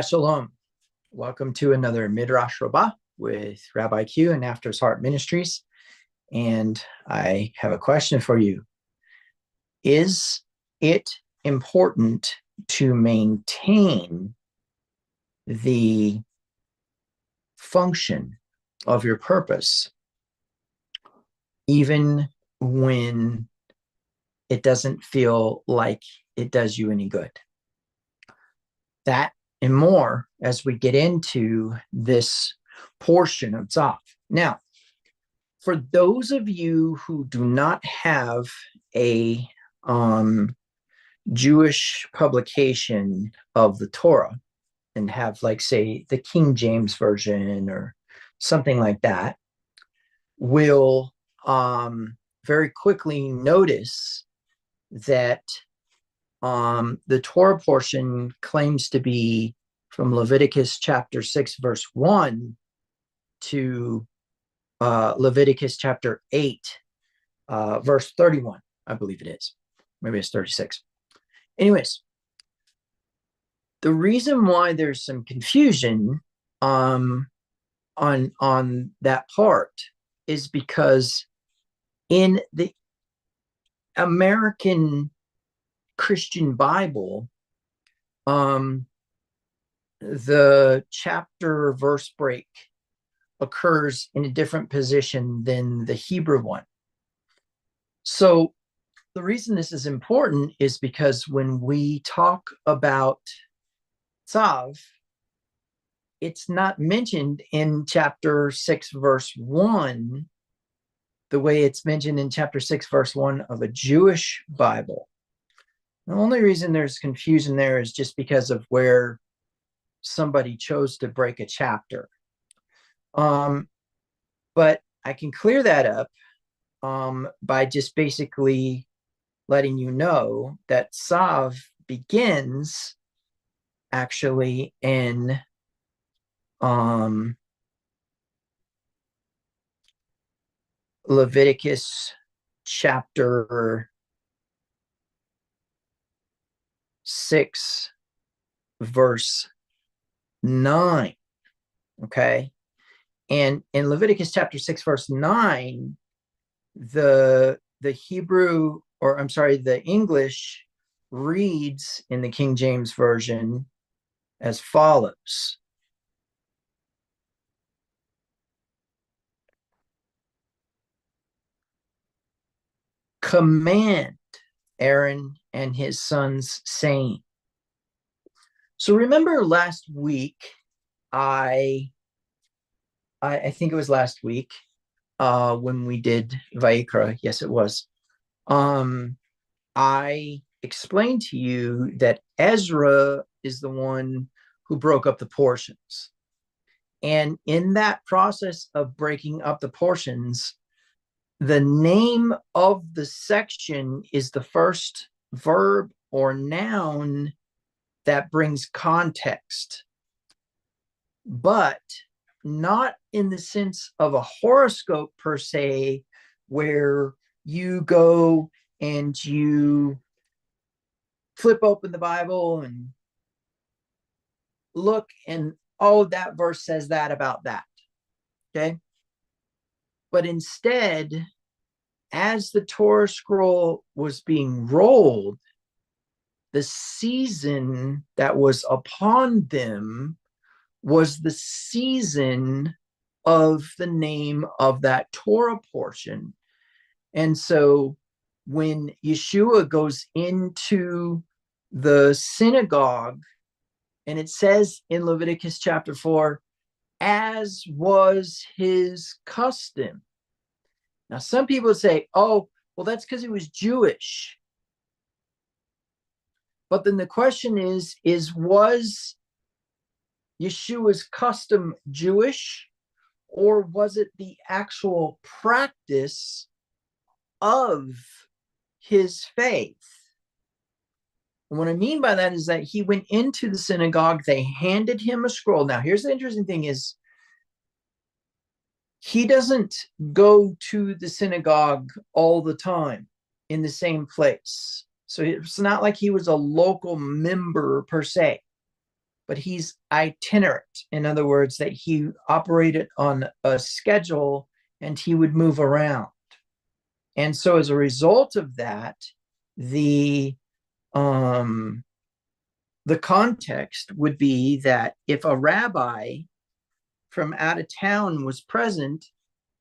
Shalom. Welcome to another Midrash Rabbah with Rabbi Q and After His Heart Ministries. And I have a question for you. Is it important to maintain the function of your purpose even when it doesn't feel like it does you any good? That and more as we get into this portion of Tzav. Now, for those of you who do not have a Jewish publication of the Torah and have, like, say, the King James Version or something like that, will very quickly notice that the Torah portion claims to be from Leviticus chapter 6, verse 1 to Leviticus chapter 8, verse 31, I believe it is. Maybe it's 36. Anyways, the reason why there's some confusion on that part is because in the American Christian Bible, the chapter verse break occurs in a different position than the Hebrew one. So the reason this is important is because when we talk about Tzav, it's not mentioned in chapter 6, verse 1, the way it's mentioned in chapter 6, verse 1 of a Jewish Bible. The only reason there's confusion there is just because of where somebody chose to break a chapter. But I can clear that up by just basically letting you know that Tzav begins actually in Leviticus chapter 6, verse 9. Okay. And in Leviticus chapter 6, verse 9, the Hebrew, or I'm sorry, the English reads in the King James Version as follows. Command Aaron and his sons, saying. So remember last week, I think it was last week, when we did Vayikra, yes it was, I explained to you that Ezra is the one who broke up the portions. And in that process of breaking up the portions, the name of the section is the first verb or noun that brings context, but not in the sense of a horoscope per se, where you go and you flip open the Bible and look and, oh, that verse says that about that. Okay. But instead, as the Torah scroll was being rolled, the season that was upon them was the season of the name of that Torah portion. And so when Yeshua goes into the synagogue, and it says in Leviticus chapter 4, as was his custom. Now, some people say, oh, well, that's because he was Jewish. But then the question is was Yeshua's custom Jewish, or was it the actual practice of his faith? And what I mean by that is that he went into the synagogue, they handed him a scroll. Now, here's the interesting thing is, he doesn't go to the synagogue all the time in the same place. So it's not like he was a local member per se. but he's itinerant. In other words, that he operated on a schedule and he would move around. And so as a result of that, the um, the context would be that if a rabbi from out of town was present,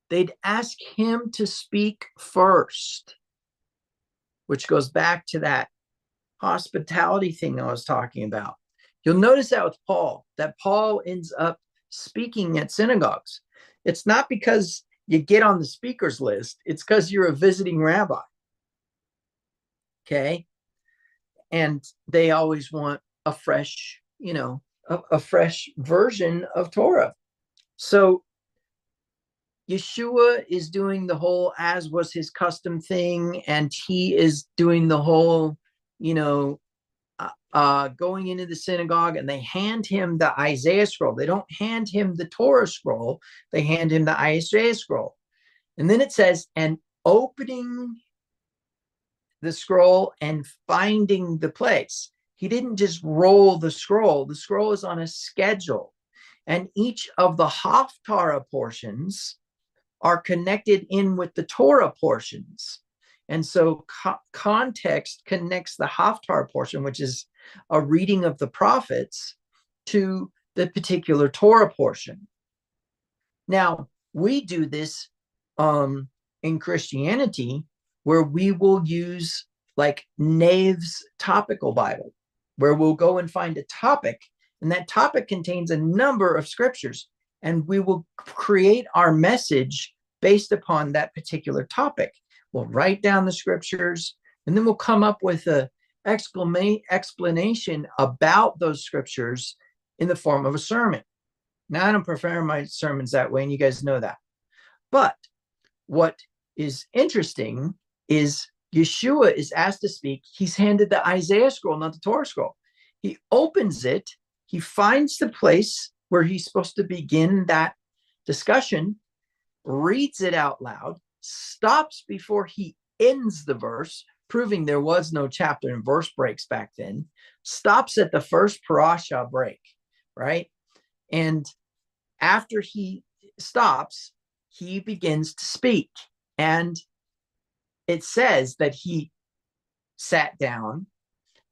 they'd ask him to speak first, which goes back to that hospitality thing I was talking about. You'll notice that Paul ends up speaking at synagogues. It's not because you get on the speakers list, it's because you're a visiting rabbi. Okay. And they always want a fresh, a fresh version of Torah. So Yeshua is doing the whole as was his custom thing, and he is doing the whole, going into the synagogue, and they hand him the Isaiah scroll. They don't hand him the Torah scroll. They hand him the Isaiah scroll. And then it says, and opening the scroll and finding the place. He didn't just roll the scroll. The scroll is on a schedule. And each of the Haftarah portions are connected in with the Torah portions. And so context connects the Haftarah portion, which is a reading of the prophets, to the particular Torah portion. Now, we do this in Christianity, where we will use like Nave's topical Bible, where we'll go and find a topic, and that topic contains a number of scriptures, and we will create our message based upon that particular topic. We'll write down the scriptures, and then we'll come up with an explanation about those scriptures in the form of a sermon. Now, I don't prefer my sermons that way, and you guys know that. But what is interesting is Yeshua is asked to speak. He's handed the Isaiah scroll, not the Torah scroll. He opens it. He finds the place where he's supposed to begin that discussion, reads it out loud, stops before he ends the verse, proving there was no chapter and verse breaks back then, stops at the first parasha break, right? And after he stops, he begins to speak. And it says that he sat down.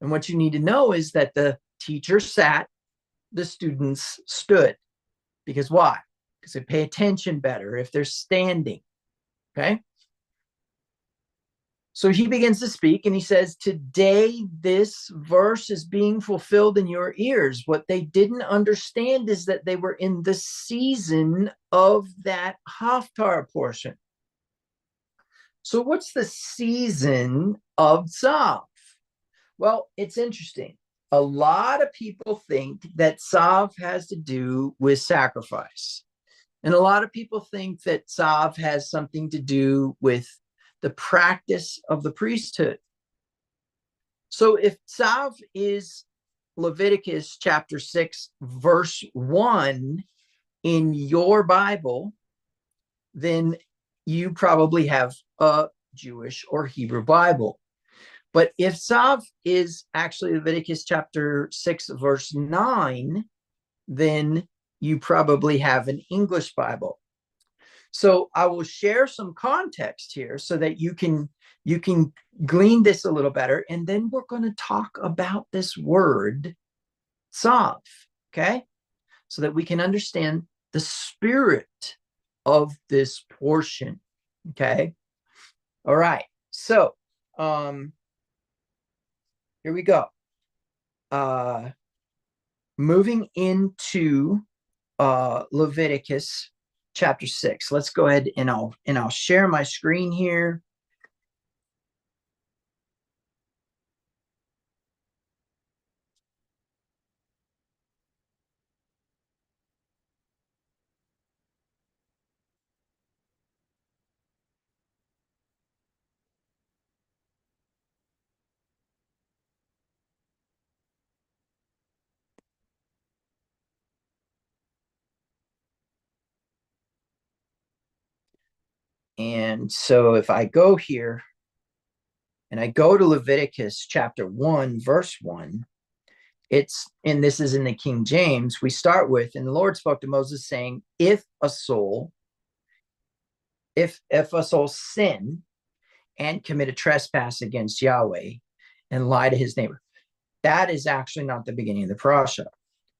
And what you need to know is that the teacher sat, the students stood. Because why? Because they pay attention better if they're standing. Okay? So he begins to speak, and he says, today this verse is being fulfilled in your ears. What they didn't understand is that they were in the season of that Haftarah portion. So what's the season of Tzav? Well, it's interesting. A lot of people think that Tzav has to do with sacrifice. And a lot of people think that Tzav has something to do with the practice of the priesthood. So if Tzav is Leviticus chapter 6, verse 1 in your Bible, then you probably have a Jewish or Hebrew Bible. But if Tzav is actually Leviticus chapter 6, verse 9, then you probably have an English Bible. So I will share some context here so that you can glean this a little better. And then we're going to talk about this word Tzav, okay? So that we can understand the spirit of this portion, okay? All right. So here we go. Moving into Leviticus chapter 6. Let's go ahead and I'll share my screen here. And so if I go here and I go to Leviticus chapter 1, verse 1, and this is in the King James, we start with, and the Lord spoke to Moses saying, if a soul sin and commit a trespass against Yahweh and lie to his neighbor, that is actually not the beginning of the parasha.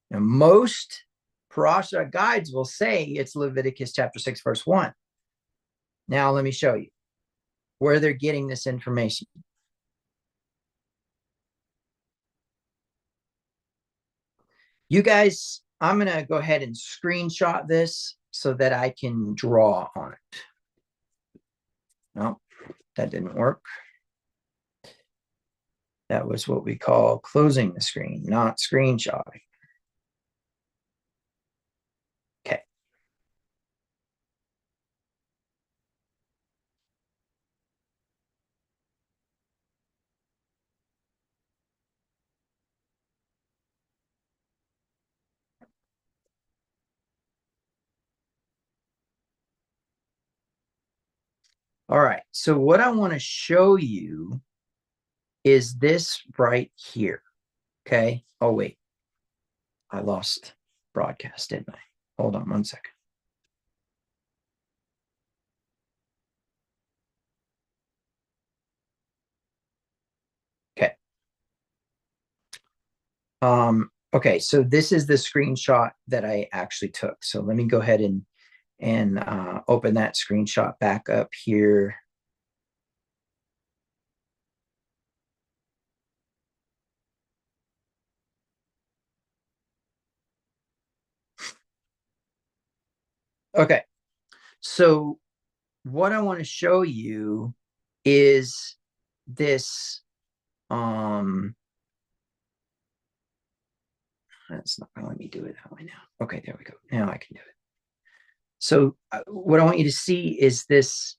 Now, most parasha guides will say it's Leviticus chapter 6, verse 1. Now, let me show you where they're getting this information. You guys, I'm going to go ahead and screenshot this so that I can draw on it. No, that didn't work. That was what we call closing the screen, not screenshotting. Okay. All right. So what I want to show you is this right here. Okay. Oh, wait. I lost broadcast, didn't I? Hold on one second. Okay. Okay, so this is the screenshot that I actually took. So let me go ahead and open that screenshot back up here. Okay, so what I want to show you is this. That's not going to let me do it that way now. Okay, there we go. Now I can do it. So what I want you to see is this,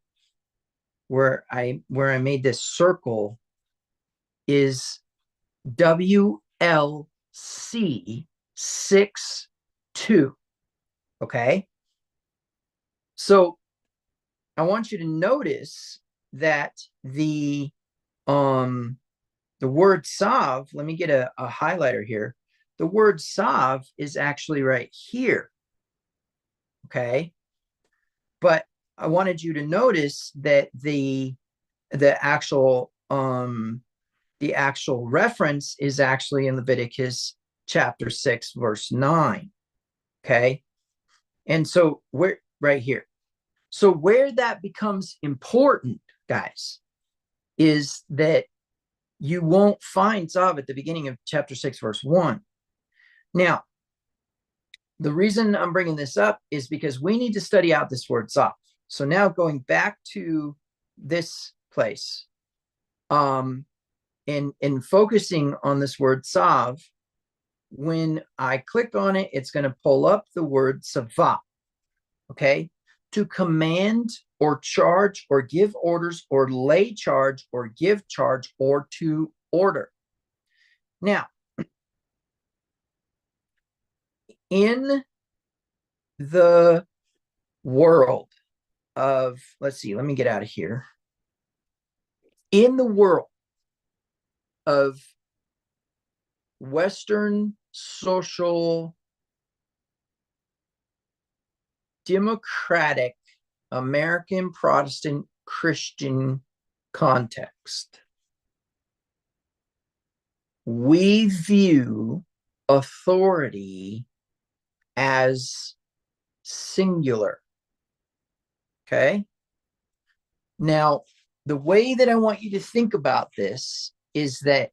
where I made this circle is WLC 6-2. Okay. So I want you to notice that the word Tzav, let me get a highlighter here. The word Tzav is actually right here. Okay. But I wanted you to notice that the actual reference is actually in Leviticus chapter 6, verse 9. Okay. And so we're right here. So where that becomes important, guys, is that you won't find Tzav at the beginning of chapter 6, verse 1. Now, the reason I'm bringing this up is because we need to study out this word Tzav. So now going back to this place, and focusing on this word Tzav, when I click on it, it's going to pull up the word Tzavah. Okay. To command or charge or give orders or lay charge or give charge or to order. Now, in the world of, let's see, let me get out of here. In the world of Western social democratic American Protestant Christian context, we view authority as singular. Okay. Now, the way that I want you to think about this is that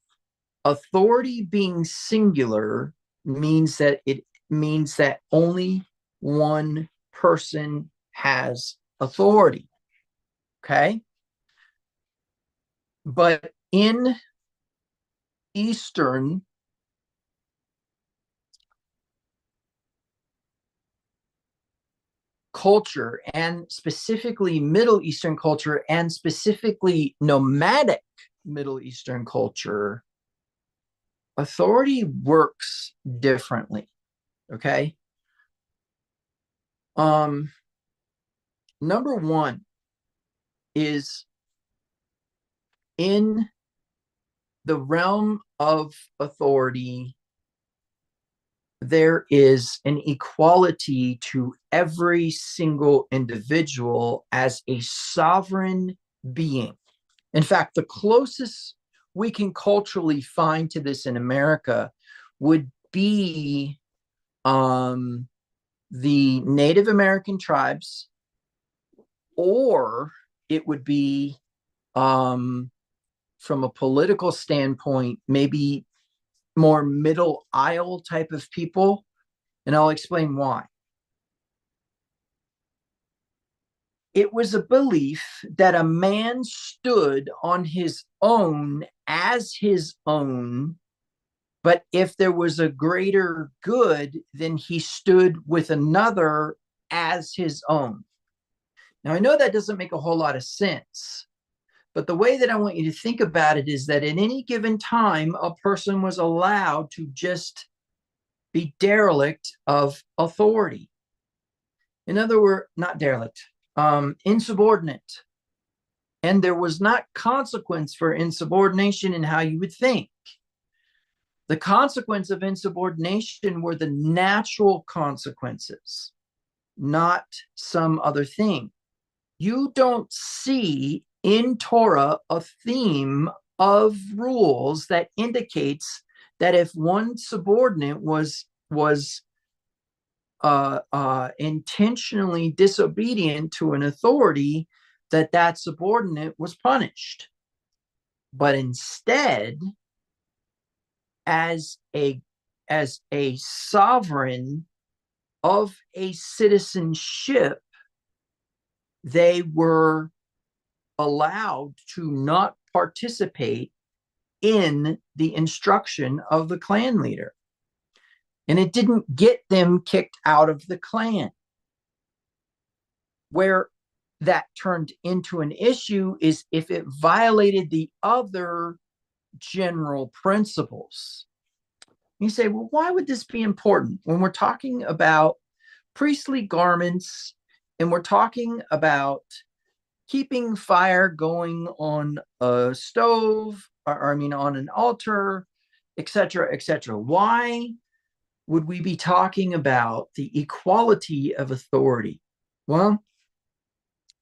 authority being singular means that only one person has authority. Okay. But in Eastern culture, and specifically Middle Eastern culture, and specifically nomadic Middle Eastern culture, authority works differently. Okay. Number one is in the realm of authority, there is an equality to every single individual as a sovereign being. In fact, the closest we can culturally find to this in America would be the Native American tribes, or it would be from a political standpoint, maybe more middle aisle type of people. And I'll explain why. It was a belief that a man stood on his own as his own, but if there was a greater good, then he stood with another as his own. Now, I know that doesn't make a whole lot of sense, but the way that I want you to think about it is that at any given time, a person was allowed to just be derelict of authority. In other words, not derelict, insubordinate. And there was not consequence for insubordination in how you would think. The consequence of insubordination were the natural consequences, not some other thing. You don't see in Torah a theme of rules that indicates that if one subordinate was intentionally disobedient to an authority, that subordinate was punished. But instead, as a sovereign of a citizenship, they were allowed to not participate in the instruction of the clan leader. And it didn't get them kicked out of the clan. Where that turned into an issue is if it violated the other general principles. You say, well, why would this be important when we're talking about priestly garments and we're talking about keeping fire going on a stove, or I mean on an altar, etc., etc.? Why would we be talking about the equality of authority? Well,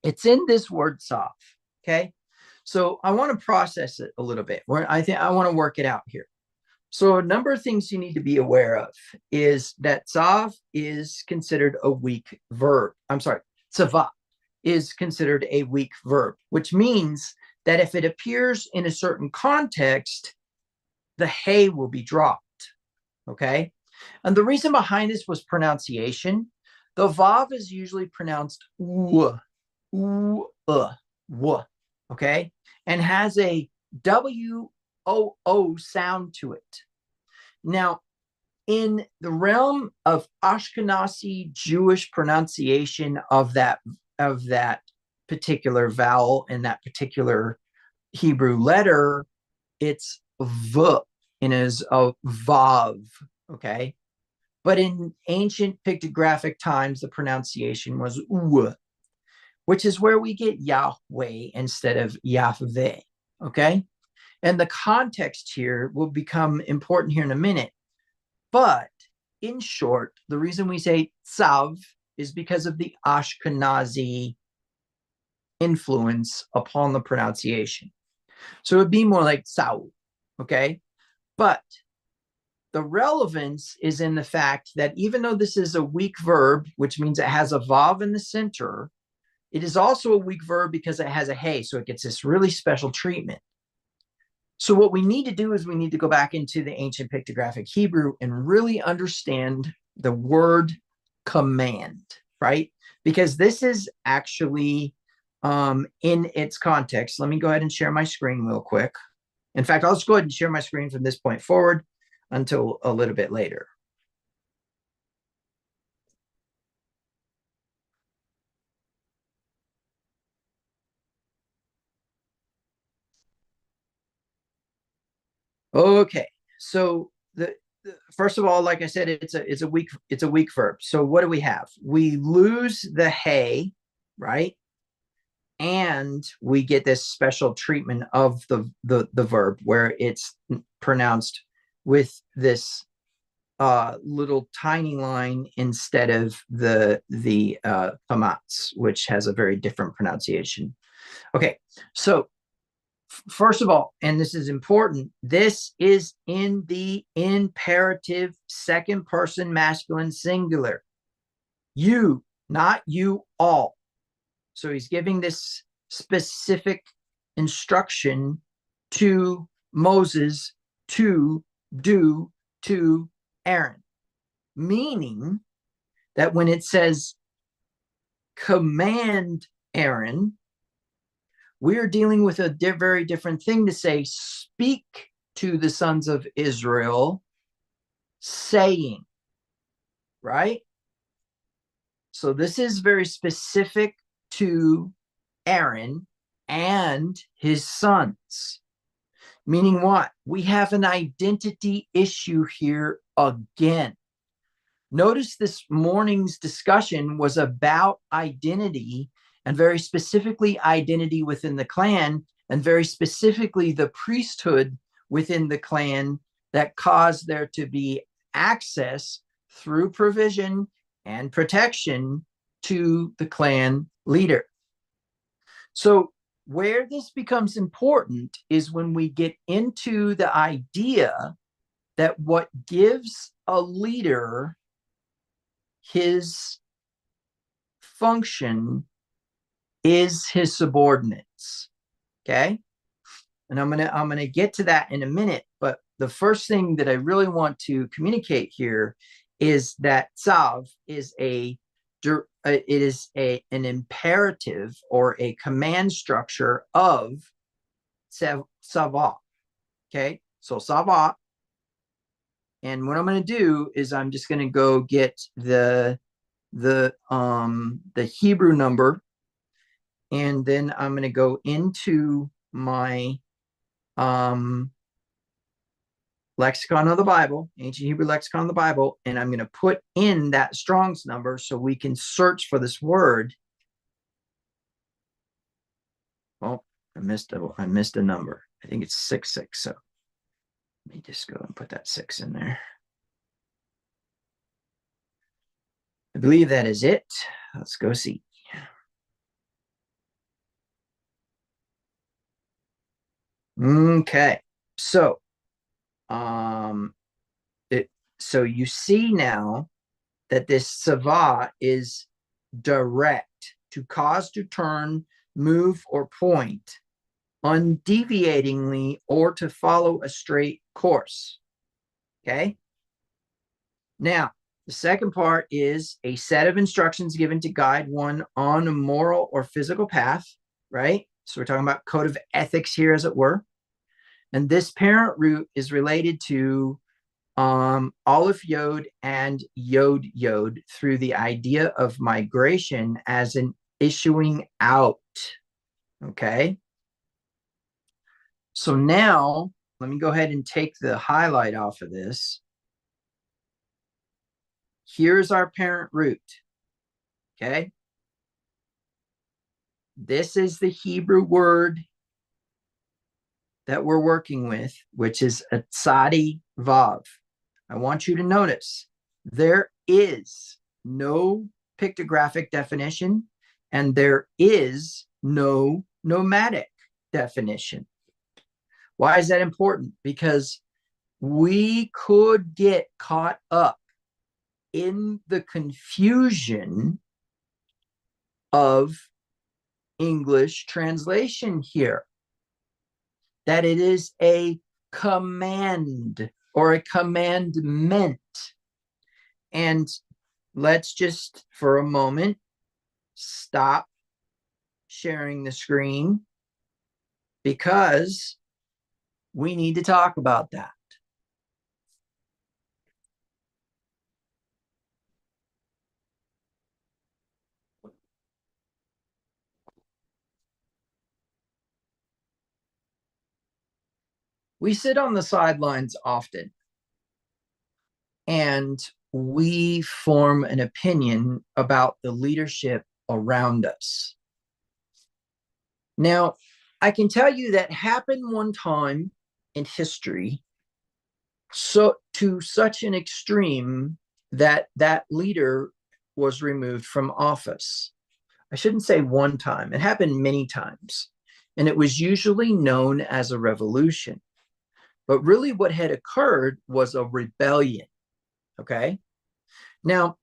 it's in this word Tzav, okay? So I want to process it a little bit. I think I want to work it out here. So a number of things you need to be aware of is that Tzav is considered a weak verb. I'm sorry, Tzava is considered a weak verb, which means that if it appears in a certain context, the hey will be dropped, okay? And the reason behind this was pronunciation. The vav is usually pronounced w, okay? And has a W-O-O sound to it. Now, in the realm of Ashkenazi Jewish pronunciation of that particular vowel in that particular Hebrew letter, it's v and is a vav, okay? But in ancient pictographic times, the pronunciation was u, which is where we get Yahweh instead of Yahweh, okay? And the context here will become important here in a minute. But in short, the reason we say Tzav is because of the Ashkenazi influence upon the pronunciation. So it would be more like Tzav, okay? But the relevance is in the fact that even though this is a weak verb, which means it has a vav in the center, it is also a weak verb because it has a hey, so it gets this really special treatment. So what we need to do is we need to go back into the ancient pictographic Hebrew and really understand the word command, right? Because this is actually in its context. Let me go ahead and share my screen real quick. In fact, I'll just go ahead and share my screen from this point forward until a little bit later. Okay, so the first of all, like I said, it's a weak verb. So what do we have? We lose the hey, right? And we get this special treatment of the verb where it's pronounced with this little tiny line instead of the kamatz, which has a very different pronunciation. Okay, so first of all, and this is important, this is in the imperative second person masculine singular. You, not you all. So he's giving this specific instruction to Moses to do to Aaron, meaning that when it says command Aaron, we're dealing with a very different thing to say, speak to the sons of Israel, saying, right? So this is very specific to Aaron and his sons. Meaning what? We have an identity issue here again. Notice this morning's discussion was about identity, and very specifically identity within the clan, and very specifically the priesthood within the clan that caused there to be access through provision and protection to the clan leader. So where this becomes important is when we get into the idea that what gives a leader his function is his subordinates. Okay. And I'm gonna get to that in a minute, but the first thing that I really want to communicate here is that Tzav is an imperative or a command structure of Tzavah. Okay, so Tzavah. And what I'm going to do is I'm just going to go get the Hebrew number, and then I'm going to go into my lexicon of the Bible, ancient Hebrew lexicon of the Bible, and I'm going to put in that Strong's number so we can search for this word. Oh, I missed a number. I think it's 66. So let me just go and put that 6 in there. I believe that is it. Let's go see. Okay, so so you see now that this Tzavah is direct, to cause, to turn, move, or point, undeviatingly, or to follow a straight course. Okay. Now, the second part is a set of instructions given to guide one on a moral or physical path, right? So we're talking about code of ethics here, as it were. And this parent root is related to Aleph Yod and Yod Yod through the idea of migration as an issuing out. Okay. So now let me go ahead and take the highlight off of this. Here's our parent root. Okay. This is the Hebrew word that we're working with, which is a tzadi vav. I want you to notice there is no pictographic definition and there is no nomadic definition. Why is that important? Because we could get caught up in the confusion of English translation here, that it is a command or a commandment. And let's just for a moment stop sharing the screen, because we need to talk about that. We sit on the sidelines often, and we form an opinion about the leadership around us. Now, I can tell you that happened one time in history So to such an extreme that that leader was removed from office. I shouldn't say one time, it happened many times. And it was usually known as a revolution. But really, what had occurred was a rebellion. Okay. Now,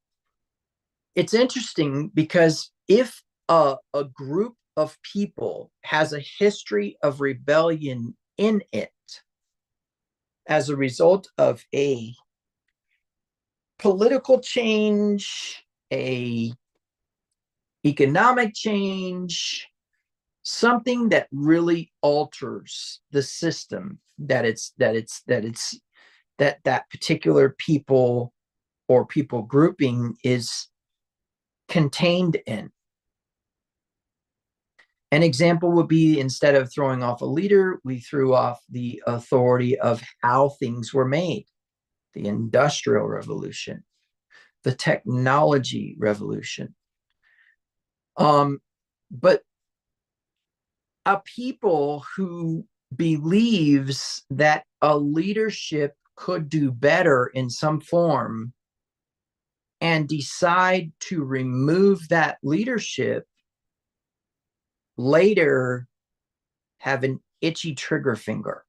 it's interesting because if a group of people has a history of rebellion in it as a result of a political change, a economic change, something that really alters the system that particular people or people grouping is contained in. An example would be, instead of throwing off a leader, we threw off the authority of how things were made. The Industrial Revolution, the technology revolution. But a people who believes that a leadership could do better in some form and decide to remove that leadership later have an itchy trigger finger.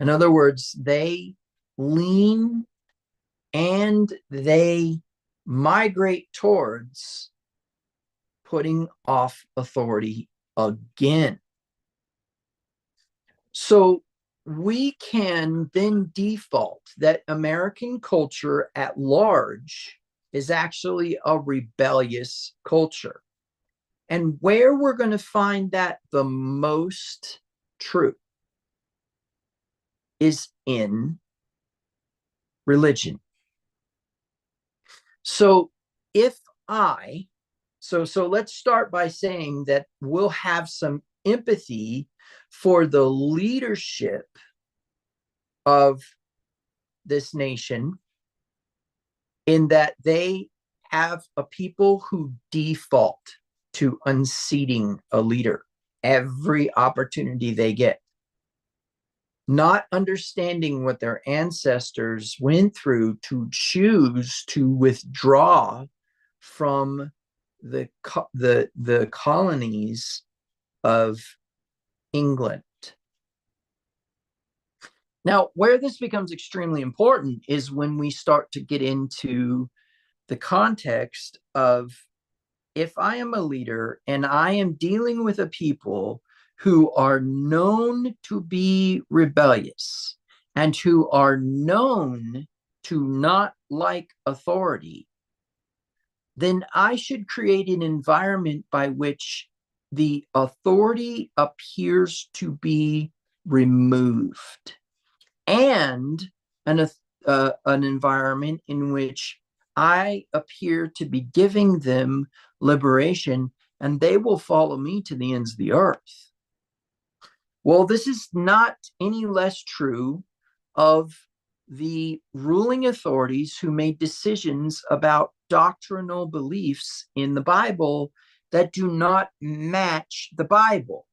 In other words, they lean and they migrate towards putting off authority again. So we can then default that American culture at large is actually a rebellious culture. And where we're going to find that the most true is in religion. So if so let's start by saying that we'll have some empathy for the leadership of this nation, in that they have a people who default to unseating a leader every opportunity they get, not understanding what their ancestors went through to choose to withdraw from the colonies of England. Now, where this becomes extremely important is when we start to get into the context of, if I am a leader and I am dealing with a people who are known to be rebellious and who are known to not like authority, then I should create an environment by which the authority appears to be removed, and an environment in which I appear to be giving them liberation, and they will follow me to the ends of the earth. Well, this is not any less true of the ruling authorities who made decisions about doctrinal beliefs in the Bible that do not match the Bible.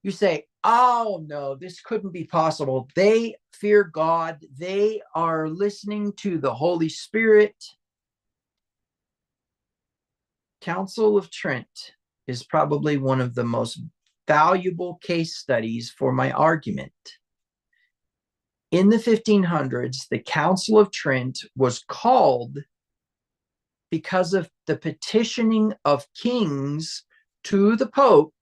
You say, oh no, this couldn't be possible. They fear God. They are listening to the Holy Spirit. Council of Trent is probably one of the most valuable case studies for my argument. In the 1500s, the Council of Trent was called because of the petitioning of kings to the Pope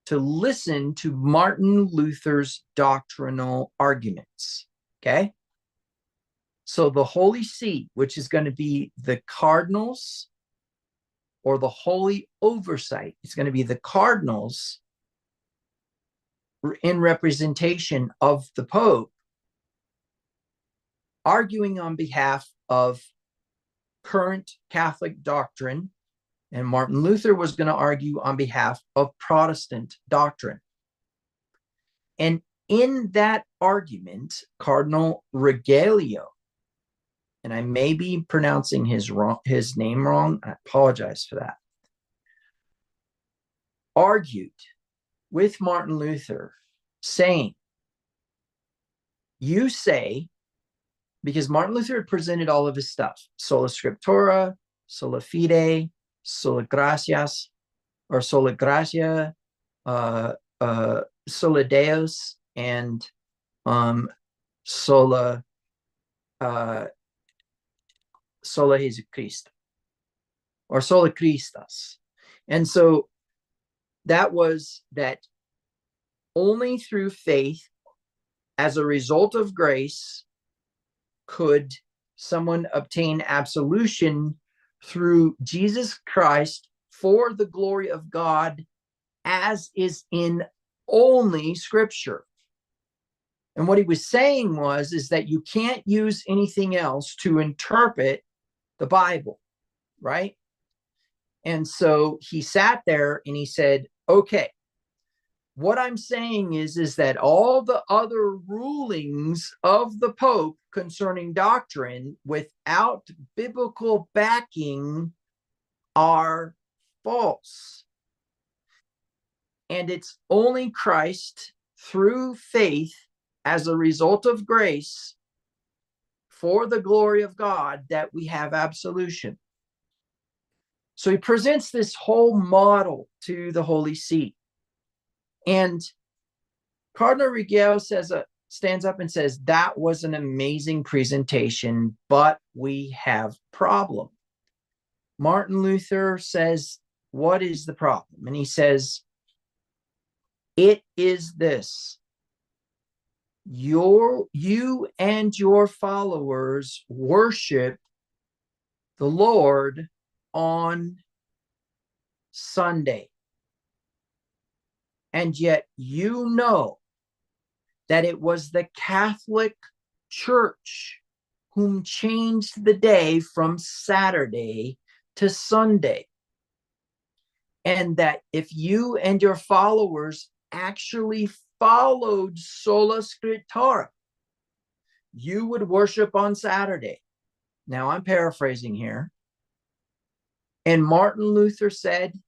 to listen to Martin Luther's doctrinal arguments. Okay? So the Holy See, which is going to be the cardinals, or the Holy Oversight, it's going to be the cardinals in representation of the Pope, arguing on behalf of current Catholic doctrine, and Martin Luther was going to argue on behalf of Protestant doctrine. And in that argument, Cardinal Regalio, and I may be pronouncing his name wrong, I apologize for that, argued with Martin Luther, saying you say, because Martin Luther had presented all of his stuff, sola scriptura, sola fide, sola gracias, or sola gracia, sola Deus, and sola sola Jesus Christ, or sola Christus. And so that was that only through faith, as a result of grace, could someone obtain absolution through Jesus Christ for the glory of God, as is in only Scripture. And what he was saying is that you can't use anything else to interpret the Bible, right? And so he sat there and he said, okay, what I'm saying is that all the other rulings of the Pope concerning doctrine without biblical backing are false. And it's only Christ through faith, as a result of grace, for the glory of God, that we have absolution. So he presents this whole model to the Holy See. And Cardinal Ruggiero stands up and says, that was an amazing presentation, but we have a problem. Martin Luther says, what is the problem? And he says, it is this: you and your followers worship the Lord on Sunday. And yet you know that it was the Catholic Church whom changed the day from Saturday to Sunday. And that if you and your followers actually followed sola scriptura, you would worship on Saturday. Now, I'm paraphrasing here. And Martin Luther said,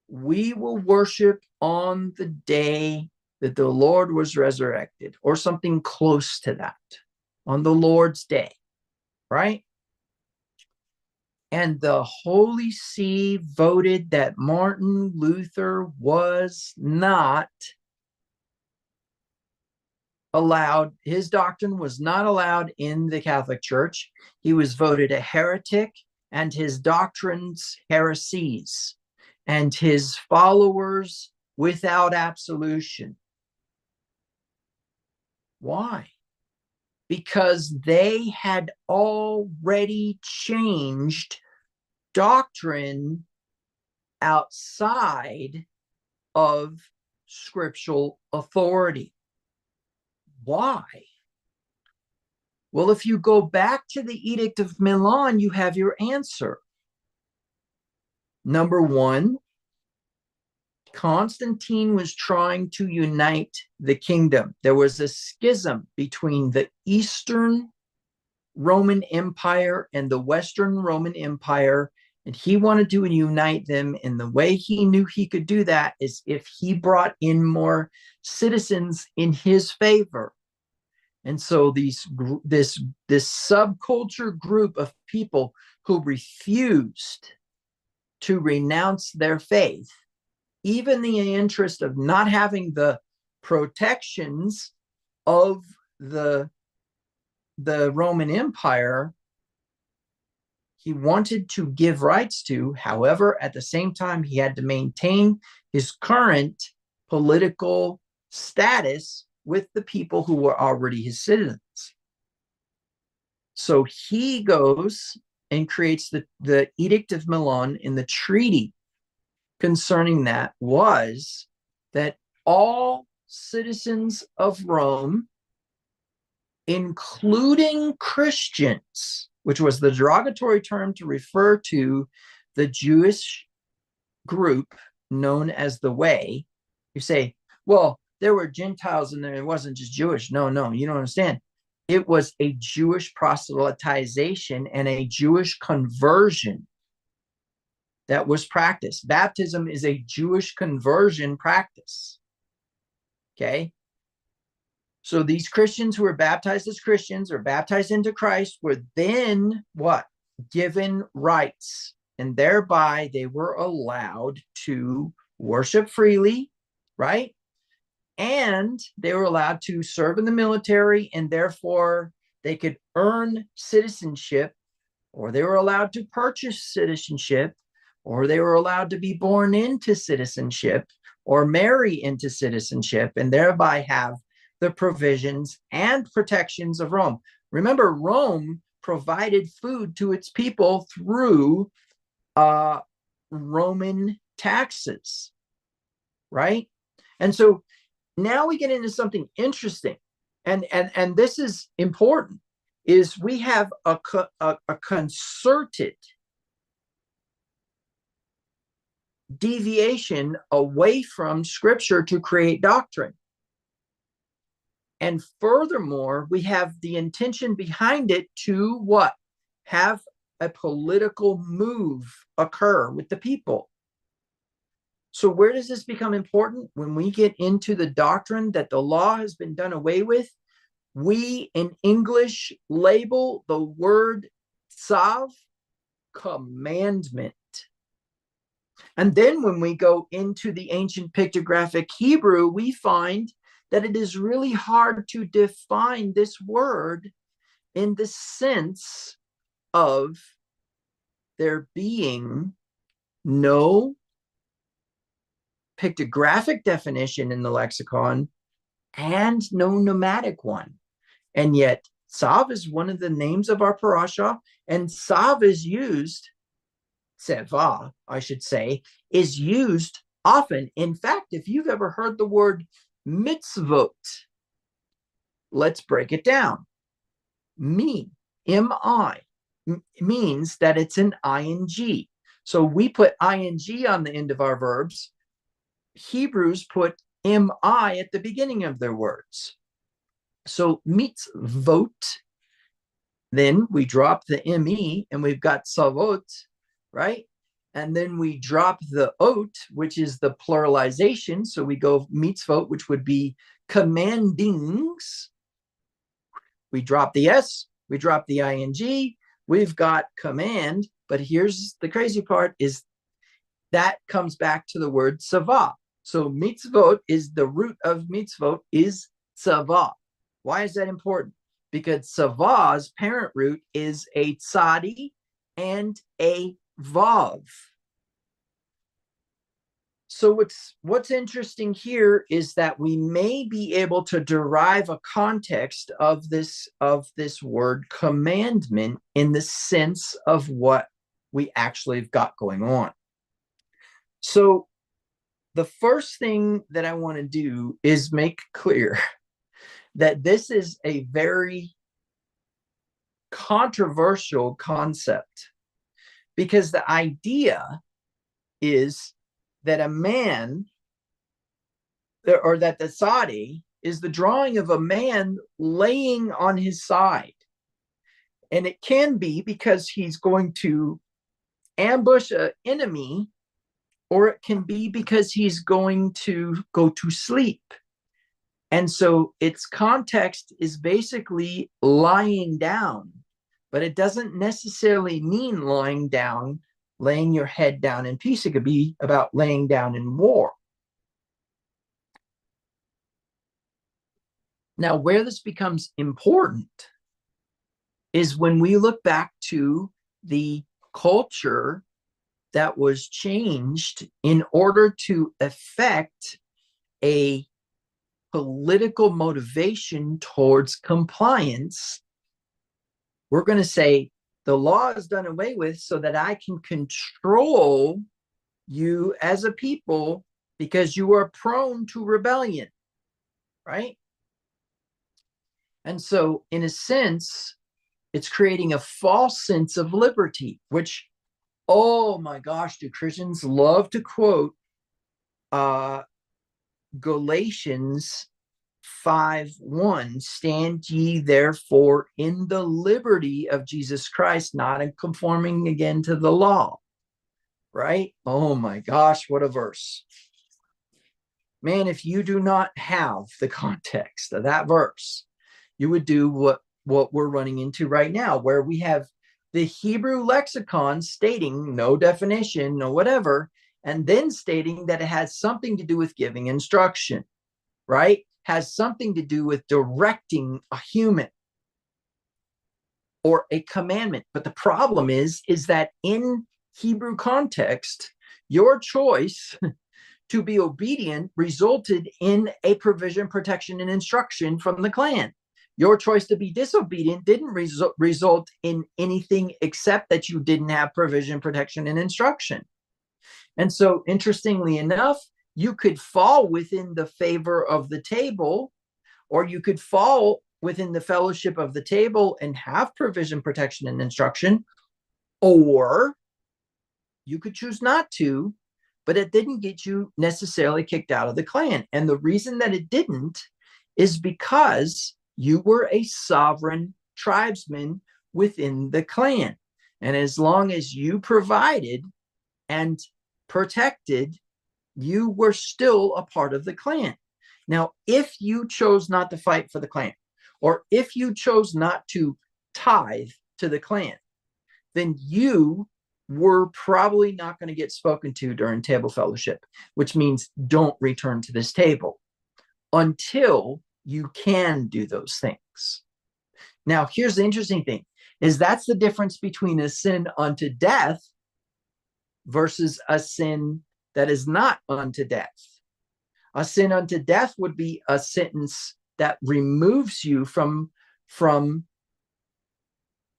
we will worship on the day that the Lord was resurrected, or something close to that, on the Lord's day, right? And the Holy See voted that Martin Luther was not allowed, his doctrine was not allowed in the Catholic Church. He was voted a heretic, and his doctrines heresies, and his followers without absolution. Why? Because they had already changed doctrine outside of scriptural authority. Why? Well, if you go back to the Edict of Milan, you have your answer. Number one, Constantine was trying to unite the kingdom. There was a schism between the Eastern Roman Empire and the Western Roman Empire, and he wanted to unite them. And the way he knew he could do that is if he brought in more citizens in his favor. And so this subculture group of people who refused to renounce their faith, even the interest of not having the protections of the Roman Empire, he wanted to give rights to. However, at the same time, he had to maintain his current political status with the people who were already his citizens. So he goes and creates the Edict of Milan. In the treaty concerning that was that all citizens of Rome, including Christians, which was the derogatory term to refer to the Jewish group known as the Way. You say, well, there were Gentiles in there. It wasn't just Jewish. No, you don't understand. It was a Jewish proselytization and a Jewish conversion that was practiced. Baptism is a Jewish conversion practice. Okay. So these Christians who were baptized as Christians or baptized into Christ were then what? Given rights. And thereby they were allowed to worship freely, right? And they were allowed to serve in the military, and therefore they could earn citizenship, or they were allowed to purchase citizenship, or they were allowed to be born into citizenship or marry into citizenship, and thereby have the provisions and protections of Rome. Remember, Rome provided food to its people through Roman taxes, right? And so now we get into something interesting, and this is important, is we have a concerted deviation away from Scripture to create doctrine. And furthermore, we have the intention behind it to what? Have a political move occur with the people. So where does this become important? When we get into the doctrine that the law has been done away with, we in English label the word Tzav commandment. And then when we go into the ancient pictographic Hebrew, we find that it is really hard to define this word in the sense of there being no pictographic definition in the lexicon and no nomadic one. And yet Tzav is one of the names of our parasha, and Tzav is used, Tseva, I should say, is used often. In fact, if you've ever heard the word mitzvot, let's break it down. M-I, means that it's an ing. So we put ing on the end of our verbs. Hebrews put mi at the beginning of their words. So mitzvot, then we drop the me and we've got savot, right? And then we drop the ot, which is the pluralization. So we go mitzvot, which would be commandings. We drop the s, we drop the ing, we've got command. But here's the crazy part, is that comes back to the word tsava. So mitzvot is the root of mitzvot is tsava. Why is that important? Because tsava's parent root is a tzadi and a vav. So what's interesting here is that we may be able to derive a context of this word commandment in the sense of what we actually have got going on. So the first thing that I want to do is make clear that this is a very controversial concept, because the idea is that a man, or that the tzadi is the drawing of a man laying on his side. And it can be because he's going to ambush an enemy, or it can be because he's going to go to sleep. And so its context is basically lying down, but it doesn't necessarily mean lying down, laying your head down in peace. It could be about laying down in war. Now, where this becomes important is when we look back to the culture that was changed in order to effect a political motivation towards compliance. We're going to say the law is done away with so that I can control you as a people because you are prone to rebellion, right? And so in a sense, it's creating a false sense of liberty, which, oh my gosh, do Christians love to quote Galatians 5:1, stand ye therefore in the liberty of Jesus Christ, not in conforming again to the law, right? Oh my gosh, what a verse. man, if you do not have the context of that verse, you would do what we're running into right now, where we have the Hebrew lexicon stating no definition, no whatever, and then stating that it has something to do with giving instruction, right? Has something to do with directing a human or a commandment. But the problem is that in Hebrew context, your choice to be obedient resulted in a provision, protection, and instruction from the clan. Your choice to be disobedient didn't result in anything except that you didn't have provision, protection, and instruction. And so, interestingly enough, you could fall within the favor of the table, or you could fall within the fellowship of the table and have provision, protection, and instruction, or you could choose not to, but it didn't get you necessarily kicked out of the clan. And the reason that it didn't is because you were a sovereign tribesman within the clan. And as long as you provided and protected, you were still a part of the clan. Now, if you chose not to fight for the clan, or if you chose not to tithe to the clan, then you were probably not going to get spoken to during table fellowship, which means don't return to this table until you can do those things. Now, here's the interesting thing, is that's the difference between a sin unto death versus a sin that is not unto death. A sin unto death would be a sentence that removes you from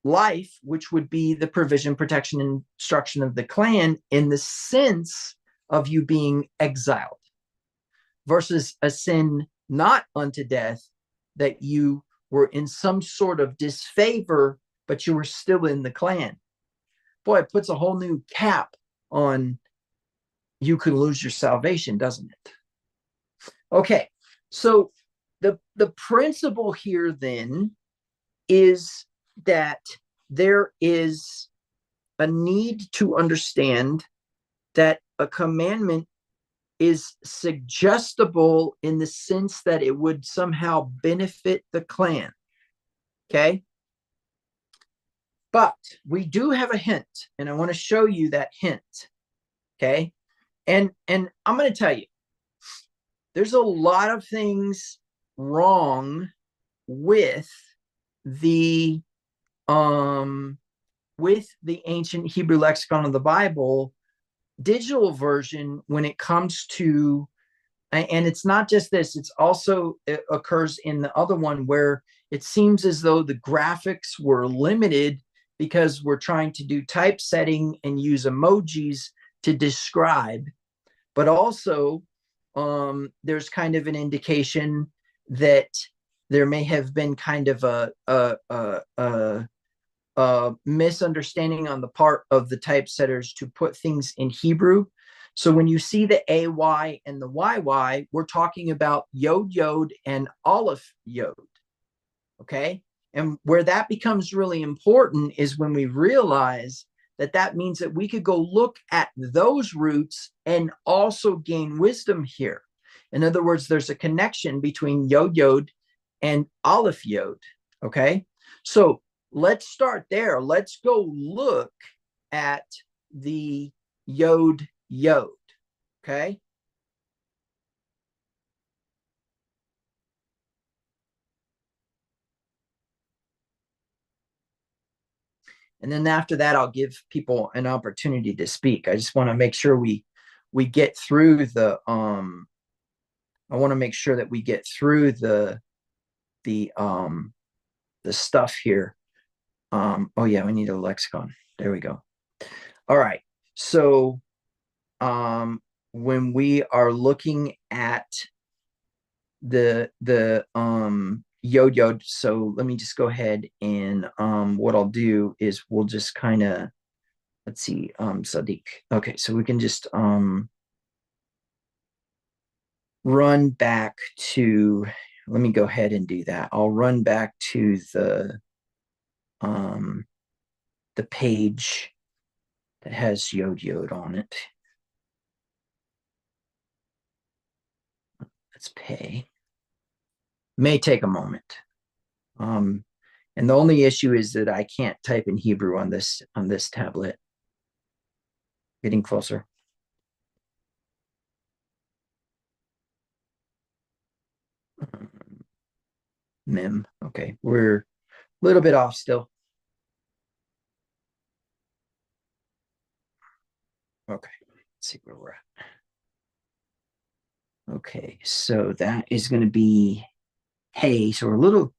life, which would be the provision, protection, and instruction of the clan in the sense of you being exiled, versus a sin not unto death, that you were in some sort of disfavor, but you were still in the clan. Boy, it puts a whole new cap on you could lose your salvation, doesn't it? Okay, so the principle here then is that there is a need to understand that a commandment is suggestible in the sense that it would somehow benefit the clan. Okay? But we do have a hint, and I want to show you that hint. Okay? And I'm going to tell you, there's a lot of things wrong with the ancient Hebrew lexicon of the Bible digital version when it comes to, and it's not just this, it's also, it occurs in the other one where it seems as though the graphics were limited because we're trying to do typesetting and use emojis to describe, but also there's kind of an indication that there may have been kind of a misunderstanding on the part of the typesetters to put things in Hebrew. So when you see the AY and the YY, we're talking about Yod Yod and Aleph Yod. Okay? And where that becomes really important is when we realize that that means that we could go look at those roots and also gain wisdom here. In other words, there's a connection between Yod Yod and Aleph Yod. Okay? So let's start there. Let's go look at the Yod Yod. Okay? And then after that, I'll give people an opportunity to speak. I just want to make sure we get through the I want to make sure that we get through the stuff here. Oh yeah, we need a lexicon. There we go. All right. So when we are looking at the Yod Yod, so let me just go ahead and what I'll do is we'll just kind of, let's see, Sadiq. Okay, so we can just run back to, let me go ahead and do that. I'll run back to the page that has Yod Yod on it. Let's pay. May take a moment. And the only issue is that I can't type in Hebrew on this tablet. Getting closer. Mem. Okay, we're a little bit off still. Okay, let's see where we're at. Okay, so that is going to be hey. So we're a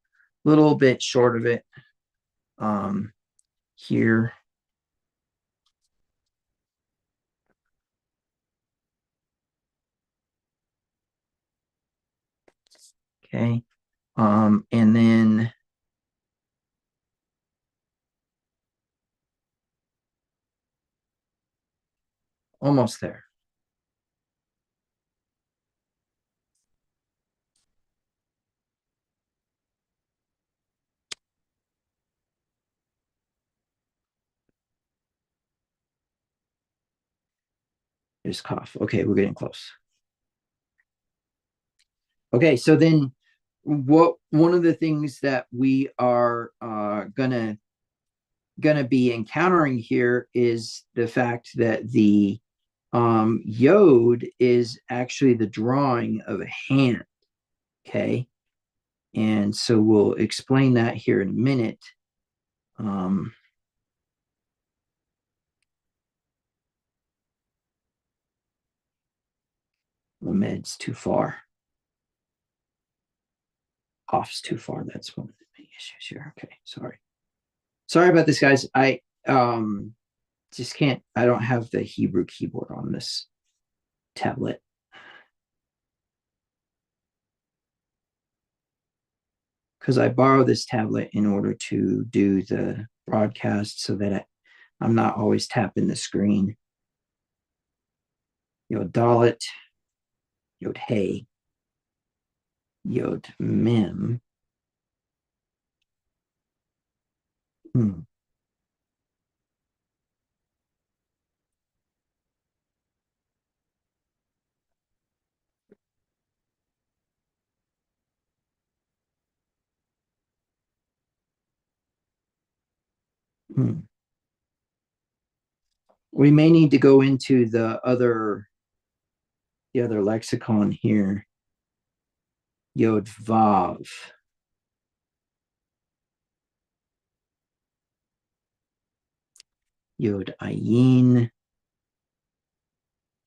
little bit short of it. Here. Okay. And then almost there. There's cough. Okay, we're getting close. Okay, so then one of the things that we are gonna be encountering here is the fact that the yod is actually the drawing of a hand. Okay, and so we'll explain that here in a minute. Lamed's too far. Off's too far. That's one of the big issues here. Okay, sorry about this, guys. I just can't. I don't have the Hebrew keyboard on this tablet. Because I borrow this tablet in order to do the broadcast so that I'm not always tapping the screen. Yod Dalet, Yod Hey, Yod Mem. We may need to go into the other lexicon here. Yod Vav. Yod Ayin.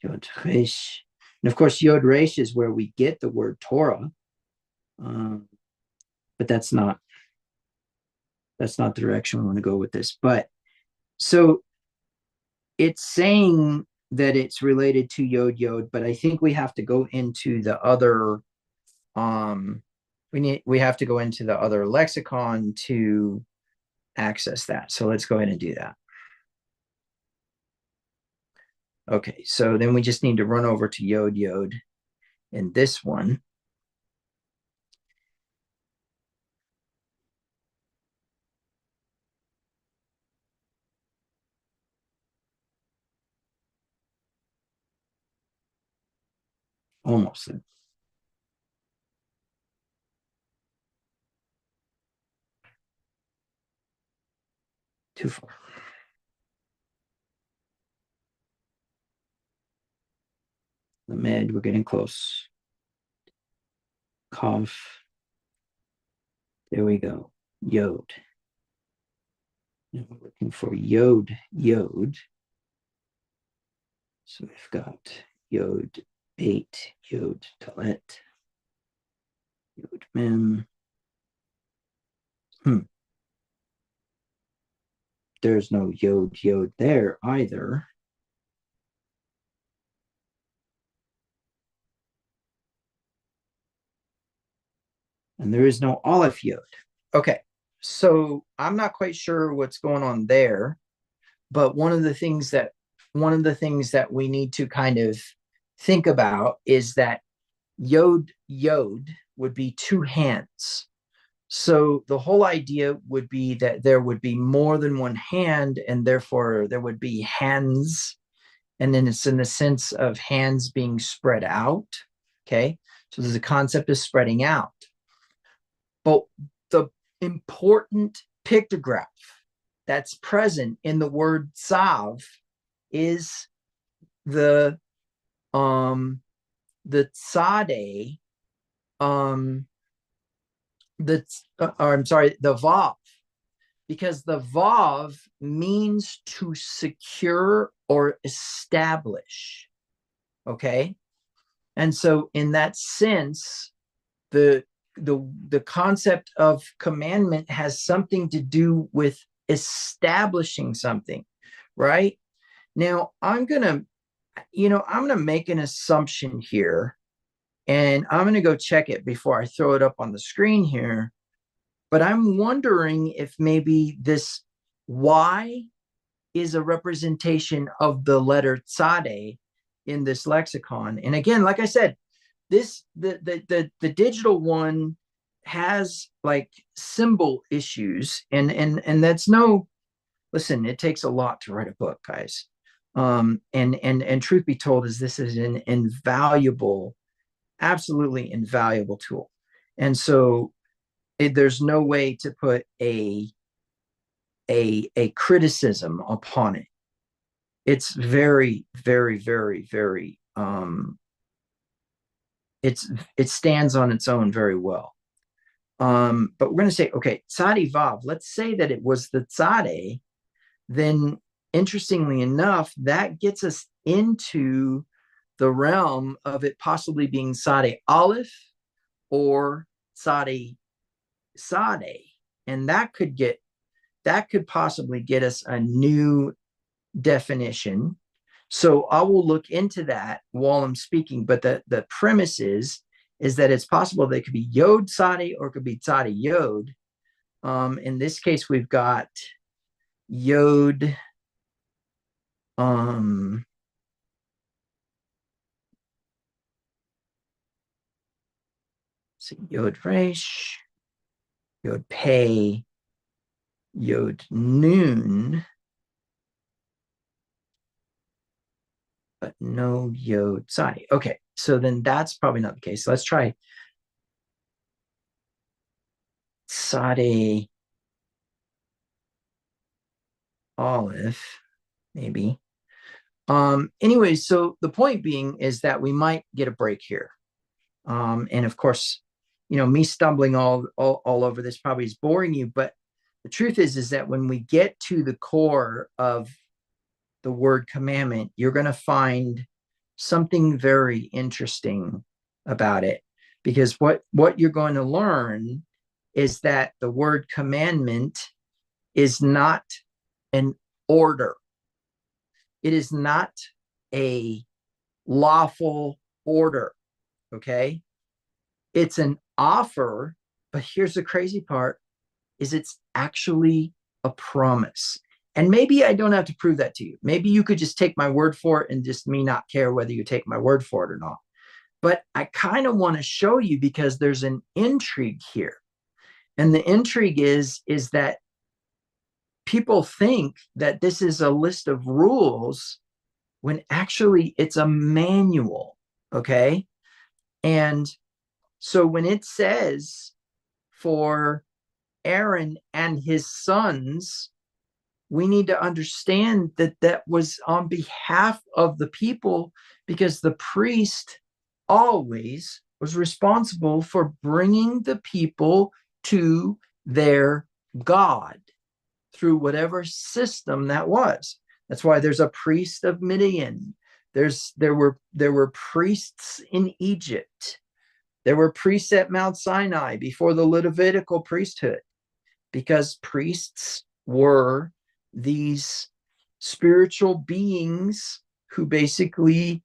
Yod Resh. And of course, Yod Resh is where we get the word Torah. But that's not the direction we want to go with this. But so it's saying that it's related to Yod, but I think we have to go into the other we have to go into the other lexicon to access that. So let's go ahead and do that. Okay, so then we just need to run over to Yod and this one. Almost there. Too far. The med, we're getting close. Cough. There we go. Yod. And we're looking for Yod. So we've got Yod 8, Yod Talet, Yod Mem. There's no Yod there either. And there is no Aleph Yod. Okay, so I'm not quite sure what's going on there, but one of the things that we need to kind of think about is that Yod would be two hands. So the whole idea would be that there would be more than one hand, and therefore there would be hands. And then it's in the sense of hands being spread out. Okay. So there's a concept of spreading out. But the important pictograph that's present in the word Tzav is the tzade, the vav, because the vav means to secure or establish. Okay. And so in that sense, the concept of commandment has something to do with establishing something, right? Now I'm gonna make an assumption here, and I'm gonna go check it before I throw it up on the screen here. But I'm wondering if maybe this Y is a representation of the letter tzade in this lexicon. And again, like I said, the digital one has like symbol issues, and that's listen, it takes a lot to write a book, guys. And truth be told, this is an invaluable, absolutely invaluable tool. And so there's no way to put a criticism upon it. It's very, very, very, very it stands on its own very well. But we're going to say, okay, tzadi vav, let's say that it was the tzade, then interestingly enough, that gets us into the realm of it possibly being tzade aleph or tzade sade. And that could possibly get us a new definition. So I will look into that while I'm speaking. But the premise is that it's possible that it could be Yod Tzadi or it could be Tzadi Yod. In this case, we've got Yod. So Yod Resh, Yod Pei, Yod Nun, but no Yod Tzadi. Okay, so then that's probably not the case. Let's try Tzadi Aleph, maybe. Anyway, so the point being is that we might get a break here. And of course, me stumbling all over this probably is boring you, but the truth is that when we get to the core of the word commandment, you're going to find something very interesting about it, because what you're going to learn is that the word commandment is not an order. It is not a lawful order. Okay. It's an offer, but here's the crazy part, is it's actually a promise. And maybe I don't have to prove that to you. Maybe you could just take my word for it and just me not care whether you take my word for it or not. But I kind of want to show you, because there's an intrigue here. And the intrigue is that people think that this is a list of rules when actually it's a manual. Okay. And so when it says for Aaron and his sons, we need to understand that that was on behalf of the people, because the priest always was responsible for bringing the people to their God through whatever system that was. That's why there's a priest of Midian. There were priests in Egypt. There were priests at Mount Sinai before the Levitical priesthood, because priests were these spiritual beings who basically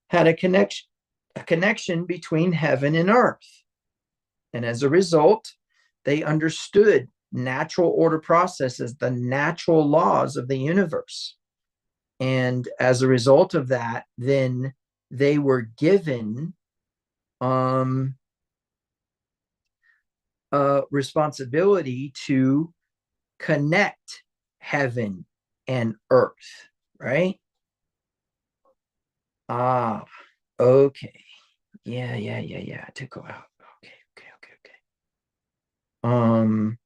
had a connection between heaven and earth. And as a result, they understood natural order processes, the natural laws of the universe. And as a result of that, then they were given responsibility to connect heaven and earth, right? Okay. Yeah. To go out. Okay. Um,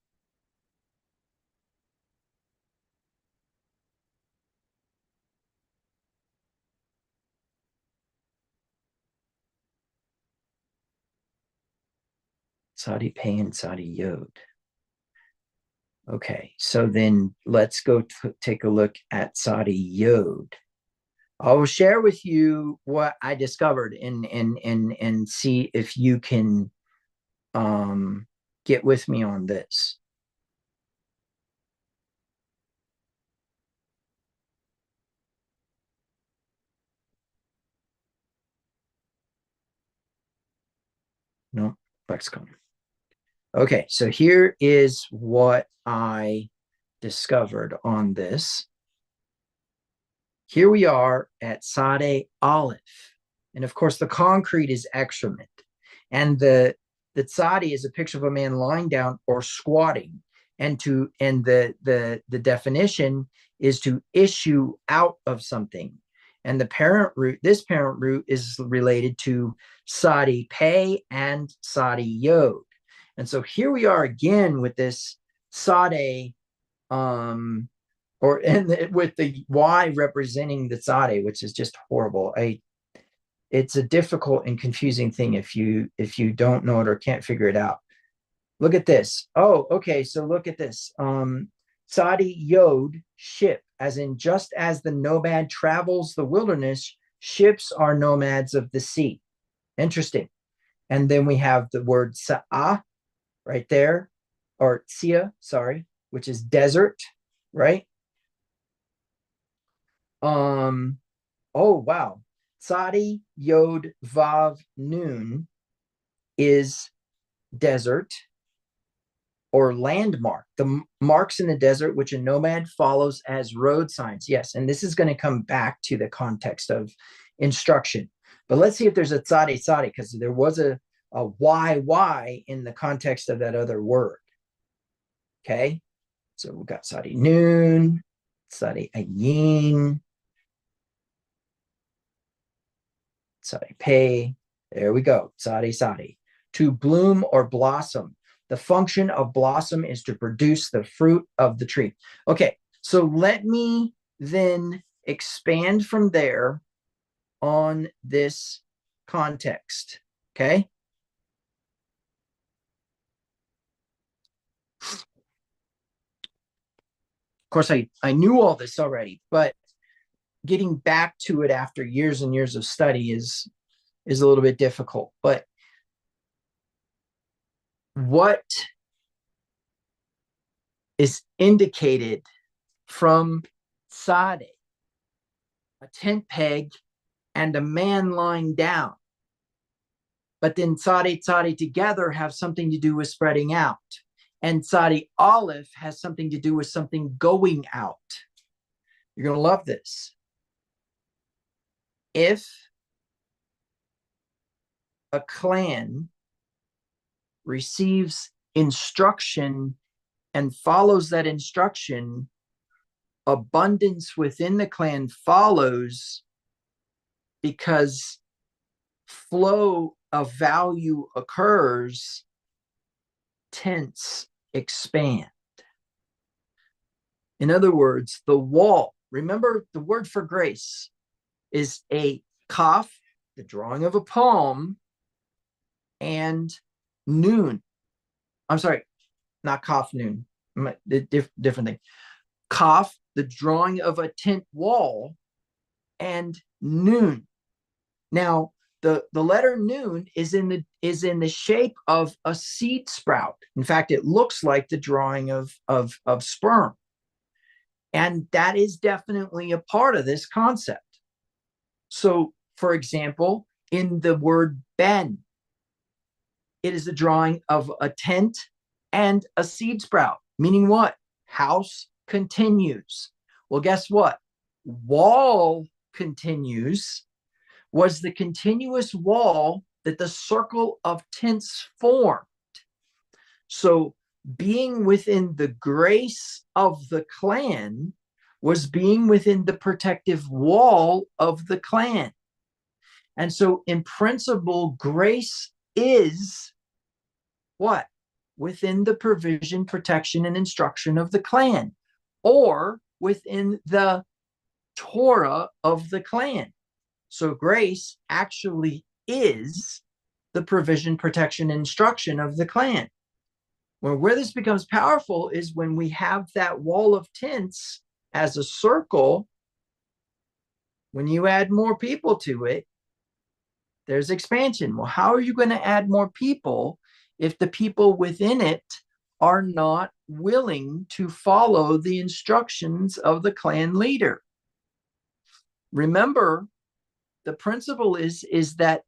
Saudi pay and Saudi yod. Okay, so then let's go take a look at Saudi yod. I will share with you what I discovered and see if you can get with me on this. No, lexicon. Okay, so here is what I discovered on this. Here we are at Sade Aleph. And of course, the concrete is excrement. And the tzadi is a picture of a man lying down or squatting. And the definition is to issue out of something. And the parent root, this parent root is related to Sadi pay and Sadi yod. And so here we are again with this Sade with the Y representing the tzade, which is just horrible. It's a difficult and confusing thing if you don't know it or can't figure it out. Look at this. Oh, okay. So look at this. Tzadi yod, ship, as in just as the nomad travels the wilderness, ships are nomads of the sea. Interesting. And then we have the word sa'ah right there, or tzia, sorry, which is desert, right? Oh wow. Tzadi Yod Vav Nun is desert or landmark. The marks in the desert, which a nomad follows as road signs. Yes, and this is going to come back to the context of instruction. But let's see if there's a tzadi, because there was a YY in the context of that other word. Okay, so we've got Tzadi Nun, Tzadi Ayin, Tzadi pay. There we go. Tzadi. To bloom or blossom. The function of blossom is to produce the fruit of the tree. Okay, so let me then expand from there on this context. Okay. Of course, I knew all this already, but getting back to it after years and years of study is a little bit difficult. But what is indicated from Sade, a tent peg and a man lying down? But then Sade together have something to do with spreading out. And Sade Aleph has something to do with something going out. You're going to love this. If a clan receives instruction and follows that instruction, abundance within the clan follows because flow of value occurs, tents expand. In other words, the wall, remember the word for grace is a kaf, the drawing of a palm, and noon. I'm sorry, not kaf noon, different thing. Kaf, the drawing of a tent wall, and noon. Now, the letter noon is in the shape of a seed sprout. In fact, it looks like the drawing of sperm. And that is definitely a part of this concept. So, for example, in the word ben, it is a drawing of a tent and a seed sprout, meaning what? House continues. Well, guess what? Wall continues was the continuous wall that the circle of tents formed. So being within the grace of the clan was being within the protective wall of the clan. And so in principle, grace is what? Within the provision, protection, and instruction of the clan, or within the Torah of the clan. So grace actually is the provision, protection, and instruction of the clan. Where this becomes powerful is when we have that wall of tents as a circle. When you add more people to it, there's expansion. Well, how are you going to add more people if the people within it are not willing to follow the instructions of the clan leader? Remember, the principle is that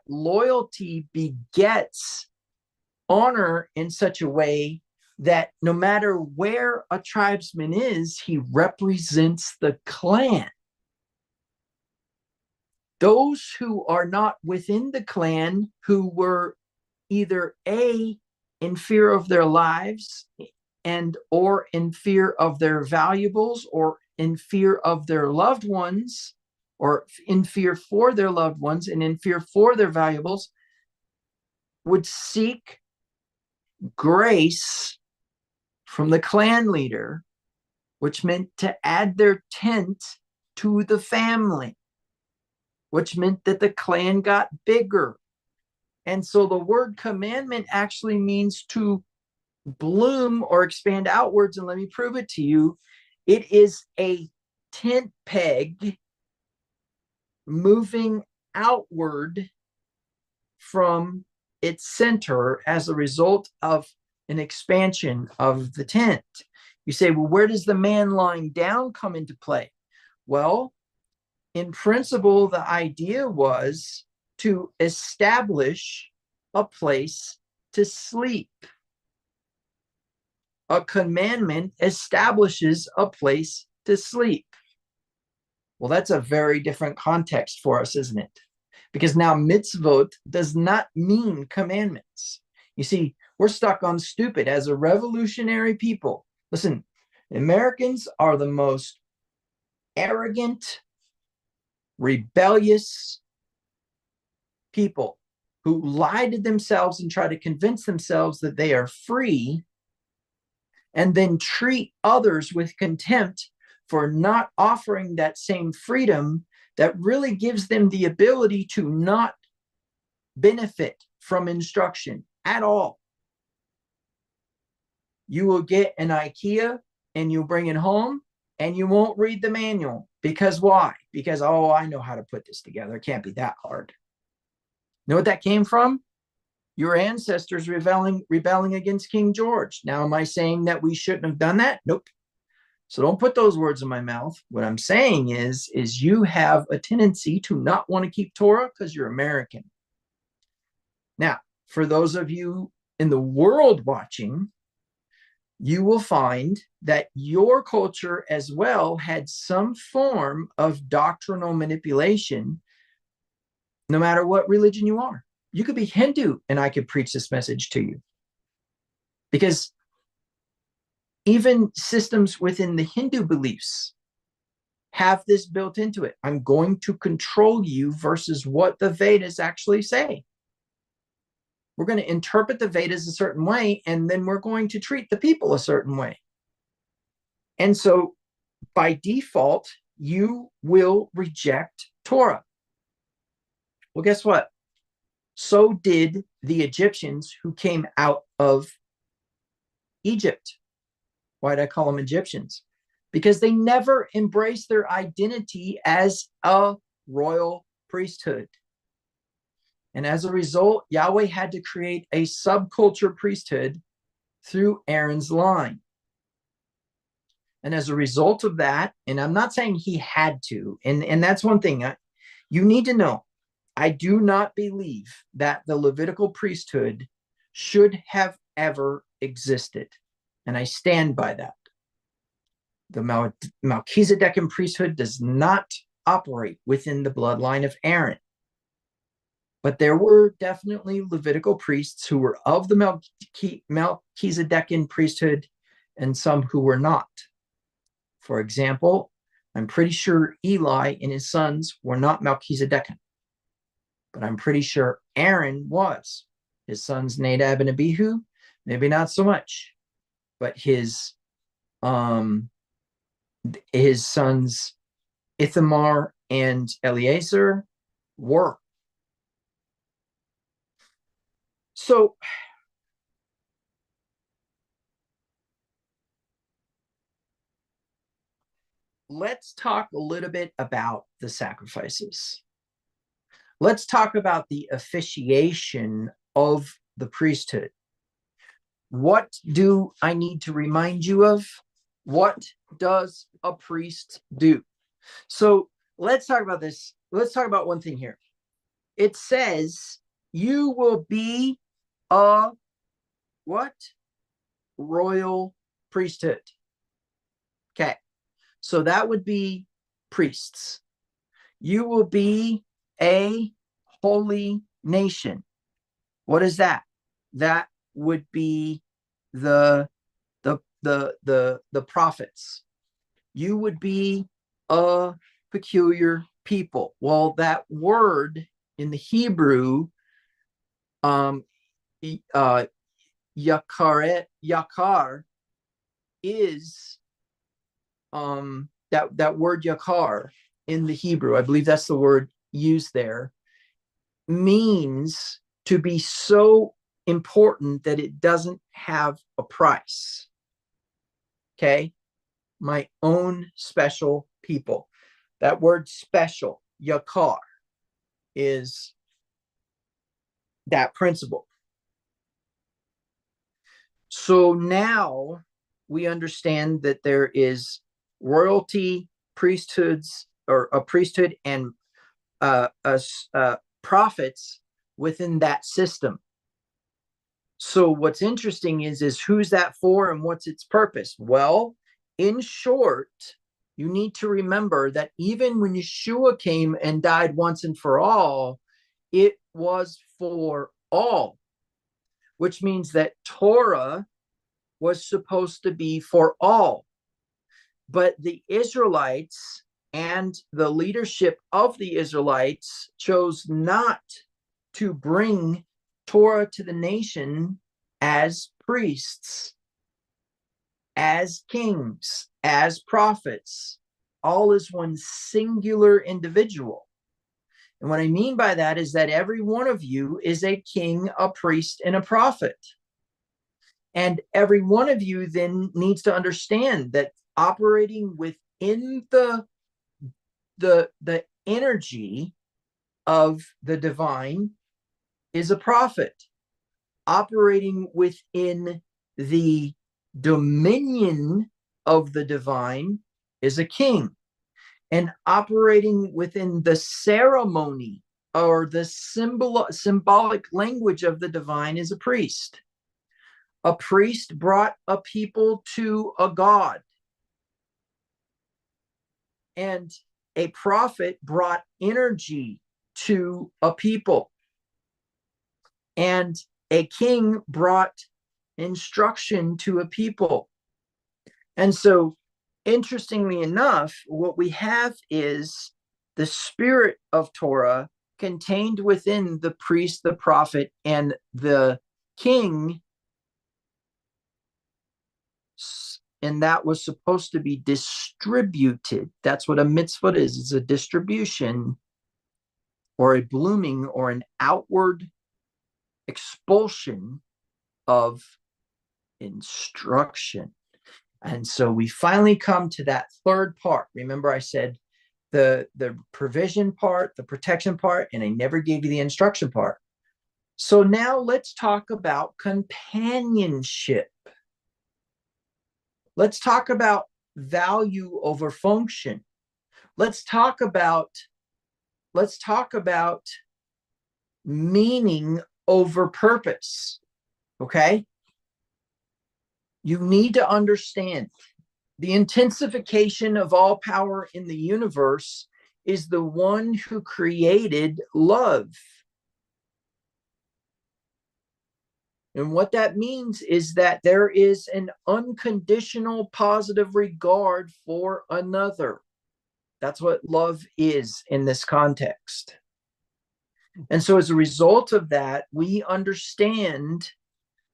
loyalty begets honor in such a way that no matter where a tribesman is, he represents the clan. Those who are not within the clan, who were either A, in fear of their lives, and or in fear of their valuables, or in fear of their loved ones, or in fear for their loved ones and in fear for their valuables, would seek grace from the clan leader, which meant to add their tent to the family, which meant that the clan got bigger. And so the word commandment actually means to bloom or expand outwards. And let me prove it to you. It is a tent peg moving outward from its center as a result of an expansion of the tent. You say, well, where does the man lying down come into play? Well, in principle, the idea was to establish a place to sleep. A commandment establishes a place to sleep. Well, that's a very different context for us, isn't it? Because now mitzvot does not mean commandments. You see, we're stuck on stupid as a revolutionary people. Listen, Americans are the most arrogant, rebellious people who lie to themselves and try to convince themselves that they are free, and then treat others with contempt for not offering that same freedom that really gives them the ability to not benefit from instruction at all. You will get an IKEA and you'll bring it home and you won't read the manual. Because why? Because, oh, I know how to put this together. It can't be that hard. You know what that came from? Your ancestors rebelling against King George. Now, am I saying that we shouldn't have done that? Nope. So don't put those words in my mouth. What I'm saying is you have a tendency to not want to keep Torah because you're American. Now, for those of you in the world watching, you will find that your culture as well had some form of doctrinal manipulation, no matter what religion you are. You could be Hindu and I could preach this message to you. Because even systems within the Hindu beliefs have this built into it. I'm going to control you versus what the Vedas actually say. We're going to interpret the Vedas a certain way, and then we're going to treat the people a certain way. And so by default, you will reject Torah. Well, guess what? So did the Egyptians who came out of Egypt. Why did I call them Egyptians? Because they never embraced their identity as a royal priesthood. And as a result, Yahweh had to create a subculture priesthood through Aaron's line. And as a result of that, and I'm not saying he had to, and that's one thing you need to know. I do not believe that the Levitical priesthood should have ever existed. And I stand by that. The Melchizedekan priesthood does not operate within the bloodline of Aaron. But there were definitely Levitical priests who were of the Melchizedekan priesthood and some who were not. For example, I'm pretty sure Eli and his sons were not Melchizedekan. but I'm pretty sure Aaron was. His sons Nadab and Abihu, maybe not so much, but his sons Ithamar and Eleazar were. So let's talk a little bit about the sacrifices. Let's talk about the officiation of the priesthood. What do I need to remind you of? What does a priest do? So let's talk about this. Let's talk about one thing here. It says, you will be a what? Royal priesthood. Okay. So that would be priests. You will be a holy nation. What is that? That would be the prophets. You would be a peculiar people. Well, that word in the Hebrew, yakar is that word yakar in the Hebrew, I believe that's the word used there, means to be so important that it doesn't have a price. Okay? My own special people. That word special, yakar, is that principle. So now we understand that there is royalty, priesthoods, or a priesthood, and prophets within that system. So what's interesting is who's that for and what's its purpose? Well, in short, you need to remember that even when Yeshua came and died once and for all, it was for all, which means that Torah was supposed to be for all. But the Israelites and the leadership of the Israelites chose not to bring Torah to the nation as priests, as kings, as prophets, all as one singular individual. And what I mean by that is that every one of you is a king, a priest, and a prophet. And every one of you then needs to understand that operating within the energy of the divine is a prophet. Operating within the dominion of the divine is a king. And operating within the ceremony or the symbolic language of the divine is a priest. A priest brought a people to a God. And a prophet brought energy to a people. And a king brought instruction to a people. And so, interestingly enough, what we have is the spirit of Torah contained within the priest, the prophet, and the king. And that was supposed to be distributed. That's what a mitzvah is. It's a distribution or a blooming or an outward expulsion of instruction. And so we finally come to that third part. Remember, I said the provision part, the protection part, and I never gave you the instruction part. So now let's talk about companionship. Let's talk about value over function. Let's talk about meaning over purpose. Okay? You need to understand the intensification of all power in the universe is the one who created love. And what that means is that there is an unconditional positive regard for another. That's what love is in this context. And so as a result of that, we understand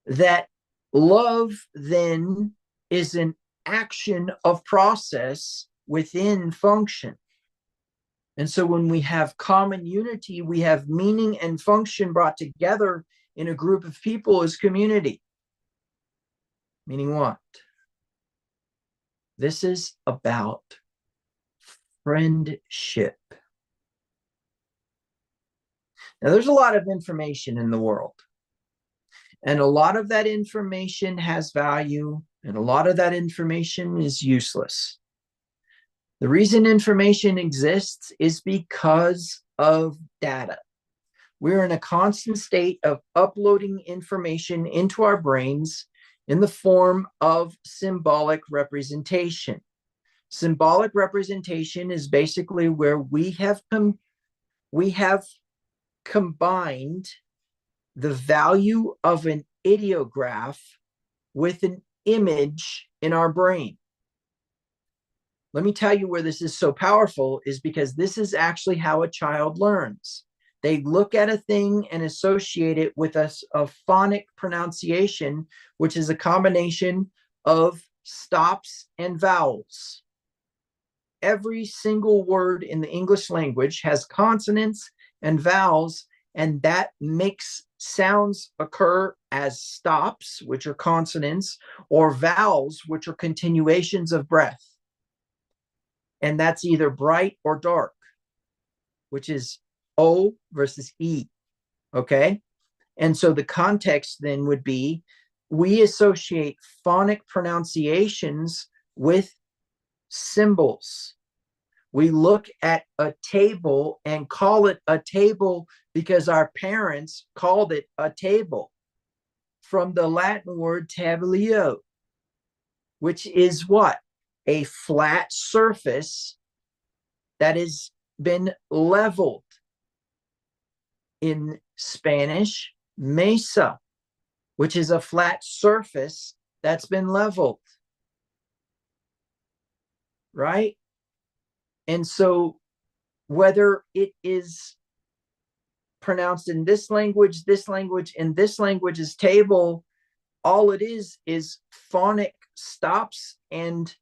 that love then is an action of process within function. And so when we have common unity, we have meaning and function brought together in a group of people as community. Meaning what? This is about friendship. Now, there's a lot of information in the world, and a lot of that information has value, and a lot of that information is useless. The reason information exists is because of data. We're in a constant state of uploading information into our brains in the form of symbolic representation. Symbolic representation is basically where we have combined the value of an ideograph with an image in our brain. Let me tell you where this is so powerful is because this is actually how a child learns. They look at a thing and associate it with a phonic pronunciation, which is a combination of stops and vowels. Every single word in the English language has consonants and vowels, and that makes sounds occur as stops, which are consonants, or vowels, which are continuations of breath. And that's either bright or dark, which is O versus E, okay? And so the context then would be, we associate phonic pronunciations with symbols. We look at a table and call it a table because our parents called it a table, from the Latin word tablio, which is what? A flat surface that has been leveled. In Spanish, mesa, which is a flat surface that's been leveled. Right? And so whether it is pronounced in this language, and this language is table, all it is phonic stops and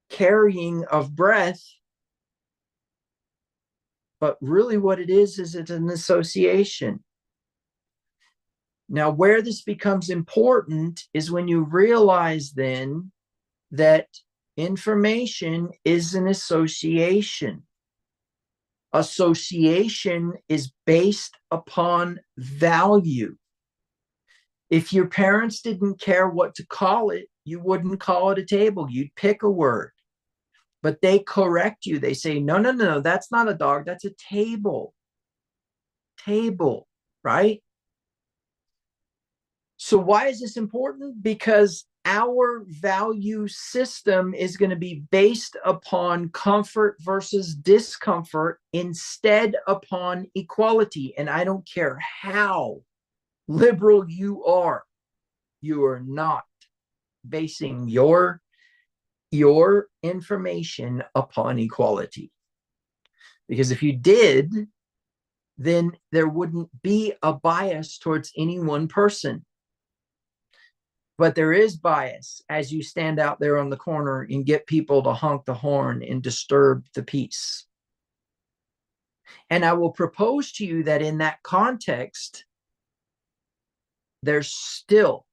carrying of breath. But really what it is it's an association. Now, where this becomes important is when you realize then that information is an association. Association is based upon value. If your parents didn't care what to call it, you wouldn't call it a table. You'd pick a word. But they correct you. They say, no, that's not a dog. That's a table. Table, right? So why is this important? Because our value system is going to be based upon comfort versus discomfort instead upon equality. And I don't care how liberal you are not basing your information upon equality. Because if you did, then there wouldn't be a bias towards any one person. But there is bias as you stand out there on the corner and get people to honk the horn and disturb the peace. And I will propose to you that in that context, there's still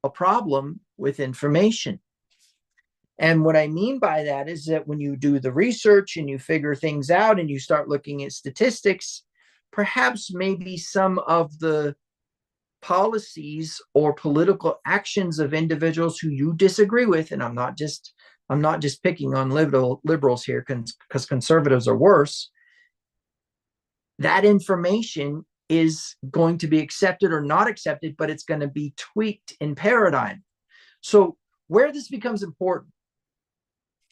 a problem with information. And what I mean by that is that when you do the research and you figure things out and you start looking at statistics, perhaps maybe some of the policies or political actions of individuals who you disagree with, and I'm not just picking on liberals here because conservatives are worse, that information is going to be accepted or not accepted, but it's going to be tweaked in paradigm. So where this becomes important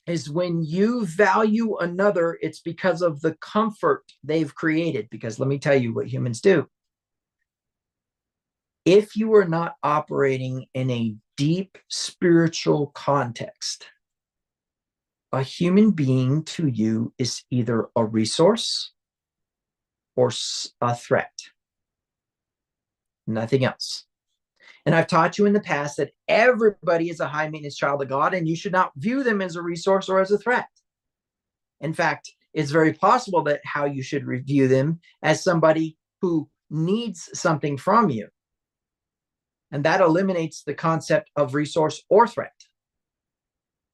is when you value another, it's because of the comfort they've created. Because let me tell you what humans do. If you are not operating in a deep spiritual context, a human being to you is either a resource or a threat. Nothing else. And I've taught you in the past that everybody is a high maintenance child of God, and you should not view them as a resource or as a threat. In fact, it's very possible that how you should review them as somebody who needs something from you. And that eliminates the concept of resource or threat.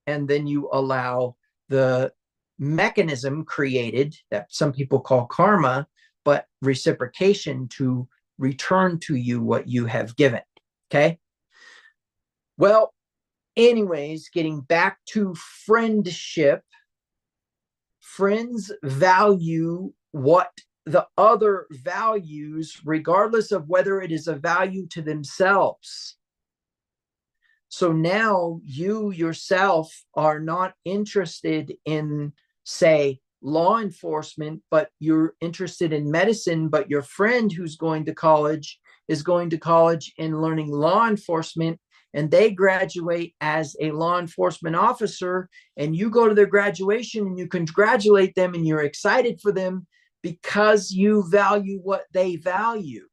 And then you allow the mechanism created that some people call karma, but reciprocation, to return to you what you have given. Okay. Well, anyways, getting back to friendship, friends value what the other values, regardless of whether it is a value to themselves. So now you yourself are not interested in, say, law enforcement, but you're interested in medicine, but your friend who's going to college is going to college and learning law enforcement, and they graduate as a law enforcement officer, and you go to their graduation and you congratulate them and you're excited for them because you value what they value.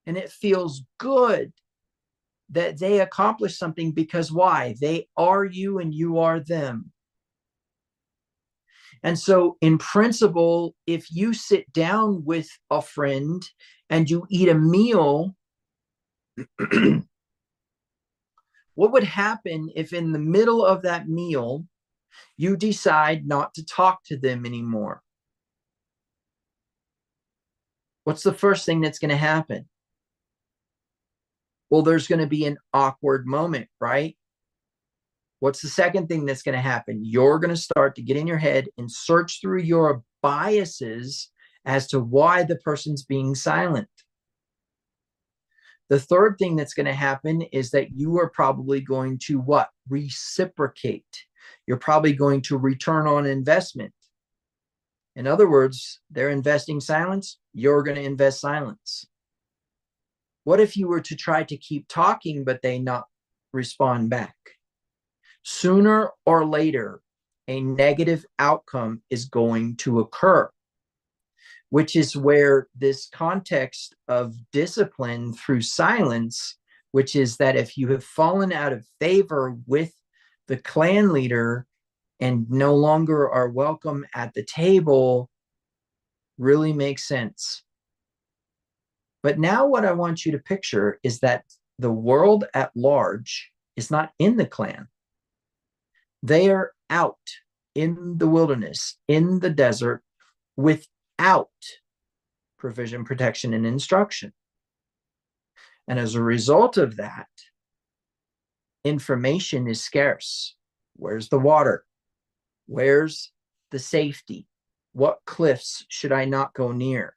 And it feels good that they accomplish something, because why? They are you and you are them. And so in principle, if you sit down with a friend and you eat a meal, what would happen if in the middle of that meal, you decide not to talk to them anymore? What's the first thing that's going to happen? Well, there's going to be an awkward moment, right? What's the second thing that's going to happen? You're going to start to get in your head and search through your biases as to why the person's being silent. The third thing that's going to happen is that you are probably going to what? Reciprocate. You're probably going to return on investment. In other words, they're investing silence. You're going to invest silence. What if you were to try to keep talking, but they not respond back? Sooner or later, a negative outcome is going to occur, which is where this context of discipline through silence, which is that if you have fallen out of favor with the clan leader and no longer are welcome at the table, really makes sense. But now what I want you to picture is that the world at large is not in the clan. They are out in the wilderness, in the desert, without provision, protection, and instruction. And as a result of that, information is scarce. Where's the water? Where's the safety? What cliffs should I not go near?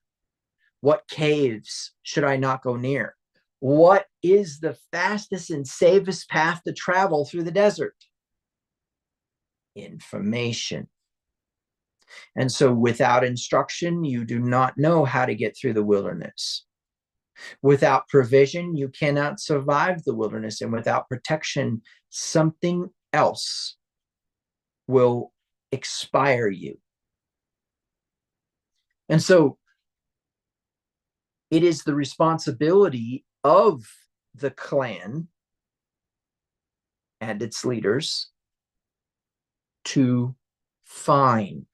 What caves should I not go near? What is the fastest and safest path to travel through the desert? Information. And so without instruction, you do not know how to get through the wilderness. Without provision, you cannot survive the wilderness. And without protection, something else will expire you. And so it is the responsibility of the clan and its leaders to find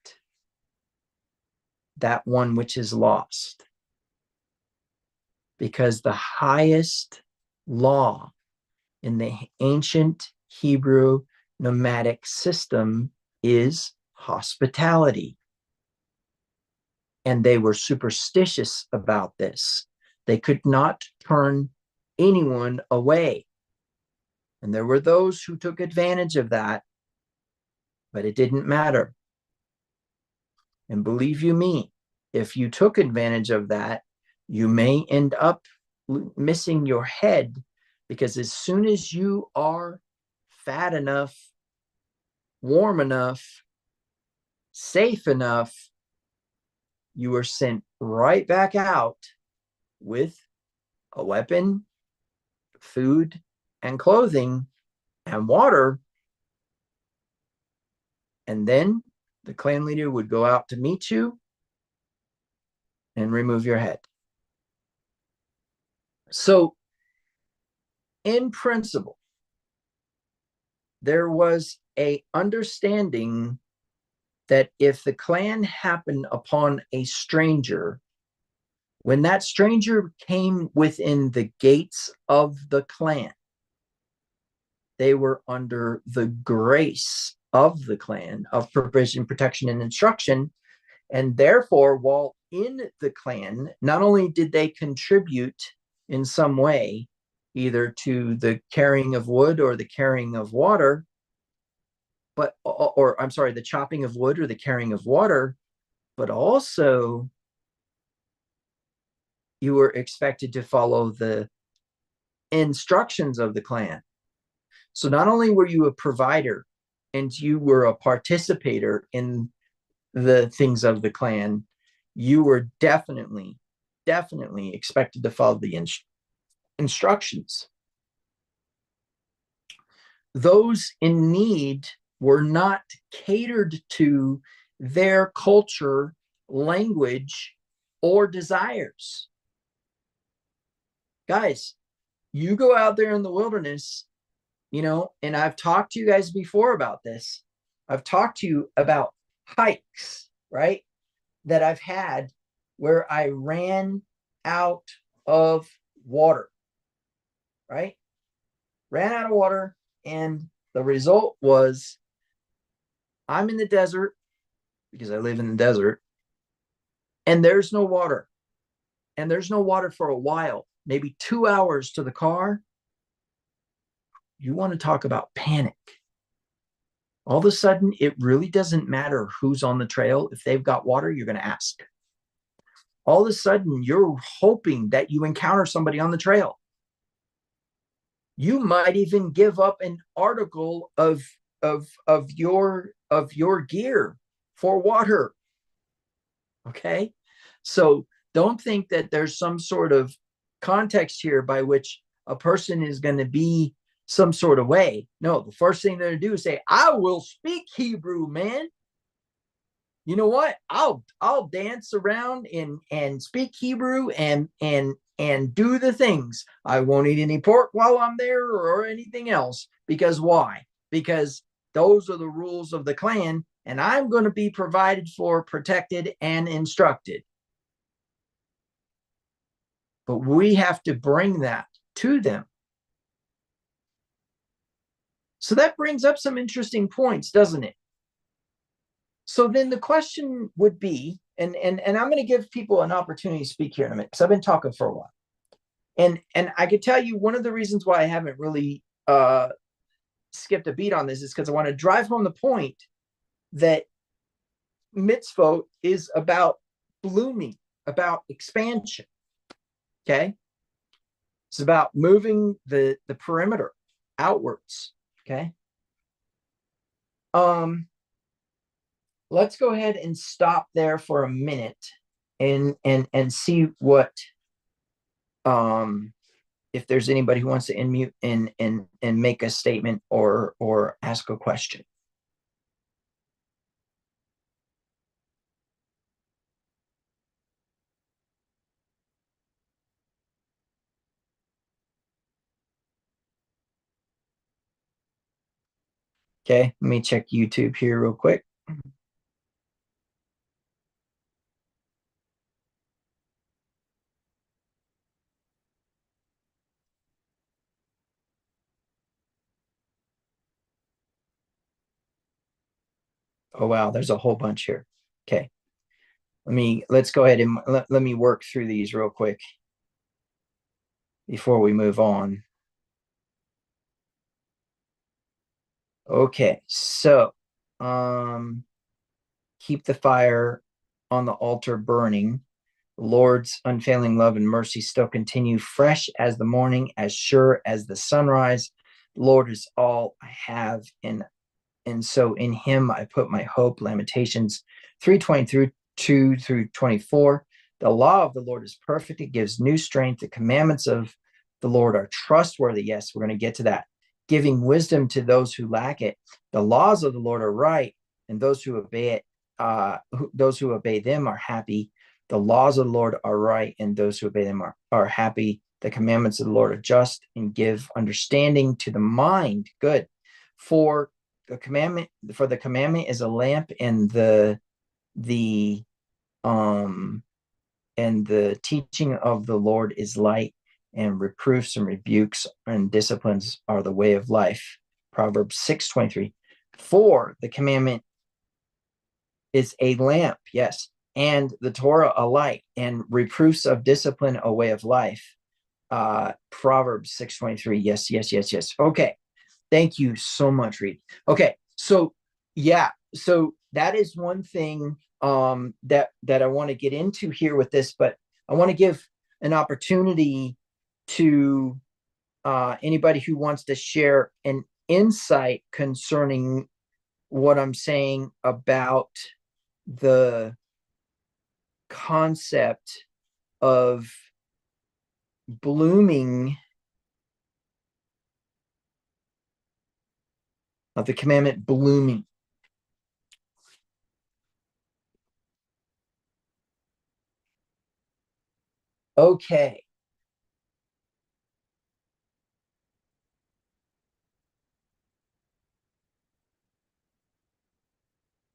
that one which is lost. Because the highest law in the ancient Hebrew nomadic system is hospitality. And they were superstitious about this. They could not turn anyone away. And there were those who took advantage of that, but it didn't matter. And believe you me, if you took advantage of that, you may end up missing your head, because as soon as you are fat enough, warm enough, safe enough, you are sent right back out with a weapon, food, and clothing, and water. And then the clan leader would go out to meet you, and remove your head. So in principle, there was a understanding that if the clan happened upon a stranger, when that stranger came within the gates of the clan, they were under the grace of the clan of provision, protection, and instruction. And therefore, while in the clan, not only did they contribute in some way, either to the carrying of wood or the carrying of water, or I'm sorry, the chopping of wood or the carrying of water, but also you were expected to follow the instructions of the clan. So not only were you a provider and you were a participator in the things of the clan, you were definitely expected to follow the instructions. Those in need were not catered to their culture, language, or desires. Guys, you go out there in the wilderness, and I've talked to you guys before about this. I've talked to you about hikes, right? That I've had where I ran out of water, right? Ran out of water. And the result was I'm in the desert because I live in the desert, and there's no water. And there's no water for a while, maybe 2 hours to the car. You want to talk about panic. All of a sudden, it really doesn't matter who's on the trail. If they've got water, you're going to ask. All of a sudden, you're hoping that you encounter somebody on the trail. You might even give up an article of your gear for water. Okay? So don't think that there's some sort of context here by which a person is going to be some sort of way. No, the first thing they're going to do is say, I will speak Hebrew, man. You know what? I'll dance around and speak Hebrew and do the things. I won't eat any pork while I'm there or anything else. Because why? Because those are the rules of the clan, and I'm going to be provided for, protected, and instructed. But we have to bring that to them. So that brings up some interesting points, doesn't it? So then the question would be, and I'm going to give people an opportunity to speak here in a minute, because I've been talking for a while. And I could tell you one of the reasons why I haven't really skipped a beat on this is because I want to drive home the point that mitzvot is about blooming, about expansion. Okay? It's about moving the perimeter outwards. Okay? Let's go ahead and stop there for a minute and see what if there's anybody who wants to unmute and make a statement or ask a question. Okay, let me check YouTube here real quick. Oh wow, there's a whole bunch here. Okay, let's go ahead and let me work through these real quick before we move on. Okay, so keep the fire on the altar burning. The Lord's unfailing love and mercy still continue, fresh as the morning, as sure as the sunrise. The Lord is all I have, and so in him I put my hope. Lamentations 3:22 through 24. The law of the Lord is perfect. It gives new strength. The commandments of the Lord are trustworthy. Yes, we're going to get to that. Giving wisdom to those who lack it. The laws of the Lord are right, and those who obey it, those who obey them are happy. The laws of the Lord are right, and those who obey them are happy. The commandments of the Lord are just and give understanding to the mind. Good. For the commandment is a lamp, and the teaching of the Lord is light, and reproofs and rebukes and disciplines are the way of life. Proverbs 6:23. For the commandment is a lamp, yes, and the Torah a light, and reproofs of discipline a way of life. Proverbs 6:23. Yes. Okay. Thank you so much, Reed. Okay, so yeah, so that is one thing that I want to get into here with this, but I want to give an opportunity to anybody who wants to share an insight concerning what I'm saying about the concept of blooming, of the commandment blooming. Okay.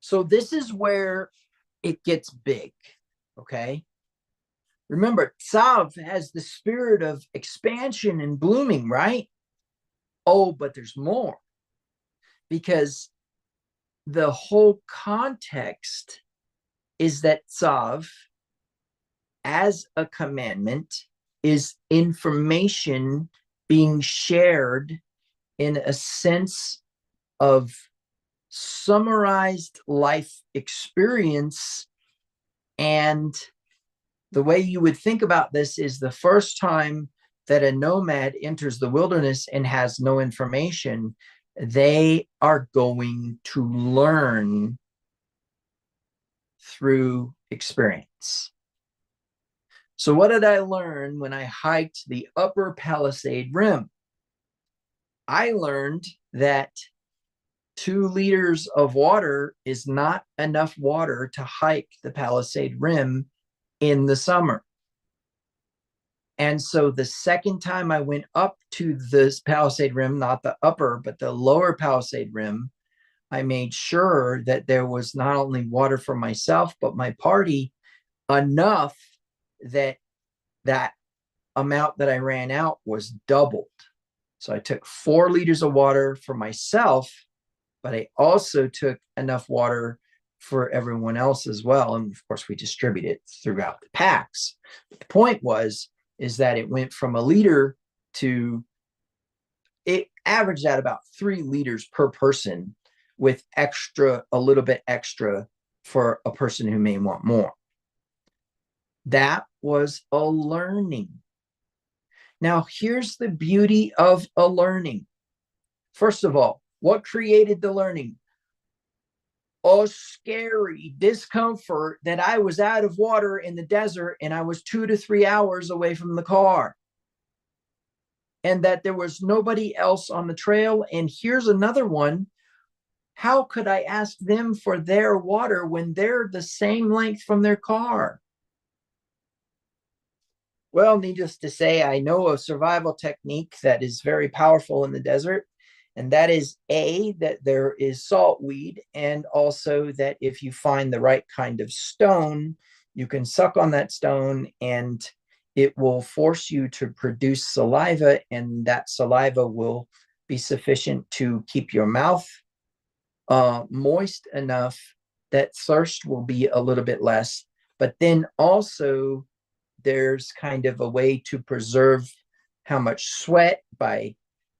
So this is where it gets big, okay? Remember, Tzav has the spirit of expansion and blooming, right? Oh, but there's more, because the whole context is that Tzav, as a commandment, is information being shared in a sense of summarized life experience. And the way you would think about this is the first time that a nomad enters the wilderness and has no information, they are going to learn through experience. So what did I learn when I hiked the upper Palisade Rim? I learned that 2 liters of water is not enough water to hike the Palisade Rim in the summer. And so the second time I went up to this Palisade Rim, not the upper, but the lower Palisade Rim, I made sure that there was not only water for myself, but my party, enough that that amount that I ran out was doubled. So I took 4 liters of water for myself, but I also took enough water for everyone else as well. And of course, we distribute it throughout the packs. But the point is that it went from 1 liter to, it averaged out about 3 liters per person, with a little bit extra for a person who may want more. That was a learning. Now, here's the beauty of a learning. First of all, what created the learning? A scary discomfort that I was out of water in the desert and I was 2 to 3 hours away from the car, and that there was nobody else on the trail. And here's another one. How could I ask them for their water when they're the same length from their car? Well, needless to say, I know a survival technique that is very powerful in the desert. And that is that there is saltweed, and also that if you find the right kind of stone, you can suck on that stone and it will force you to produce saliva, and that saliva will be sufficient to keep your mouth moist enough that thirst will be a little bit less. But then also there's kind of a way to preserve how much sweat by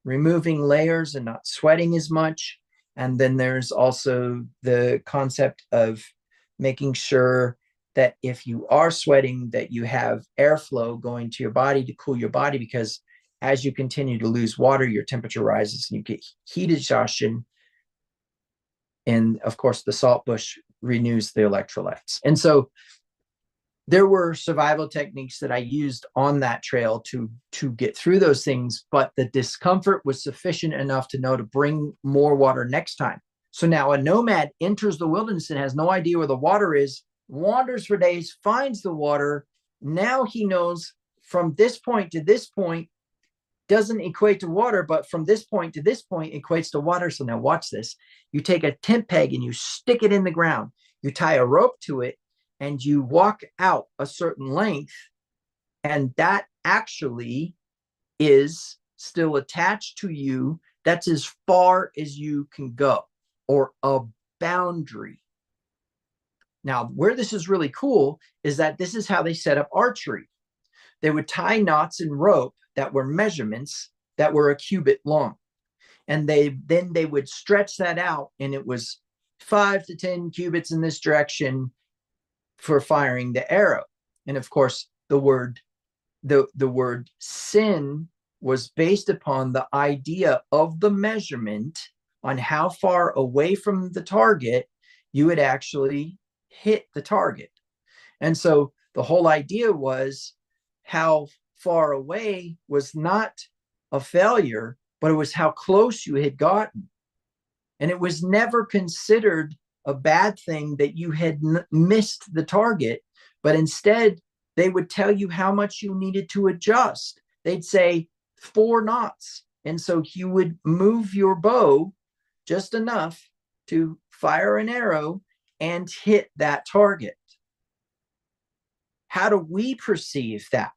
removing layers and not sweating as much. And then there's also the concept of making sure that if you are sweating, that you have airflow going to your body to cool your body, because as you continue to lose water, your temperature rises and you get heat exhaustion. And of course, the salt bush renews the electrolytes. And so there were survival techniques that I used on that trail to get through those things, but the discomfort was sufficient enough to know to bring more water next time. So now a nomad enters the wilderness and has no idea where the water is. wanders for days, finds the water. Now he knows from this point to this point doesn't equate to water, but from this point to this point equates to water. So now watch this. You take a tent peg and you stick it in the ground. You tie a rope to it and you walk out a certain length. And that actually is still attached to you. That's as far as you can go, or a boundary. Now, where this is really cool is that this is how they set up archery. They would tie knots in rope that were measurements that were a cubit long. And then they would stretch that out, and it was 5 to 10 cubits in this direction for firing the arrow. And of course, the word sin was based upon the idea of the measurement on how far away from the target you would actually hit the target. And so the whole idea was how far away was not a failure, but it was how close you had gotten. And it was never considered a bad thing that you had missed the target, but instead they would tell you how much you needed to adjust. They'd say 4 knots. And so you would move your bow just enough to fire an arrow and hit that target. How do we perceive that?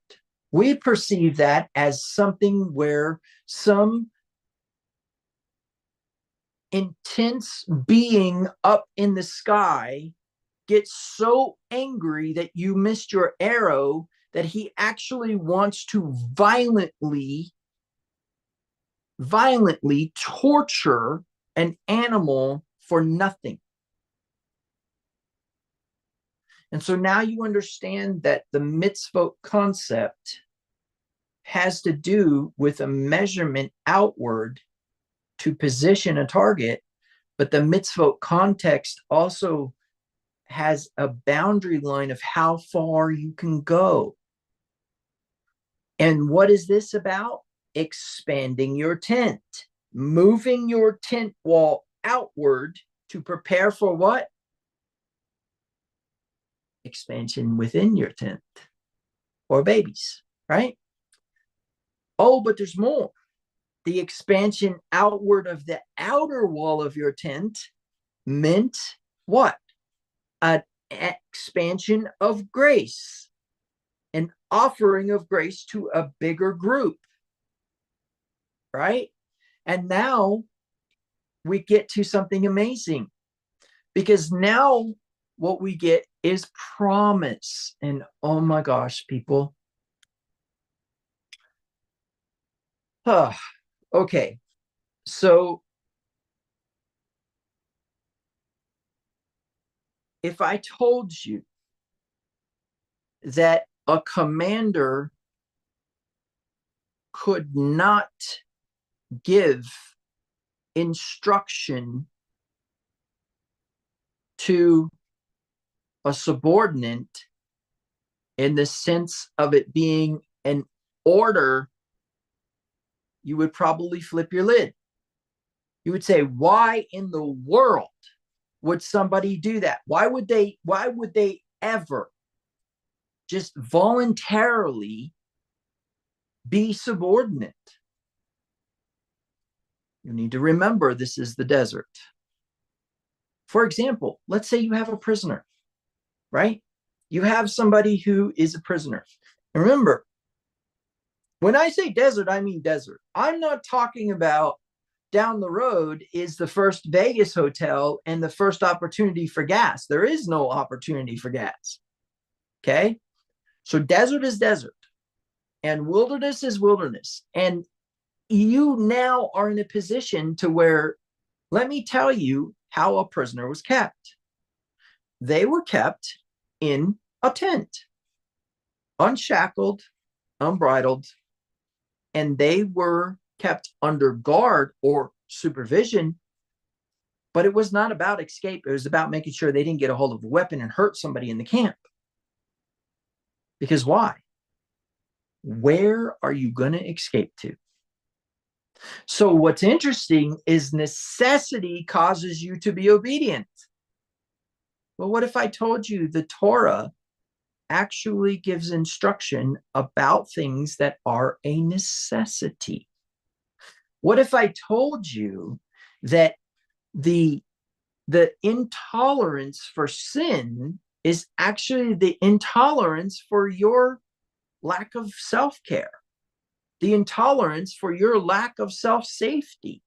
We perceive that as something where some intense being up in the sky gets so angry that you missed your arrow that he actually wants to violently torture an animal for nothing. And so now you understand that the mitzvot concept has to do with a measurement outward to position a target, but the mitzvot context also has a boundary line of how far you can go. And what is this about? Expanding your tent, moving your tent wall outward to prepare for what? Expansion within your tent, or babies, right? Oh, but there's more. The expansion outward of the outer wall of your tent meant what? An expansion of grace, an offering of grace to a bigger group, right? And now we get to something amazing, because now what we get is promise. And oh my gosh, people. Okay. So if I told you that a commander could not give instruction to a subordinate in the sense of it being an order, you would probably flip your lid. You would say, why in the world would somebody do that? Why would they ever just voluntarily be subordinate? You need to remember, this is the desert. For example, let's say you have a prisoner, right? You have somebody who is a prisoner. And remember, when I say desert, I mean desert. I'm not talking about down the road is the first Vegas hotel and the first opportunity for gas. There is no opportunity for gas. Okay? So desert is desert, and wilderness is wilderness. And you now are in a position to where, let me tell you how a prisoner was kept. They were kept in a tent, unshackled, unbridled, and they were kept under guard or supervision. But it was not about escape. It was about making sure they didn't get a hold of a weapon and hurt somebody in the camp. Because why? Where are you going to escape to? So what's interesting is necessity causes you to be obedient. Well, what if I told you the Torah actually gives instruction about things that are a necessity? What if I told you that the intolerance for sin is actually the intolerance for your lack of self-care, the intolerance for your lack of self-safety?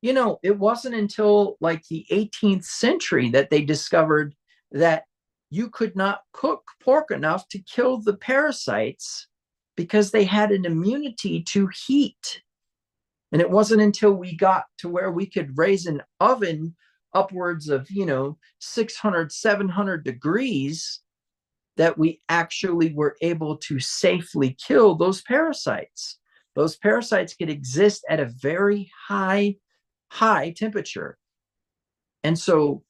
You know, it wasn't until like the 18th century that they discovered that you could not cook pork enough to kill the parasites because they had an immunity to heat. And it wasn't until we got to where we could raise an oven upwards of, 600, 700 degrees that we actually were able to safely kill those parasites. Those parasites could exist at a very high temperature. And so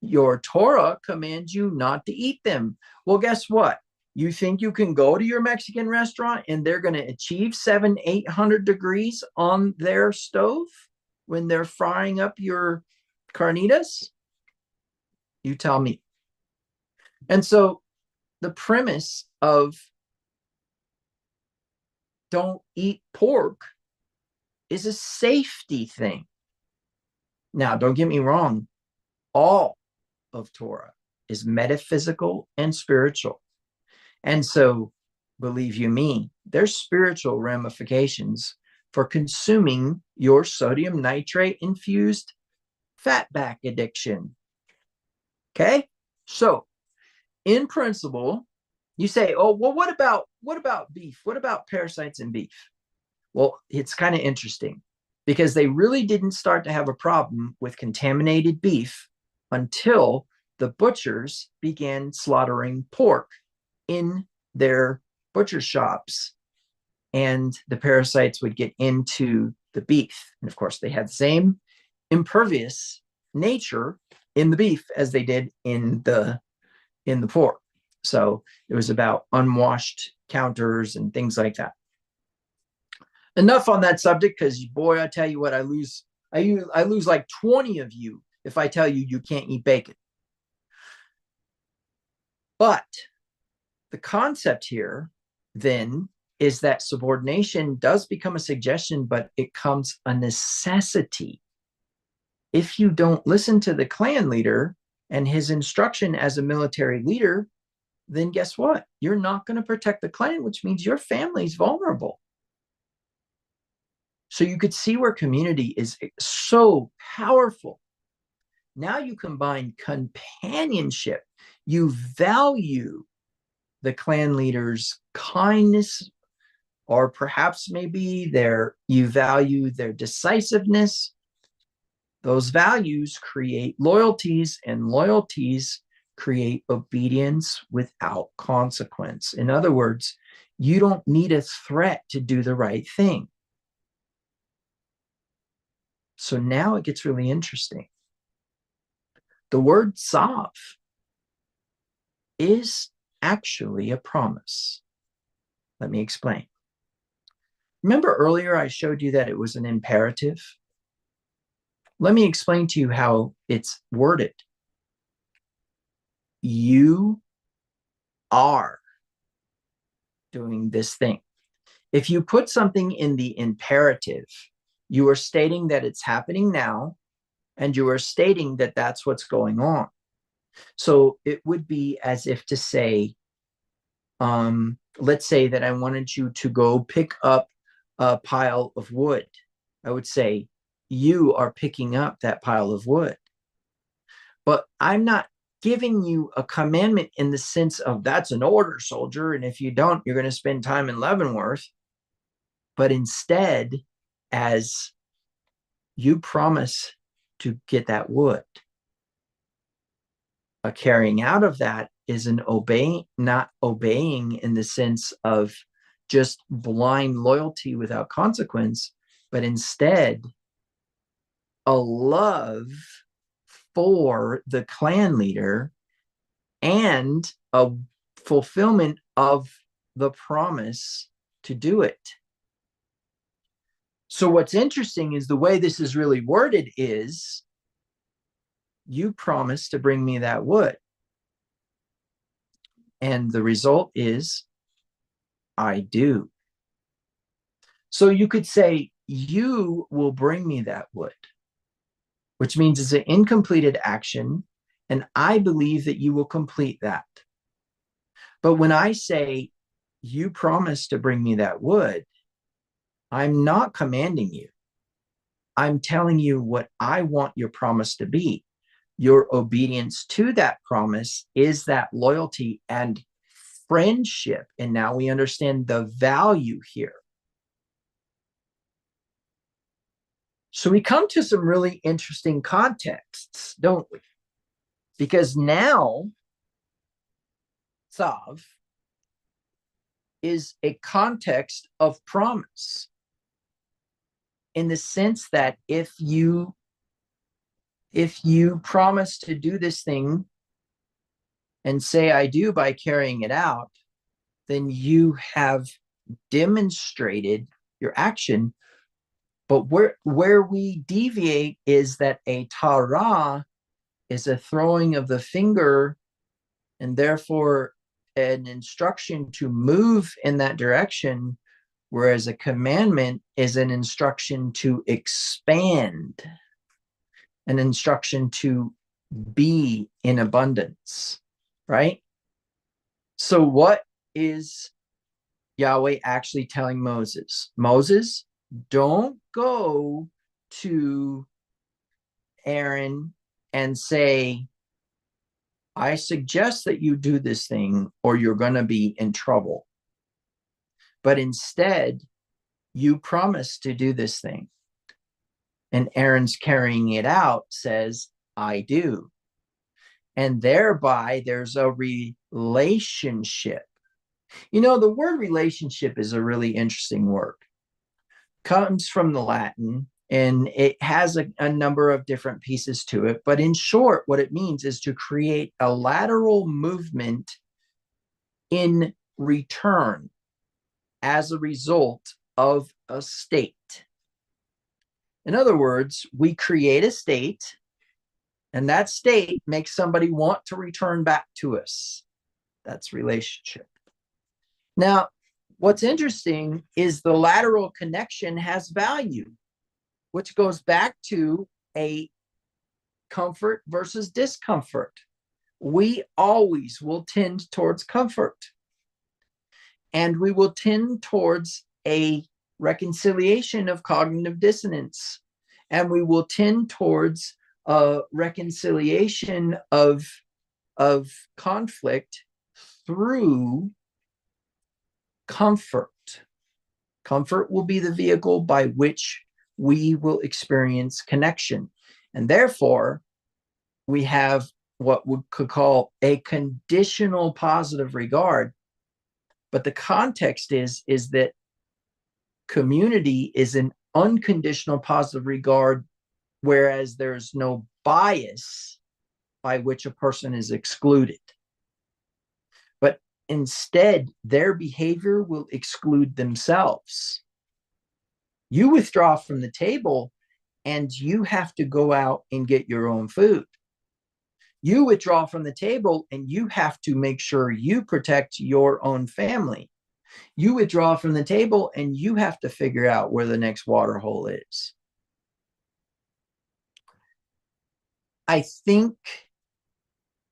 your Torah commands you not to eat them. Well, guess what? You think you can go to your Mexican restaurant and they're going to achieve 700, 800 degrees on their stove when they're frying up your carnitas? You tell me. And so the premise of don't eat pork is a safety thing. Now, don't get me wrong. All of Torah is metaphysical and spiritual. And so, believe you me, there's spiritual ramifications for consuming your sodium nitrate infused fatback addiction. Okay? So, in principle, you say, "Oh, well, what about beef? What about parasites in beef?" Well, it's kind of interesting because they really didn't start to have a problem with contaminated beef until the butchers began slaughtering pork in their butcher shops, and the parasites would get into the beef. And of course, they had the same impervious nature in the beef as they did in the pork. So it was about unwashed counters and things like that. Enough on that subject, because boy, I tell you what, I lose like 20 of you if I tell you can't eat bacon. But the concept here then is that subordination does become a suggestion, but it becomes a necessity. If you don't listen to the clan leader and his instruction as a military leader, then guess what? You're not going to protect the clan, which means your family's vulnerable. So you could see where community is so powerful. Now you combine companionship. You value the clan leader's kindness, or perhaps maybe you value their decisiveness. Those values create loyalties, and loyalties create obedience without consequence. In other words, you don't need a threat to do the right thing. So now it gets really interesting. The word Tzav is actually a promise. Let me explain. Remember earlier I showed you that it was an imperative? Let me explain to you how it's worded. You are doing this thing. If you put something in the imperative, you are stating that it's happening now, and you are stating that that's what's going on. So it would be as if to say, let's say that I wanted you to go pick up a pile of wood. I would say, you are picking up that pile of wood. But I'm not giving you a commandment in the sense of that's an order, soldier, and if you don't, you're going to spend time in Leavenworth. But instead, as you promise to get that wood, a carrying out of that is an not obeying in the sense of just blind loyalty without consequence, but instead a love for the clan leader and a fulfillment of the promise to do it. So what's interesting is the way this is really worded is you promised to bring me that wood. And the result is, I do. So you could say, you will bring me that wood, which means it's an incompleted action, and I believe that you will complete that. But when I say, you promised to bring me that wood, I'm not commanding you. I'm telling you what I want your promise to be. Your obedience to that promise is that loyalty and friendship. And now we understand the value here. So we come to some really interesting contexts, don't we? Because now Tzav is a context of promise, in the sense that if you promise to do this thing and say I do by carrying it out, then you have demonstrated your action. But where we deviate is that a Torah is a throwing of the finger, and therefore an instruction to move in that direction, whereas a commandment is an instruction to expand, an instruction to be in abundance, right? So what is Yahweh actually telling Moses? Moses, don't go to Aaron and say, I suggest that you do this thing or you're going to be in trouble. But instead, you promise to do this thing. And Aaron's carrying it out, says, I do. And thereby there's a relationship. You know, the word relationship is a really interesting word. Comes from the Latin, and it has a number of different pieces to it. But in short, what it means is to create a lateral movement in return as a result of a state. In other words, we create a state, and that state makes somebody want to return back to us. That's relationship. Now, what's interesting is the lateral connection has value, which goes back to a comfort versus discomfort. We always will tend towards comfort, and we will tend towards a reconciliation of cognitive dissonance, and we will tend towards a reconciliation of conflict through comfort. Comfort will be the vehicle by which we will experience connection. And therefore, we have what we could call a conditional positive regard. But the context is that community is an unconditional positive regard, whereas there's no bias by which a person is excluded. But instead, their behavior will exclude themselves. You withdraw from the table, and you have to go out and get your own food. You withdraw from the table, and you have to make sure you protect your own family. You withdraw from the table, and you have to figure out where the next water hole is. I think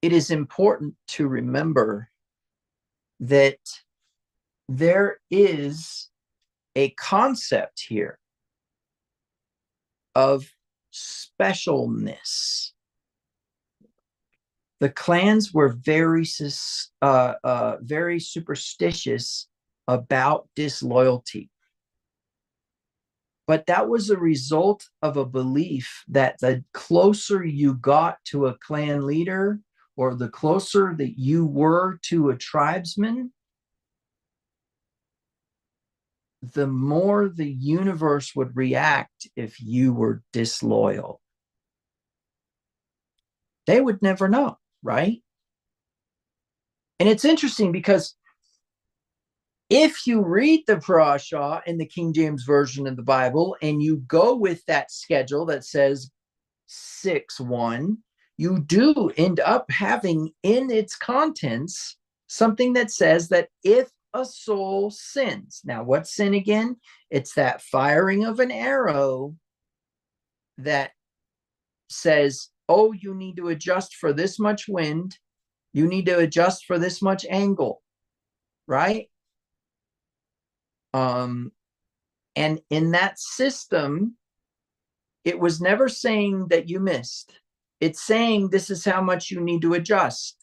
it is important to remember that there is a concept here of specialness. The clans were very superstitious about disloyalty. But that was a result of a belief that the closer you got to a clan leader, or the closer that you were to a tribesman, the more the universe would react if you were disloyal. They would never know, right? And it's interesting because if you read the parashah in the King James Version of the Bible and you go with that schedule that says 6-1, you do end up having in its contents something that says that if a soul sins, now what's sin again? It's that firing of an arrow that says, oh, you need to adjust for this much wind, you need to adjust for this much angle, right? And in that system, it was never saying that you missed. It's saying this is how much you need to adjust,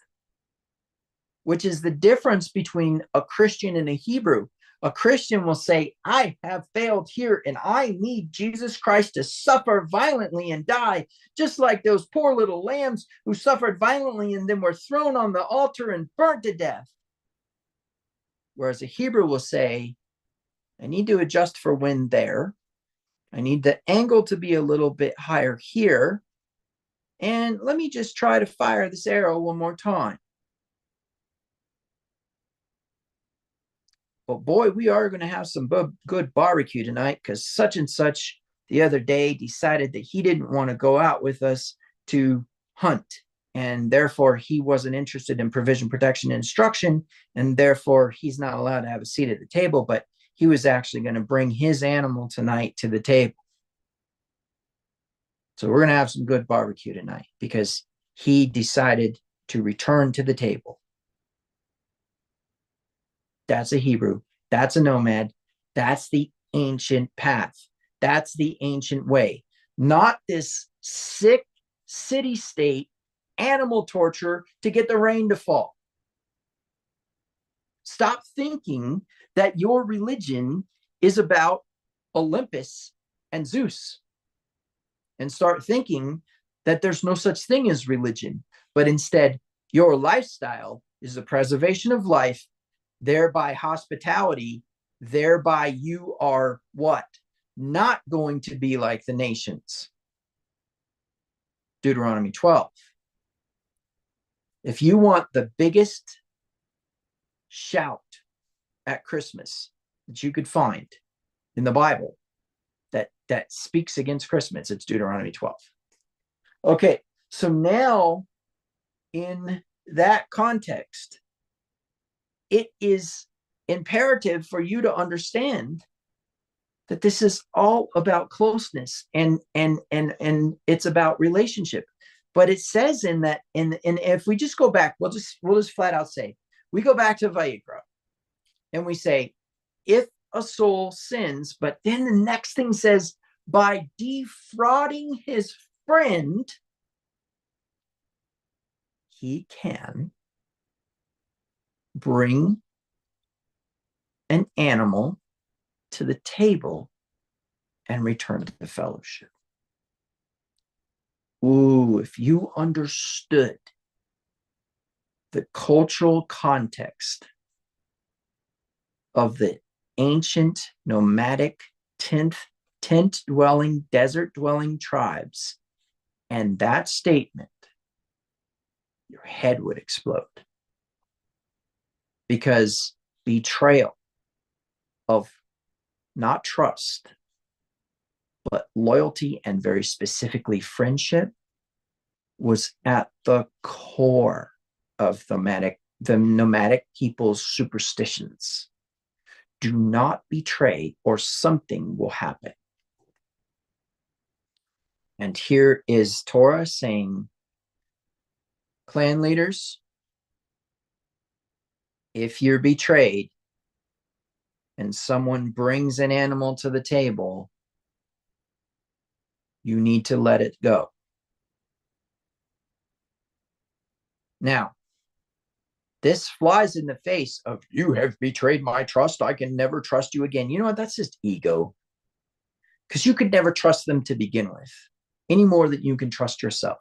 which is the difference between a Christian and a Hebrew. A Christian will say, I have failed here and I need Jesus Christ to suffer violently and die, just like those poor little lambs who suffered violently and then were thrown on the altar and burnt to death. Whereas a Hebrew will say, I need to adjust for wind there. I need the angle to be a little bit higher here. And let me just try to fire this arrow one more time. But boy, we are going to have some good barbecue tonight, because such and such the other day decided that he didn't want to go out with us to hunt. And therefore, he wasn't interested in provision, protection, and instruction. And therefore, he's not allowed to have a seat at the table. But he was actually going to bring his animal tonight to the table. So we're going to have some good barbecue tonight because he decided to return to the table. That's a Hebrew. That's a nomad. That's the ancient path. That's the ancient way. Not this sick city-state animal torture to get the rain to fall. Stop thinking that your religion is about Olympus and Zeus, and start thinking that there's no such thing as religion, but instead your lifestyle is the preservation of life, thereby hospitality, thereby you are what? Not going to be like the nations. Deuteronomy 12. If you want the biggest shout at Christmas that you could find in the Bible that speaks against Christmas, it's Deuteronomy 12. Okay, so now in that context, it is imperative for you to understand that this is all about closeness and it's about relationship. But it says in that, and if we just go back, we'll just flat out say, we go back to Vayikra and we say, if a soul sins, but then the next thing says, by defrauding his friend, he can bring an animal to the table and return to the fellowship. Ooh, if you understood the cultural context of the ancient nomadic tent-dwelling, desert-dwelling tribes, and that statement, your head would explode. Because betrayal of not trust, but loyalty and very specifically friendship was at the core of the nomadic people's superstitions. Do not betray or something will happen. And here is Torah saying, clan leaders, if you're betrayed and someone brings an animal to the table, you need to let it go. Now, this flies in the face of, you have betrayed my trust, I can never trust you again. You know what? That's just ego. Because you could never trust them to begin with, any more than you can trust yourself.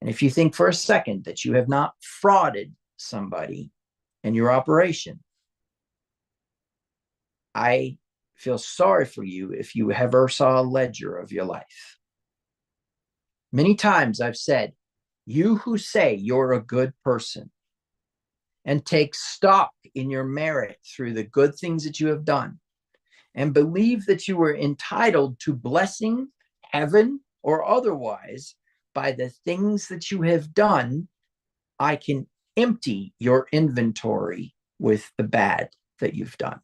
And if you think for a second that you have not frauded somebody in your operation, I feel sorry for you if you ever saw a ledger of your life. Many times I've said, you who say you're a good person and take stock in your merit through the good things that you have done and believe that you were entitled to blessing, heaven or otherwise, by the things that you have done, I can empty your inventory with the bad that you've done,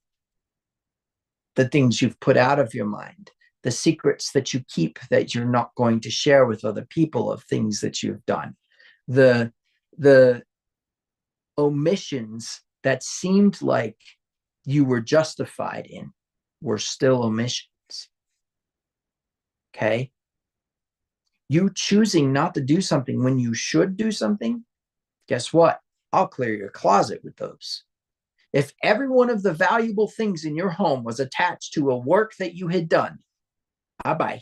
the things you've put out of your mind, the secrets that you keep that you're not going to share with other people of things that you've done, the omissions that seemed like you were justified in were still omissions. Okay? You choosing not to do something when you should do something, guess what? I'll clear your closet with those. If every one of the valuable things in your home was attached to a work that you had done, bye-bye.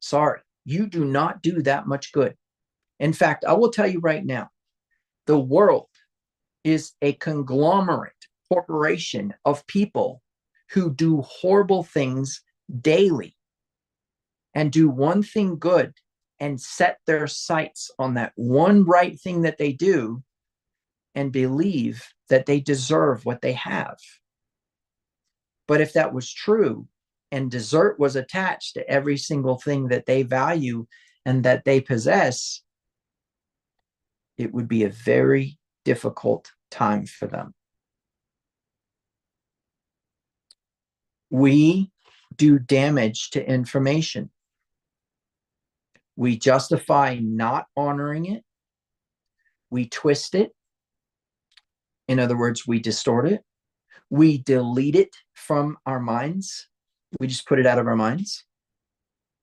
Sorry, you do not do that much good. In fact, I will tell you right now, the world is a conglomerate corporation of people who do horrible things daily and do one thing good and set their sights on that one right thing that they do and believe that they deserve what they have. But if that was true and desert was attached to every single thing that they value and that they possess, it would be a very difficult time for them. We do damage to information. We justify not honoring it. We twist it. In other words, we distort it. We delete it from our minds. We just put it out of our minds.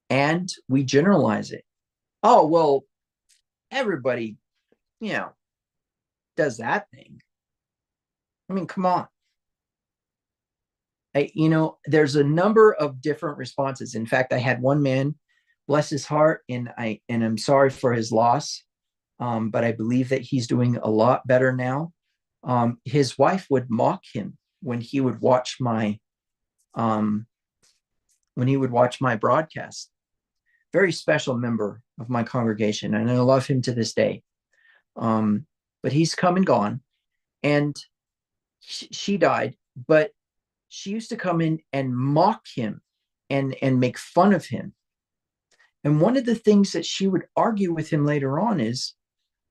And we generalize it. Oh, well, everybody, does that thing. I mean, come on. There's a number of different responses. In fact, I had one man, bless his heart, and I'm sorry for his loss, but I believe that he's doing a lot better now. His wife would mock him when he would watch my broadcast. Very special member of my congregation, and I love him to this day. But he's come and gone, and she died, but she used to come in and mock him and make fun of him. And one of the things that she would argue with him later on is,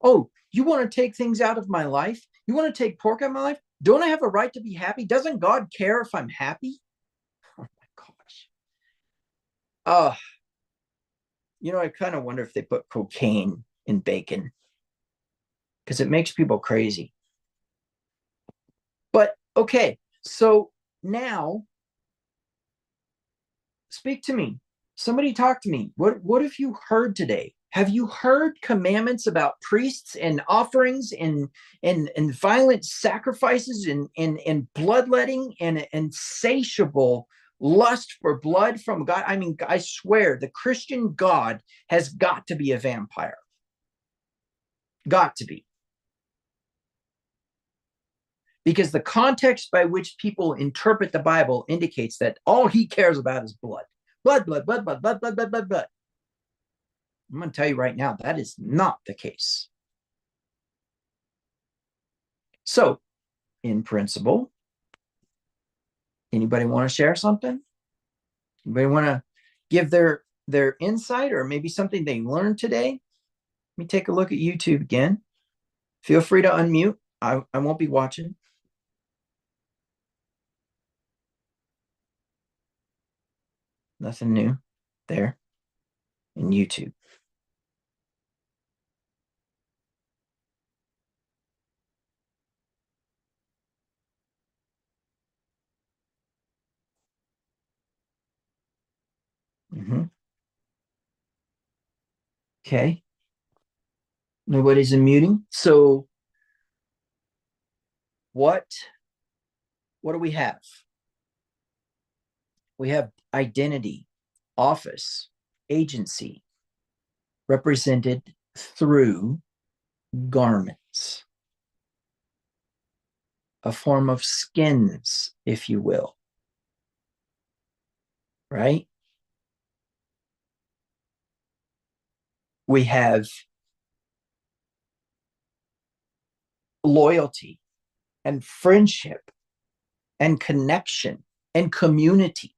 oh, you want to take things out of my life? You want to take pork out of my life? Don't I have a right to be happy? Doesn't God care if I'm happy? Oh my gosh. I kind of wonder if they put cocaine in bacon, because it makes people crazy. But okay, so now speak to me. Somebody talk to me. What have you heard today? Have you heard commandments about priests and offerings and violent sacrifices and bloodletting and insatiable lust for blood from God? I mean, I swear the Christian God has got to be a vampire. Got to be. Because the context by which people interpret the Bible indicates that all he cares about is blood. Blood, blood, blood, blood, blood, blood, blood, blood, blood. I'm going to tell you right now, that is not the case. So, in principle, anybody want to share something? Anybody want to give their insight or maybe something they learned today? Let me take a look at YouTube again. Feel free to unmute. I won't be watching. Nothing new there in YouTube. Okay. Nobody's unmuting. So what do we have? We have identity, office, agency, represented through garments, a form of skins, if you will. Right? We have loyalty and friendship and connection and community,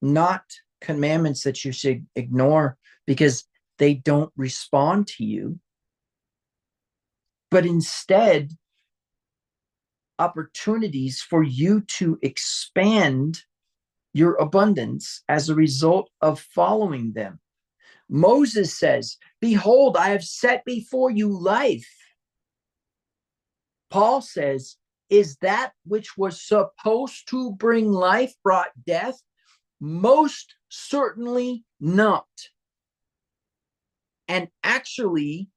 not commandments that you should ignore because they don't respond to you, but instead opportunities for you to expand your abundance as a result of following them. Moses says, behold, I have set before you life. Paul says, is that which was supposed to bring life brought death? Most certainly not. And actually,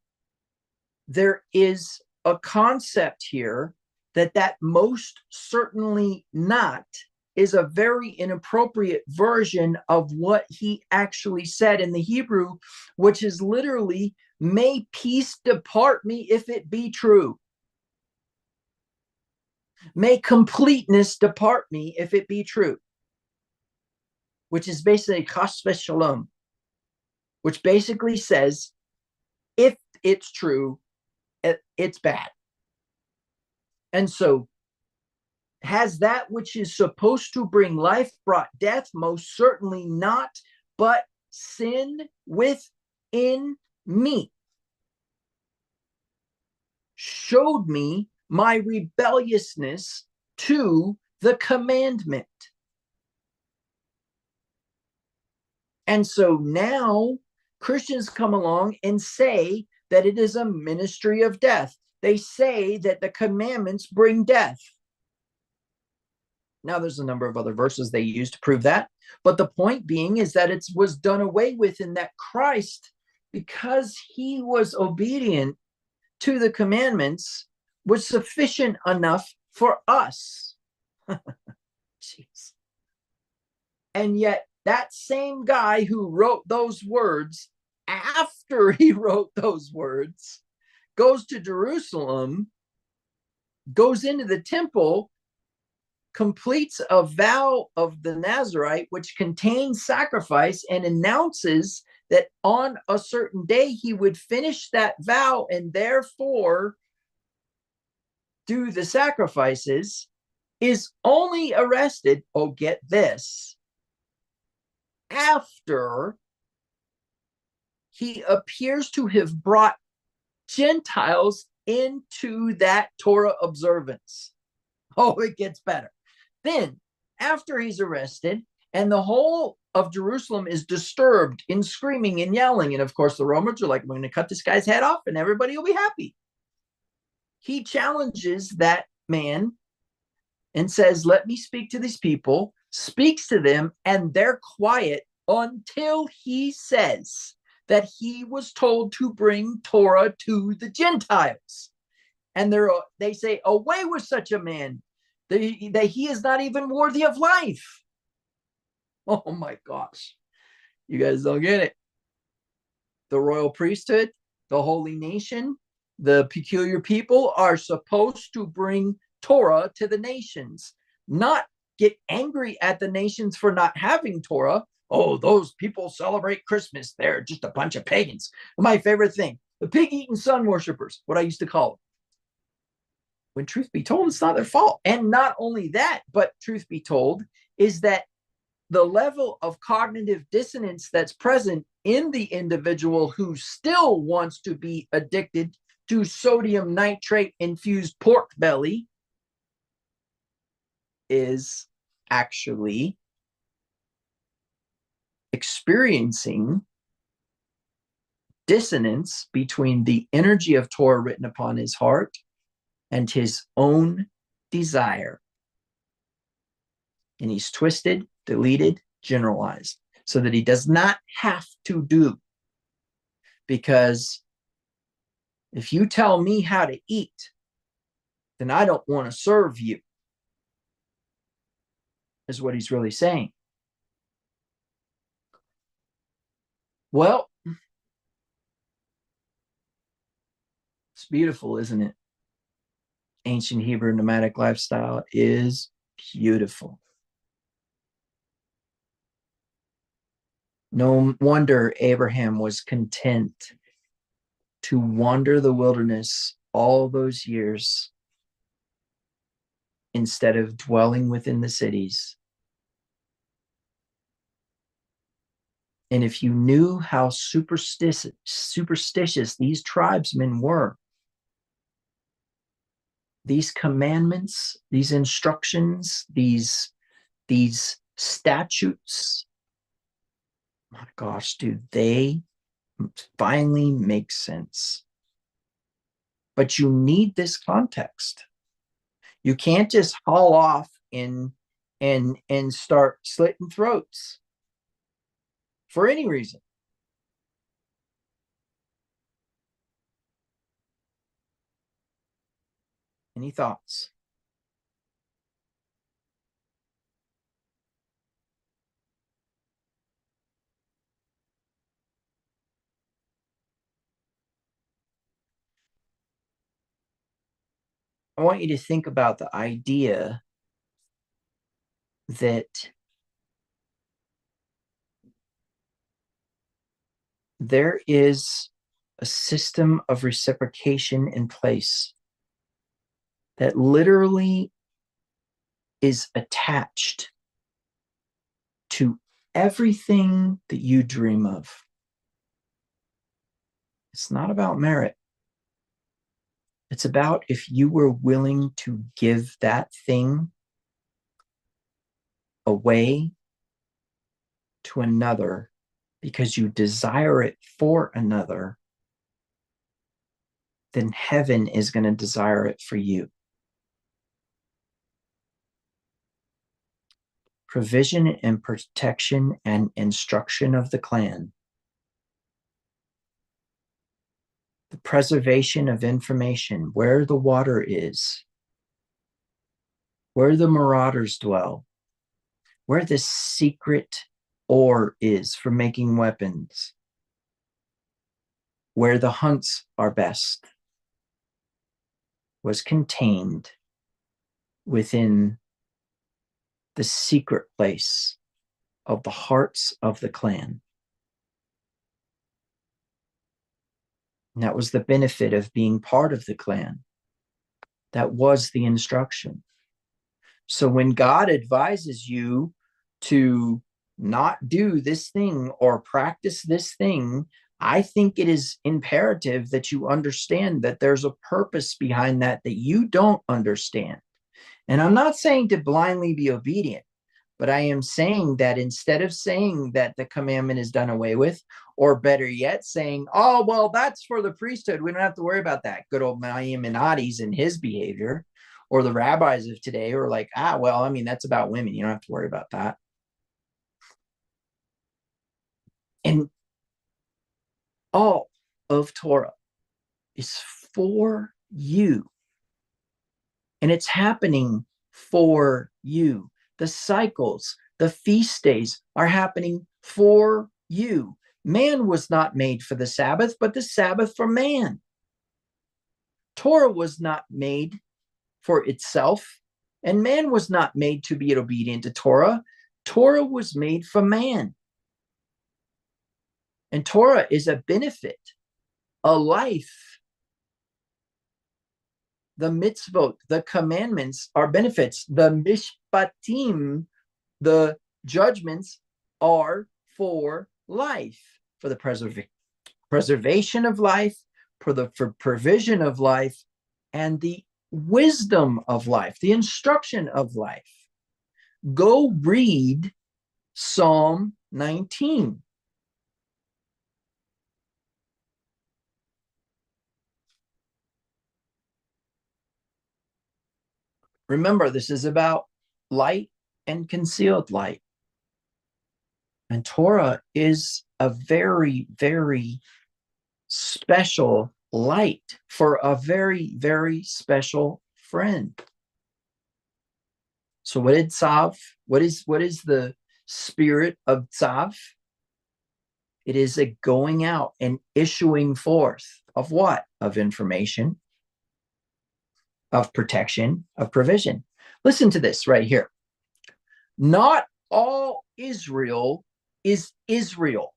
there is a concept here that most certainly not is a very inappropriate version of what he actually said in the Hebrew, which is literally, may peace depart me if it be true. May completeness depart me if it be true, which is basically chas v'shalom, which basically says, if it's true, it's bad. And so, has that which is supposed to bring life brought death? Most certainly not, but sin within me showed me my rebelliousness to the commandment. And so now Christians come along and say that it is a ministry of death. They say that the commandments bring death. Now, there's a number of other verses they use to prove that. But the point being is that it was done away with in that Christ, because he was obedient to the commandments, was sufficient enough for us. Jeez. And yet that same guy who wrote those words, after he wrote those words, goes to Jerusalem, goes into the temple, completes a vow of the Nazarite, which contains sacrifice, and announces that on a certain day he would finish that vow and therefore do the sacrifices, is only arrested, oh, get this, after he appears to have brought Gentiles into that Torah observance. Oh, it gets better. Then, after he's arrested, and the whole of Jerusalem is disturbed in screaming and yelling, and of course the Romans are like, we're going to cut this guy's head off and everybody will be happy. He challenges that man and says, let me speak to these people, speaks to them, and they're quiet until he says that he was told to bring Torah to the Gentiles. And they say, away with such a man, that he is not even worthy of life. Oh my gosh. You guys don't get it. The royal priesthood, the holy nation, the peculiar people are supposed to bring Torah to the nations, not get angry at the nations for not having Torah. Oh, those people celebrate Christmas. They're just a bunch of pagans. My favorite thing, the pig-eating sun worshipers, what I used to call them. When truth be told, it's not their fault. And not only that, but truth be told, is that the level of cognitive dissonance that's present in the individual who still wants to be addicted to sodium nitrate infused pork belly is actually experiencing dissonance between the energy of Torah written upon his heart and his own desire. And he's twisted, deleted, generalized, so that he does not have to do. Because if you tell me how to eat, then I don't want to serve you, is what he's really saying. Well, it's beautiful, isn't it? Ancient Hebrew nomadic lifestyle is beautiful. No wonder Abraham was content to wander the wilderness all those years instead of dwelling within the cities. And if you knew how superstitious these tribesmen were, these commandments, these instructions, these statutes, my gosh, dude, they finally make sense. But you need this context. You can't just haul off and start slitting throats for any reason. Any thoughts? I want you to think about the idea that there is a system of reciprocation in place that literally is attached to everything that you dream of. It's not about merit. It's about if you were willing to give that thing away to another because you desire it for another, then heaven is going to desire it for you. Provision and protection and instruction of the clan. The preservation of information, where the water is, where the marauders dwell, where the secret ore is for making weapons, where the hunts are best, was contained within the secret place of the hearts of the clan. And that was the benefit of being part of the clan. That was the instruction. So when God advises you to not do this thing or practice this thing, I think it is imperative that you understand that there's a purpose behind that you don't understand. And I'm not saying to blindly be obedient, but I am saying that instead of saying that the commandment is done away with, or better yet, saying, oh, well, that's for the priesthood, we don't have to worry about that. Good old Maimonides and his behavior, or the rabbis of today are like, well, I mean, that's about women. You don't have to worry about that. And all of Torah is for you. And it's happening for you. The cycles, the feast days are happening for you. Man was not made for the Sabbath, but the Sabbath for man. Torah was not made for itself, and man was not made to be obedient to Torah. Torah was made for man. And Torah is a benefit, a life. The mitzvot, the commandments are benefits. The mishpatim, the judgments, are for life, for the preservation of life, for provision of life, and the wisdom of life, the instruction of life. Go read Psalm 19. Remember, this is about light and concealed light. And Torah is a very, very special light for a very, very special friend. So what did Tzav? What is the spirit of Tzav? It is a going out and issuing forth of what? Of information, of protection, of provision. Listen to this right here. Not all Israel is Israel,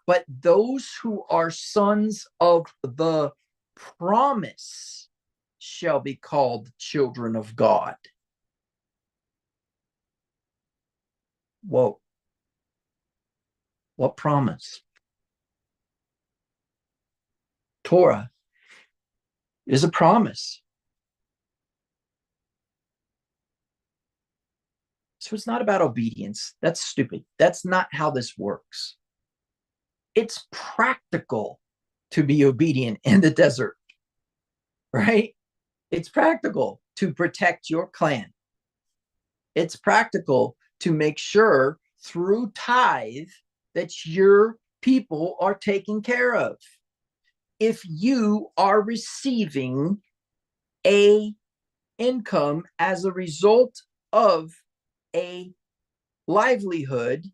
but those who are sons of the promise shall be called children of God. Whoa. What promise? Torah is a promise. So it's not about obedience. That's stupid. That's not how this works. It's practical to be obedient in the desert, right? It's practical to protect your clan. It's practical to make sure through tithe that your people are taken care of. If you are receiving a income as a result of a livelihood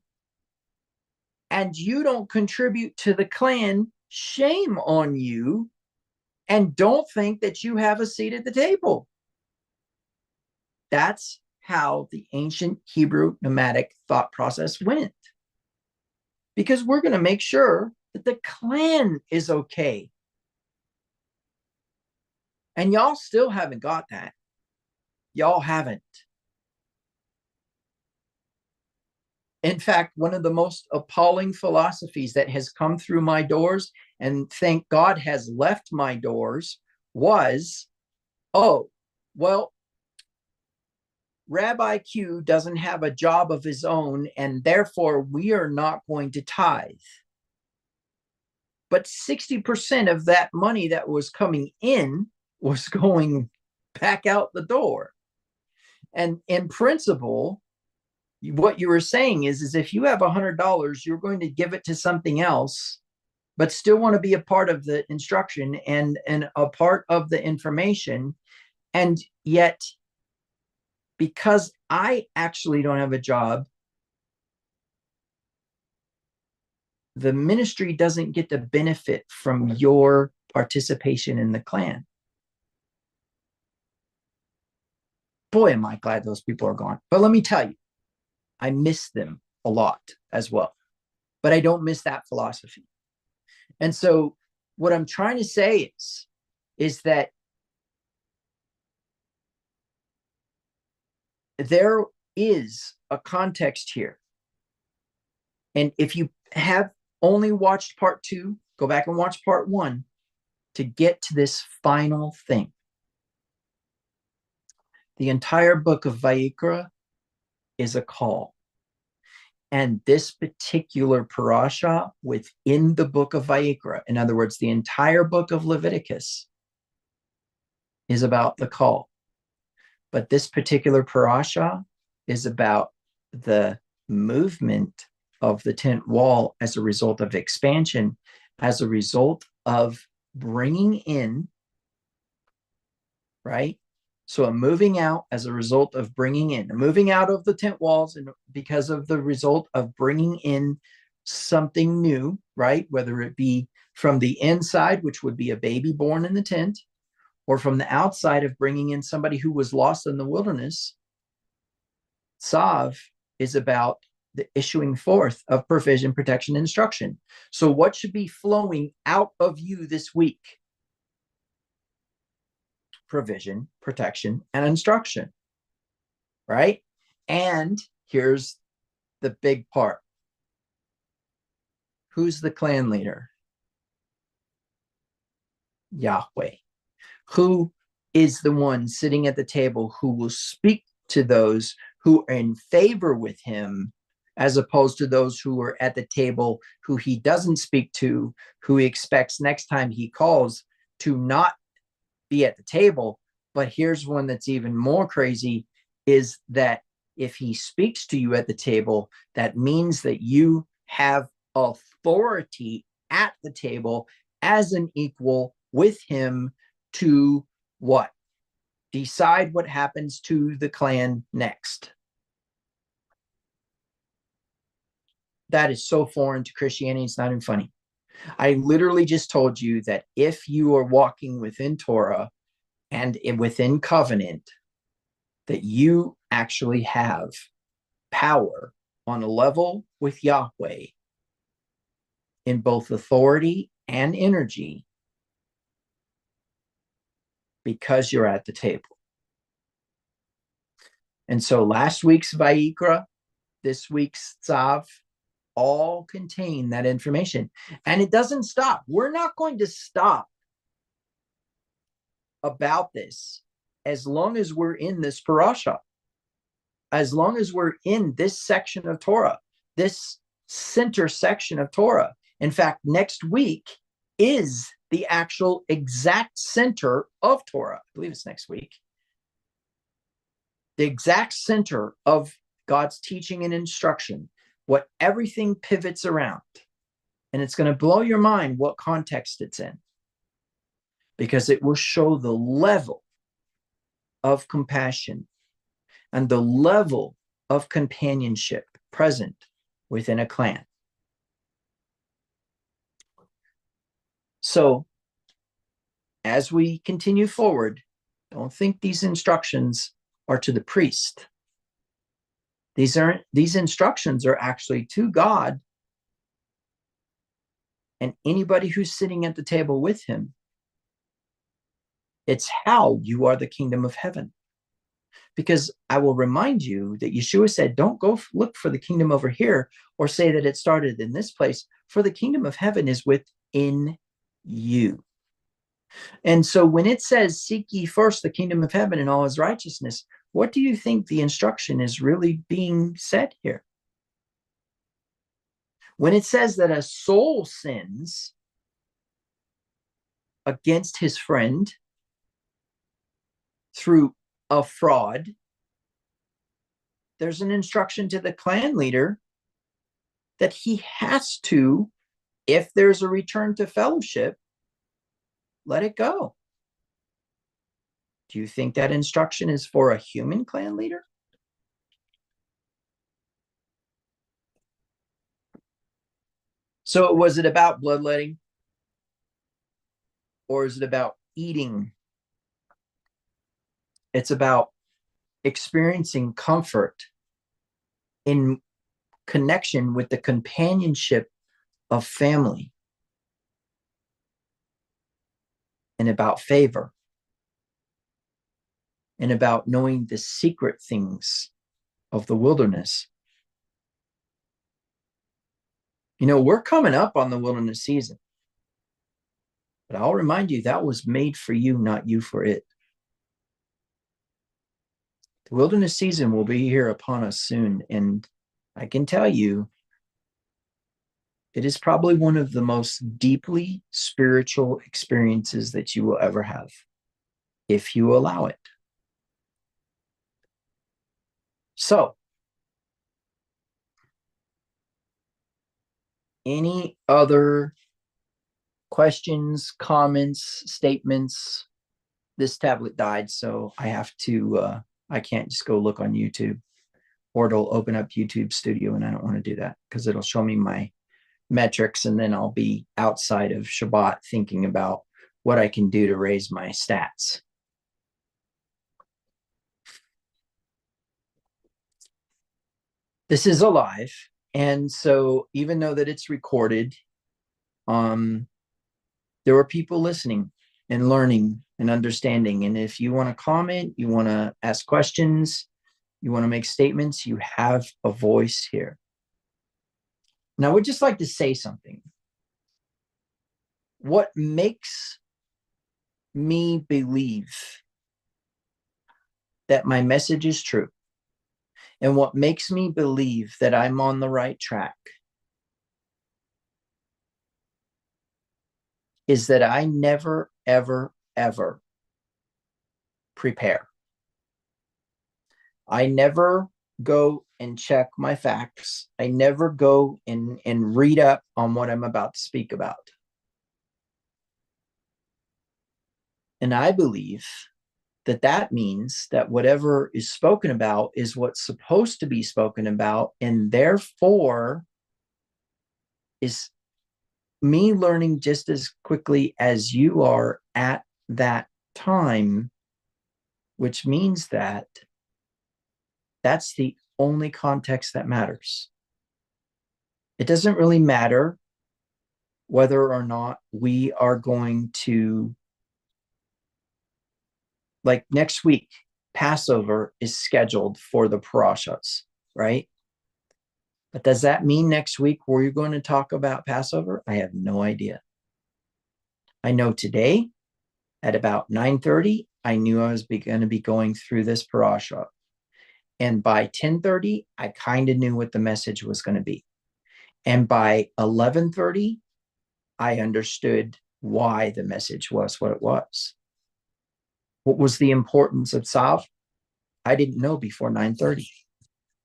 and you don't contribute to the clan, shame on you, and don't think that you have a seat at the table. That's how the ancient Hebrew nomadic thought process went. Because we're going to make sure that the clan is okay. And y'all still haven't got that. Y'all haven't. In fact, one of the most appalling philosophies that has come through my doors, and thank God has left my doors, was, oh, well, Rabbi Q doesn't have a job of his own, and therefore we are not going to tithe. But 60% of that money that was coming in was going back out the door. And in principle, what you were saying is if you have $100, you're going to give it to something else, but still want to be a part of the instruction and a part of the information. And yet, because I actually don't have a job, the ministry doesn't get to benefit from your participation in the clan. Boy, am I glad those people are gone. But let me tell you, I miss them a lot as well. But I don't miss that philosophy. And so what I'm trying to say is that there is a context here. And if you have only watched part 2, go back and watch part 1 to get to this final thing. The entire book of Vayikra is a call. And this particular parasha within the book of Vayikra, in other words, the entire book of Leviticus, is about the call. But this particular parasha is about the movement of the tent wall as a result of expansion, as a result of bringing in, right? So a moving out as a result of bringing in, a moving out of the tent walls, and because of the result of bringing in something new, right? Whether it be from the inside, which would be a baby born in the tent, or from the outside of bringing in somebody who was lost in the wilderness. Tzav is about the issuing forth of provision, protection, and instruction. So what should be flowing out of you this week? Provision, protection, and instruction, right? And here's the big part. Who's the clan leader? Yahweh. Who is the one sitting at the table who will speak to those who are in favor with him, as opposed to those who are at the table who he doesn't speak to, who he expects next time he calls to not be at the table. But here's one that's even more crazy, is that if he speaks to you at the table, that means that you have authority at the table as an equal with him to what? Decide what happens to the clan next. That is so foreign to Christianity, it's not even funny. I literally just told you that if you are walking within Torah and within covenant, that you actually have power on a level with Yahweh in both authority and energy because you're at the table. And so last week's Vayikra, this week's Tzav, all contain that information. And it doesn't stop. We're not going to stop about this as long as we're in this parasha, as long as we're in this section of Torah, this center section of Torah. In fact, next week is the actual exact center of Torah. I believe it's next week. The exact center of God's teaching and instruction, what everything pivots around. And it's going to blow your mind what context it's in, because it will show the level of compassion and the level of companionship present within a clan. So, as we continue forward, don't think these instructions are to the priest. These instructions are actually to God and anybody who's sitting at the table with him. It's how you are the kingdom of heaven. Because I will remind you that Yeshua said, don't go look for the kingdom over here or say that it started in this place, for the kingdom of heaven is within you. And so when it says, seek ye first the kingdom of heaven and all his righteousness, what do you think the instruction is really being said here? When it says that a soul sins against his friend through a fraud, there's an instruction to the clan leader that he has to, if there's a return to fellowship, let it go. Do you think that instruction is for a human clan leader? So was it about bloodletting? Or is it about eating? It's about experiencing comfort in connection with the companionship of family, and about favor, and about knowing the secret things of the wilderness. You know, we're coming up on the wilderness season, but I'll remind you that was made for you, not you for it. The wilderness season will be here upon us soon, and I can tell you, it is probably one of the most deeply spiritual experiences that you will ever have, if you allow it. So, any other questions, comments, statements? This tablet died, so I have to, I can't just go look on YouTube, or it'll open up YouTube Studio, and I don't want to do that because it'll show me my metrics, and then I'll be outside of Shabbat thinking about what I can do to raise my stats. This is alive, and so even though that it's recorded, there are people listening and learning and understanding. And if you want to comment, you want to ask questions, you want to make statements, you have a voice here. Now, I would just like to say something. What makes me believe that my message is true, and what makes me believe that I'm on the right track, is that I never, ever, ever prepare. I never go and check my facts. I never go and read up on what I'm about to speak about. And I believe that that means that whatever is spoken about is what's supposed to be spoken about, and therefore is me learning just as quickly as you are at that time, which means that that's the only context that matters. It doesn't really matter whether or not we are going to, like next week, Passover is scheduled for the parashas, right? But does that mean next week we're going to talk about Passover? I have no idea. I know today at about 9:30, I knew I was going to be going through this parasha. And by 10:30, I kind of knew what the message was going to be. And by 11:30, I understood why the message was what it was. What was the importance of Tzav? I didn't know before 9:30.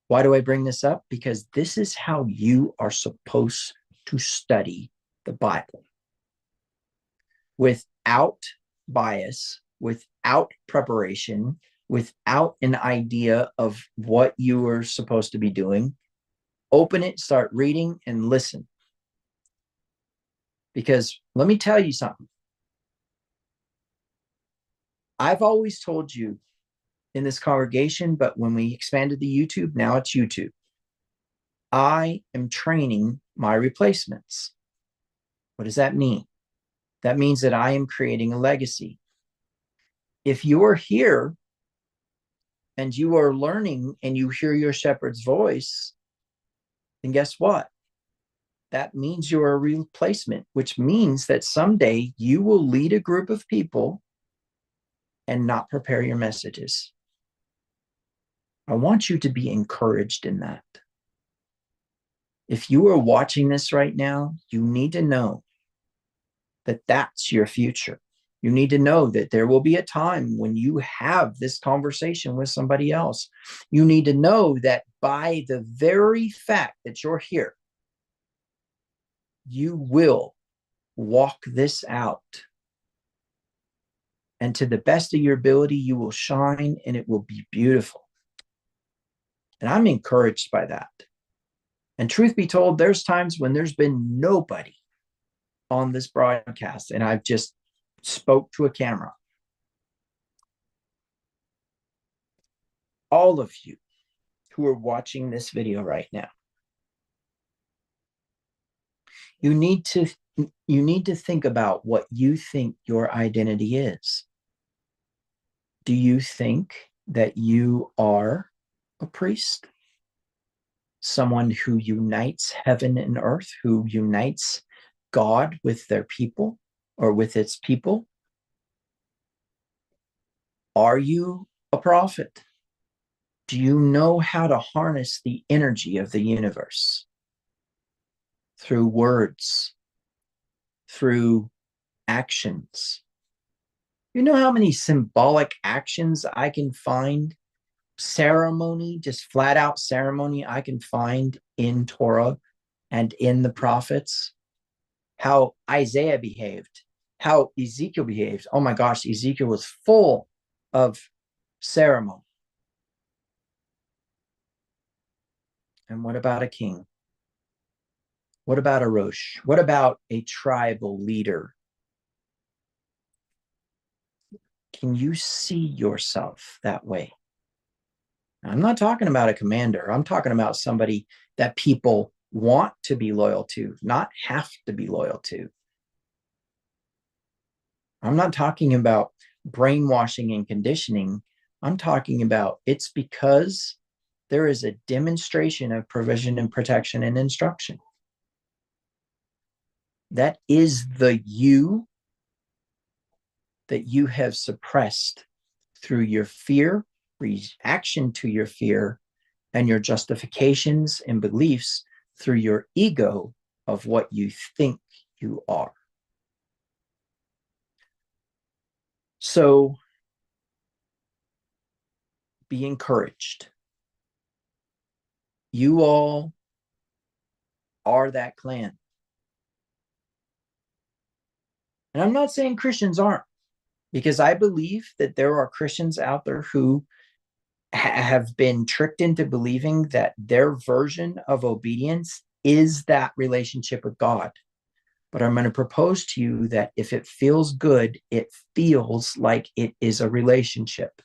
Why do I bring this up? Because this is how you are supposed to study the Bible. Without bias, without preparation, without an idea of what you are supposed to be doing. Open it, start reading, and listen. Because let me tell you something. I've always told you in this congregation, but when we expanded the YouTube, now it's YouTube. I am training my replacements. What does that mean? That means that I am creating a legacy. If you are here and you are learning and you hear your shepherd's voice, then guess what? That means you're a replacement, which means that someday you will lead a group of people and not prepare your messages. I want you to be encouraged in that. If you are watching this right now, you need to know that that's your future. You need to know that there will be a time when you have this conversation with somebody else. You need to know that by the very fact that you're here, you will walk this out. And to the best of your ability, you will shine and it will be beautiful. And I'm encouraged by that. And truth be told, there's times when there's been nobody on this broadcast and I've just spoke to a camera. All of you who are watching this video right now, you need to think about what you think your identity is. Do you think that you are a priest? Someone who unites heaven and earth, who unites God with their people or with its people? Are you a prophet? Do you know how to harness the energy of the universe through words, through actions? You know how many symbolic actions I can find, ceremony, just flat out ceremony I can find in Torah and in the prophets? How Isaiah behaved, how Ezekiel behaved. Oh my gosh, Ezekiel was full of ceremony. And what about a king? What about a Rosh? What about a tribal leader? Can you see yourself that way? I'm not talking about a commander. I'm talking about somebody that people want to be loyal to, not have to be loyal to. I'm not talking about brainwashing and conditioning. I'm talking about it's because there is a demonstration of provision and protection and instruction. That is the you that you have suppressed through your fear, reaction to your fear, and your justifications and beliefs through your ego of what you think you are. So be encouraged. You all are that clan. And I'm not saying Christians aren't, because I believe that there are Christians out there who have been tricked into believing that their version of obedience is that relationship with God. But I'm going to propose to you that if it feels good, it feels like it is a relationship.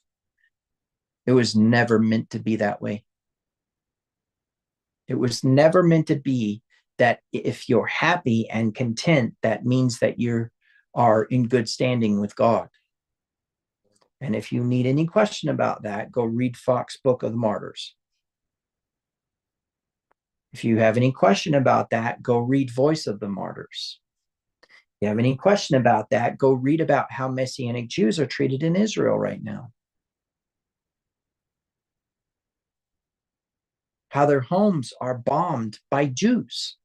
It was never meant to be that way. It was never meant to be that if you're happy and content, that means that you are in good standing with God. And if you need any question about that, go read Fox's Book of the Martyrs. If you have any question about that, go read Voice of the Martyrs. If you have any question about that, go read about how Messianic Jews are treated in Israel right now. How their homes are bombed by Jews.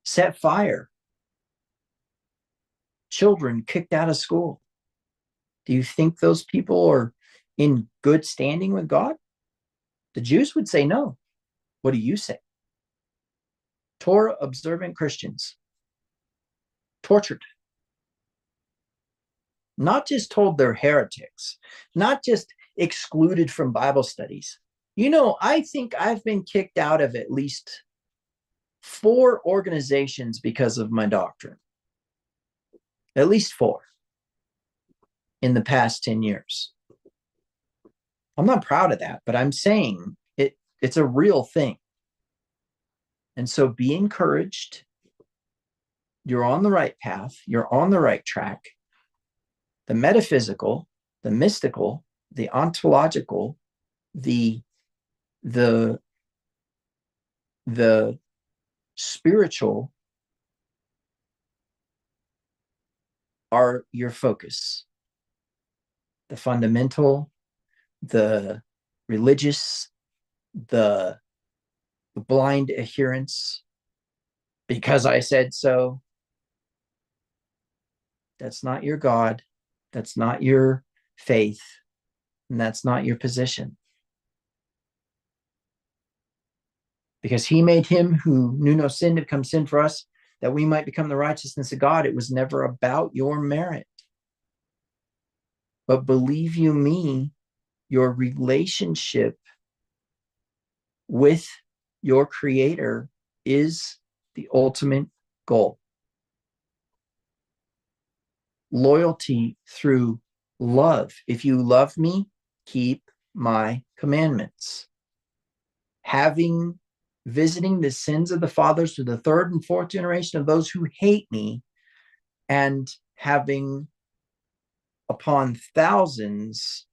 Set fire. Children kicked out of school. Do you think those people are in good standing with God? The Jews would say no. What do you say? Torah observant Christians tortured. Not just told they're heretics, not just excluded from Bible studies. You know, I think I've been kicked out of at least 4 organizations because of my doctrine. At least 4 in the past 10 years. I'm not proud of that, but I'm saying it's a real thing. And so be encouraged. You're on the right path. You're on the right track. The metaphysical, the mystical, the ontological, the spiritual are your focus. The fundamental, the religious, the blind adherence, because I said so. That's not your God. That's not your faith. And that's not your position. Because he made him who knew no sin to become sin for us, that we might become the righteousness of God. It was never about your merit. But believe you me, your relationship with your Creator is the ultimate goal. Loyalty through love. If you love me, keep my commandments. Visiting the sins of the fathers to the 3rd and 4th generation of those who hate me, and having upon thousands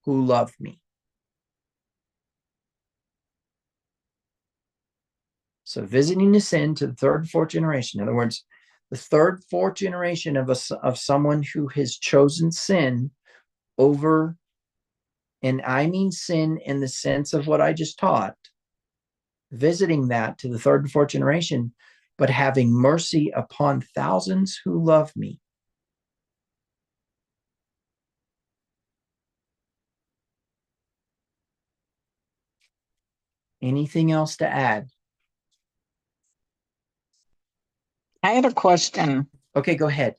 who love me. So visiting the sin to the 3rd and 4th generation. In other words, the 3rd, 4th generation of someone who has chosen sin over, and I mean sin in the sense of what I just taught, visiting that to the 3rd and 4th generation, but having mercy upon thousands who love me. Anything else to add? I had a question. Okay, go ahead.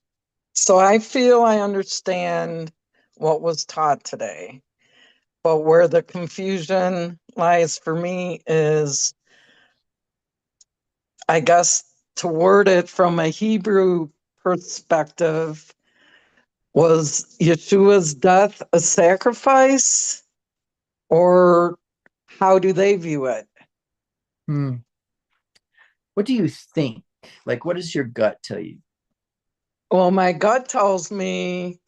So I feel I understand what was taught today, but where the confusion lies for me is, I guess, to word it from a Hebrew perspective, was Yeshua's death a sacrifice, or how do they view it? What do you think? Like, what does your gut tell you? Well, my gut tells me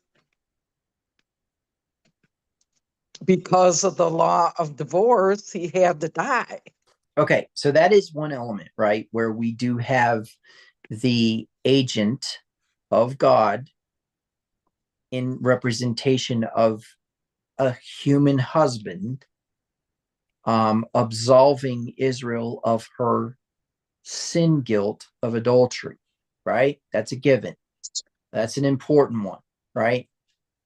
because of the law of divorce, he had to die. Okay, so that is one element, right? Where we do have the agent of God in representation of a human husband, absolving Israel of her sin guilt of adultery, right? That's a given. That's an important one, right?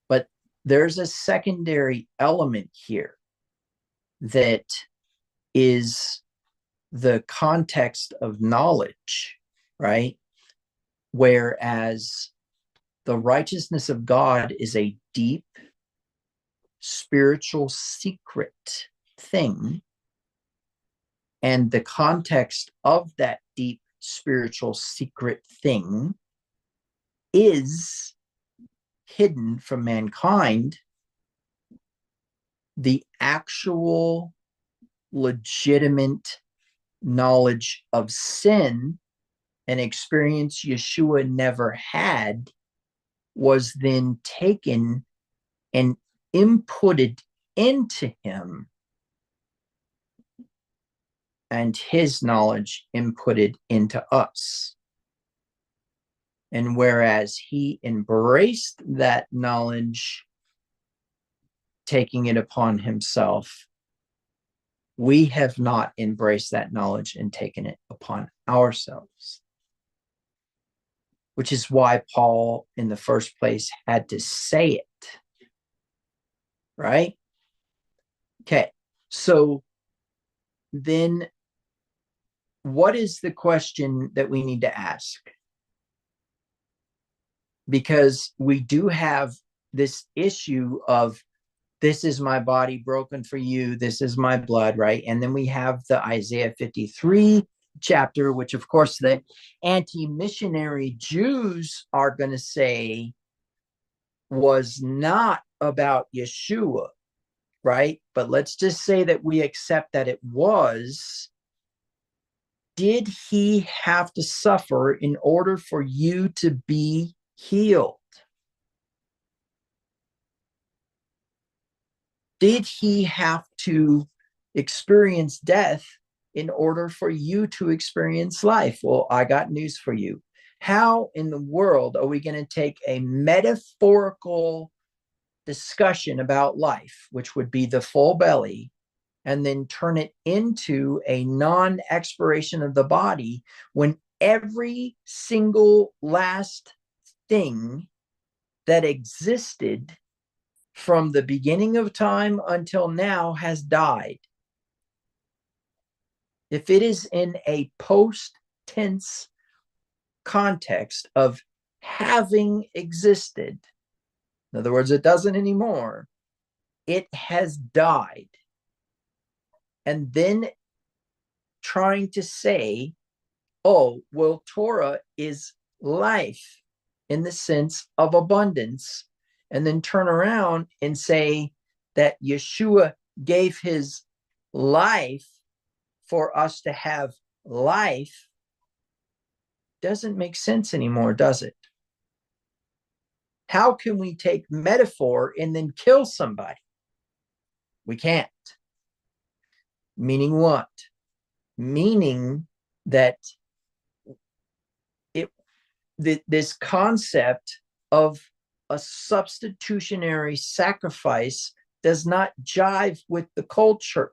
But there's a secondary element here that is the context of knowledge, right? Whereas the righteousness of God is a deep spiritual secret thing. And the context of that deep spiritual secret thing is hidden from mankind the actual legitimate knowledge of sin, an experience Yeshua never had, was then taken and inputted into him and his knowledge inputted into us. And whereas he embraced that knowledge, taking it upon himself, we have not embraced that knowledge and taken it upon ourselves. Which is why Paul, in the first place, had to say it. Right? Okay. So then what is the question that we need to ask? Because we do have this issue of, this is my body broken for you, this is my blood, right? And then we have the Isaiah 53 chapter, which of course the anti-missionary Jews are going to say was not about Yeshua, right? But let's just say that we accept that it was. Did he have to suffer in order for you to be healed? Did he have to experience death in order for you to experience life? Well, I got news for you. How in the world are we going to take a metaphorical discussion about life, which would be the full belly, and then turn it into a non-expiration of the body when every single last thing that existed from the beginning of time until now has died? If it is in a post-tense context of having existed, in other words, it doesn't anymore, it has died. And then trying to say, oh, well, Torah is life in the sense of abundance, and then turn around and say that Yeshua gave his life for us to have life, doesn't make sense anymore, does it? How can we take metaphor and then kill somebody? We can't. Meaning what? Meaning that this concept of a substitutionary sacrifice does not jive with the culture.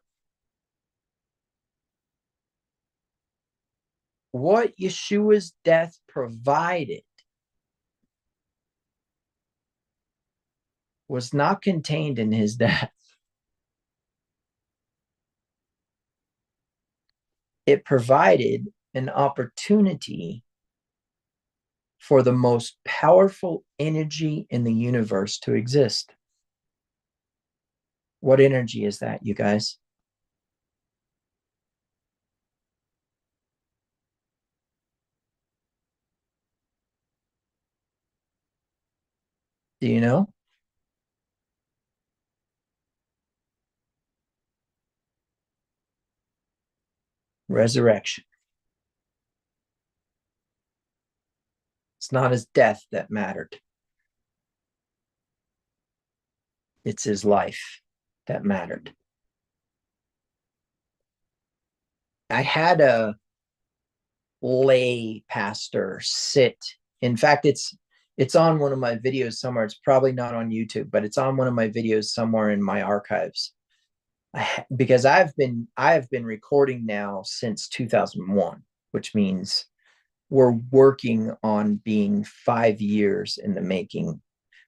What Yeshua's death provided was not contained in his death. It provided an opportunity for the most powerful energy in the universe to exist. What energy is that, you guys? Do you know? Resurrection. It's not his death that mattered. It's his life that mattered. I had a lay pastor sit. In fact, it's on one of my videos somewhere. It's probably not on YouTube, but it's on one of my videos somewhere in my archives. Because I have been recording now since 2001, which means we're working on being 5 years in the making.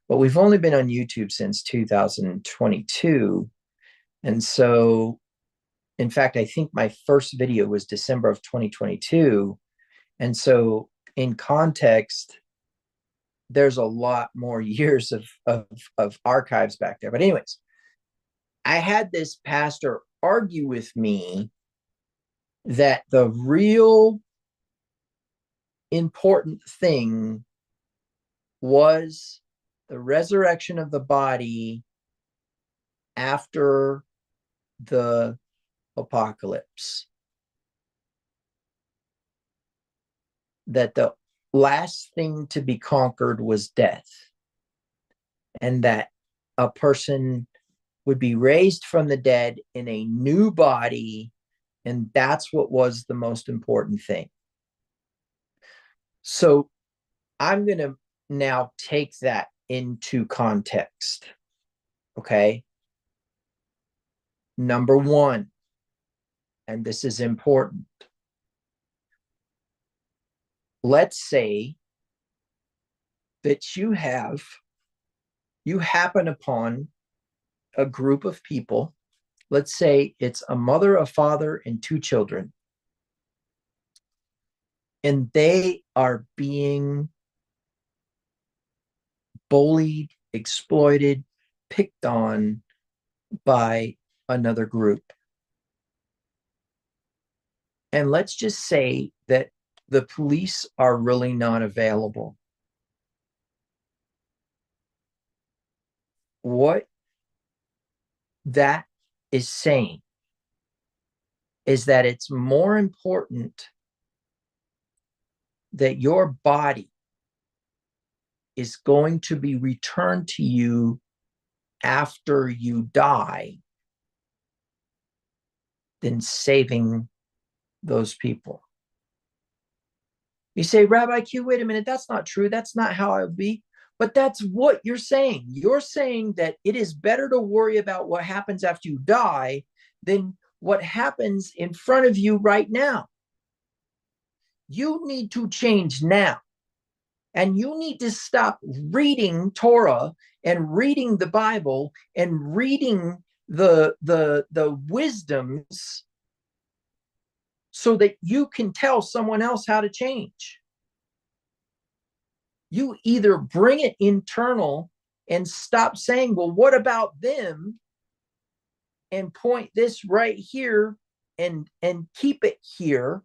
But we've only been on YouTube since 2022. And so, in fact, I think my first video was December of 2022. And so in context, there's a lot more years of archives back there. But anyways, I had this pastor argue with me that the real important thing was the resurrection of the body after the apocalypse. That the last thing to be conquered was death, and that a person would be raised from the dead in a new body And that's what was the most important thing. So I'm going to now take that into context. Okay. Number one, and this is important. Let's say that you happen upon a group of people. Let's say it's a mother, a father, and two children. And they are being bullied, exploited, picked on by another group. And let's just say that the police are really not available. What that is saying is that it's more important that your body is going to be returned to you after you die than saving those people. You say, Rabbi Q, wait a minute, that's not true. That's not how I would be. But that's what you're saying. You're saying that it is better to worry about what happens after you die than what happens in front of you right now. You need to change now. And you need to stop reading Torah and reading the Bible and reading the wisdoms so that you can tell someone else how to change. You either bring it internal and stop saying, well, what about them? And point this right here and keep it here.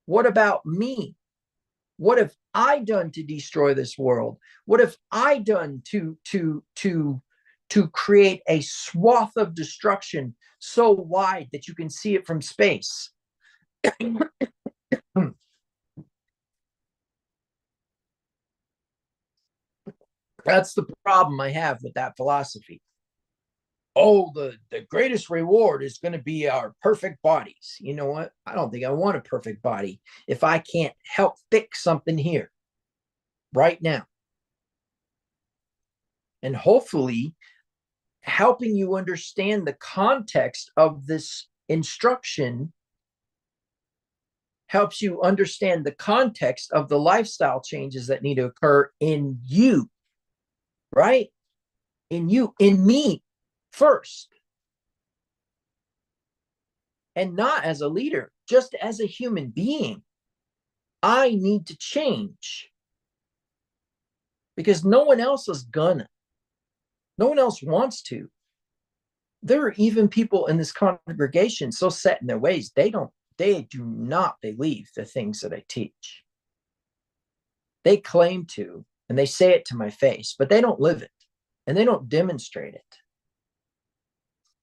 What about me? What have I done to destroy this world? What have I done to create a swath of destruction so wide that you can see it from space? That's the problem I have with that philosophy. Oh, the greatest reward is going to be our perfect bodies. You know what? I don't think I want a perfect body if I can't help fix something here right now. And hopefully helping you understand the context of this instruction helps you understand the context of the lifestyle changes that need to occur in you, right? In you, in me first. And not as a leader, just as a human being. I need to change because no one else is gonna. No one else wants to. There are even people in this congregation so set in their ways, they do not believe the things that I teach. They claim to, and they say it to my face, but they don't live it and they don't demonstrate it.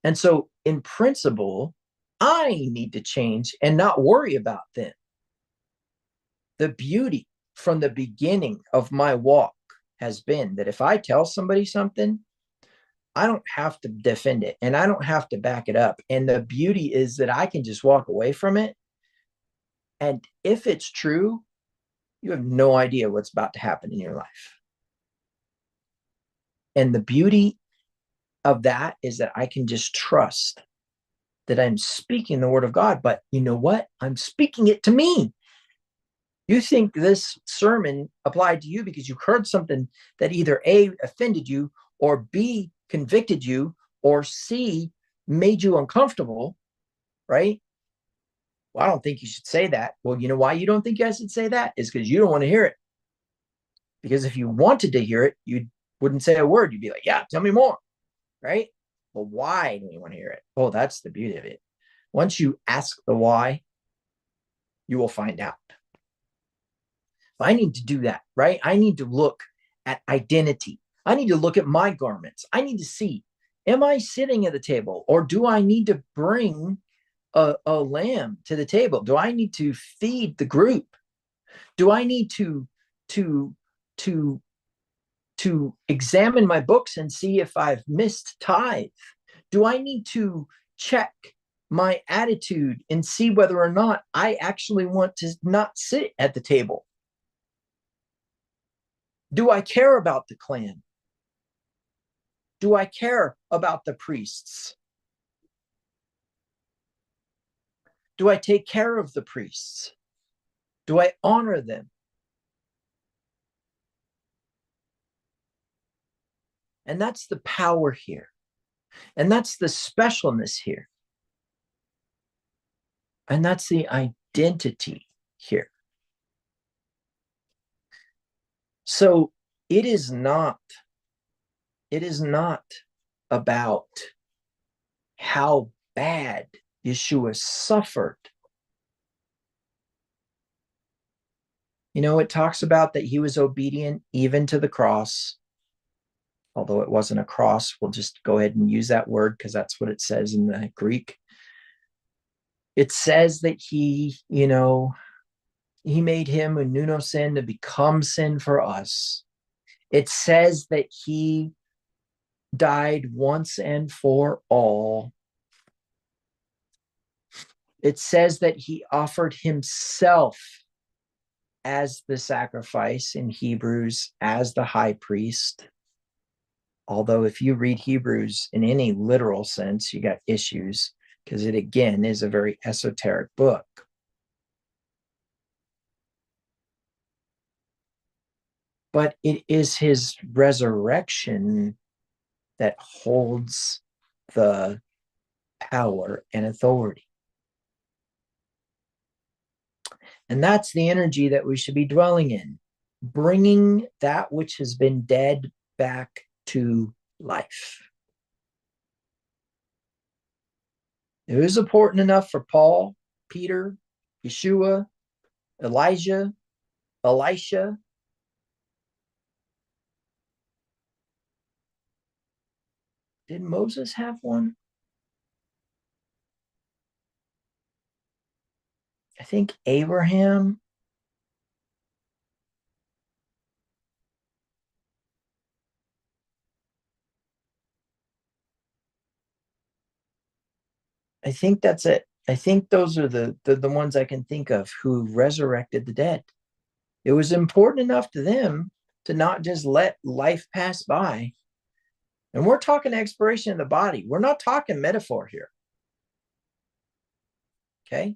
And so in principle, I need to change and not worry about them. The beauty from the beginning of my walk has been that if I tell somebody something, I don't have to defend it and I don't have to back it up. And the beauty is that I can just walk away from it. And if it's true, you have no idea what's about to happen in your life. And the beauty of that is that I can just trust that I'm speaking the word of God. But you know what? I'm speaking it to me. You think this sermon applied to you because you heard something that either A, offended you, or B, convicted you, or C, made you uncomfortable, right? Well, I don't think you should say that. Well, you know why you don't think I should say that? Is because you don't want to hear it. Because if you wanted to hear it, you wouldn't say a word. You'd be like, yeah, tell me more, right? Well, why do you want to hear it? Oh, that's the beauty of it. Once you ask the why, you will find out. I need to do that, right? I need to look at identity. I need to look at my garments. I need to see, am I sitting at the table or do I need to bring a lamb to the table? Do I need to feed the group? Do I need to examine my books and see if I've missed tithe? Do I need to check my attitude and see whether or not I actually want to not sit at the table. Do I care about the clan? Do I care about the priests? Do I take care of the priests? Do I honor them? And that's the power here. And that's the specialness here. And that's the identity here. So it is not about how bad Yeshua suffered. You know, it talks about that he was obedient even to the cross. Although it wasn't a cross, we'll just go ahead and use that word because that's what it says in the Greek. It says that he made him who knew no sin to become sin for us. It says that he died once and for all. It says that he offered himself as the sacrifice in Hebrews, as the high priest. Although if you read Hebrews in any literal sense, you got issues because it, again, is a very esoteric book. But it is his resurrection that holds the power and authority. And that's the energy that we should be dwelling in, bringing that which has been dead back to life. It was important enough for Paul, Peter, Yeshua, Elijah, Elisha. Did Moses have one? I think Abraham. I think that's it. I think those are the ones I can think of who resurrected the dead. It was important enough to them to not just let life pass by. And we're talking expiration of the body. We're not talking metaphor here. Okay?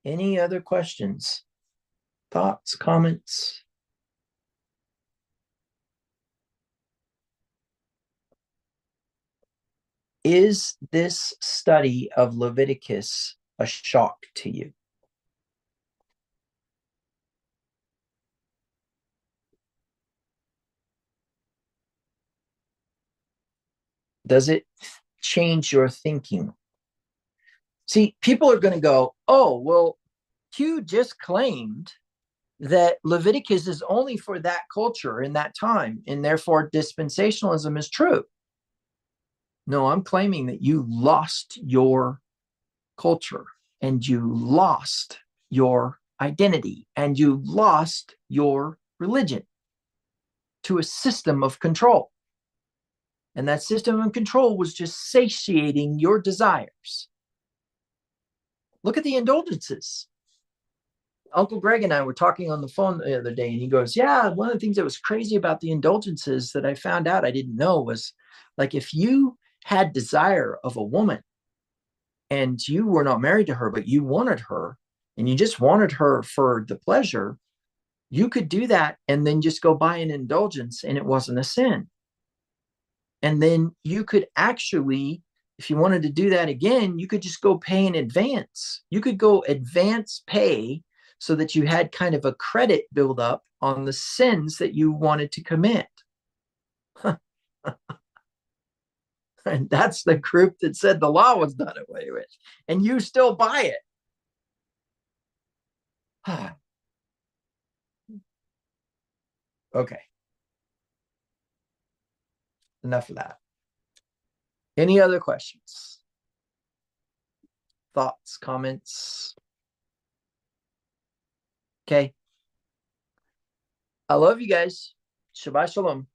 Any other questions, thoughts, comments? Is this study of Leviticus a shock to you? Does it change your thinking? See, people are going to go, oh, well, Hugh just claimed that Leviticus is only for that culture in that time, and therefore dispensationalism is true. No, I'm claiming that you lost your culture and you lost your identity and you lost your religion to a system of control. And that system of control was just satiating your desires. Look at the indulgences. Uncle Greg and I were talking on the phone the other day, and he goes, yeah, one of the things that was crazy about the indulgences that I found out I didn't know was, like, if you had desire of a woman and you were not married to her, but you wanted her and you just wanted her for the pleasure, you could do that and then just go buy an indulgence and it wasn't a sin. And then you could actually, if you wanted to do that again, you could just go pay in advance. You could go advance pay so that you had kind of a credit build up on the sins that you wanted to commit. And that's the group that said the law was done away with, and you still buy it. Okay. Enough of that. Any other questions? Thoughts, comments? Okay. I love you guys. Shabbat shalom.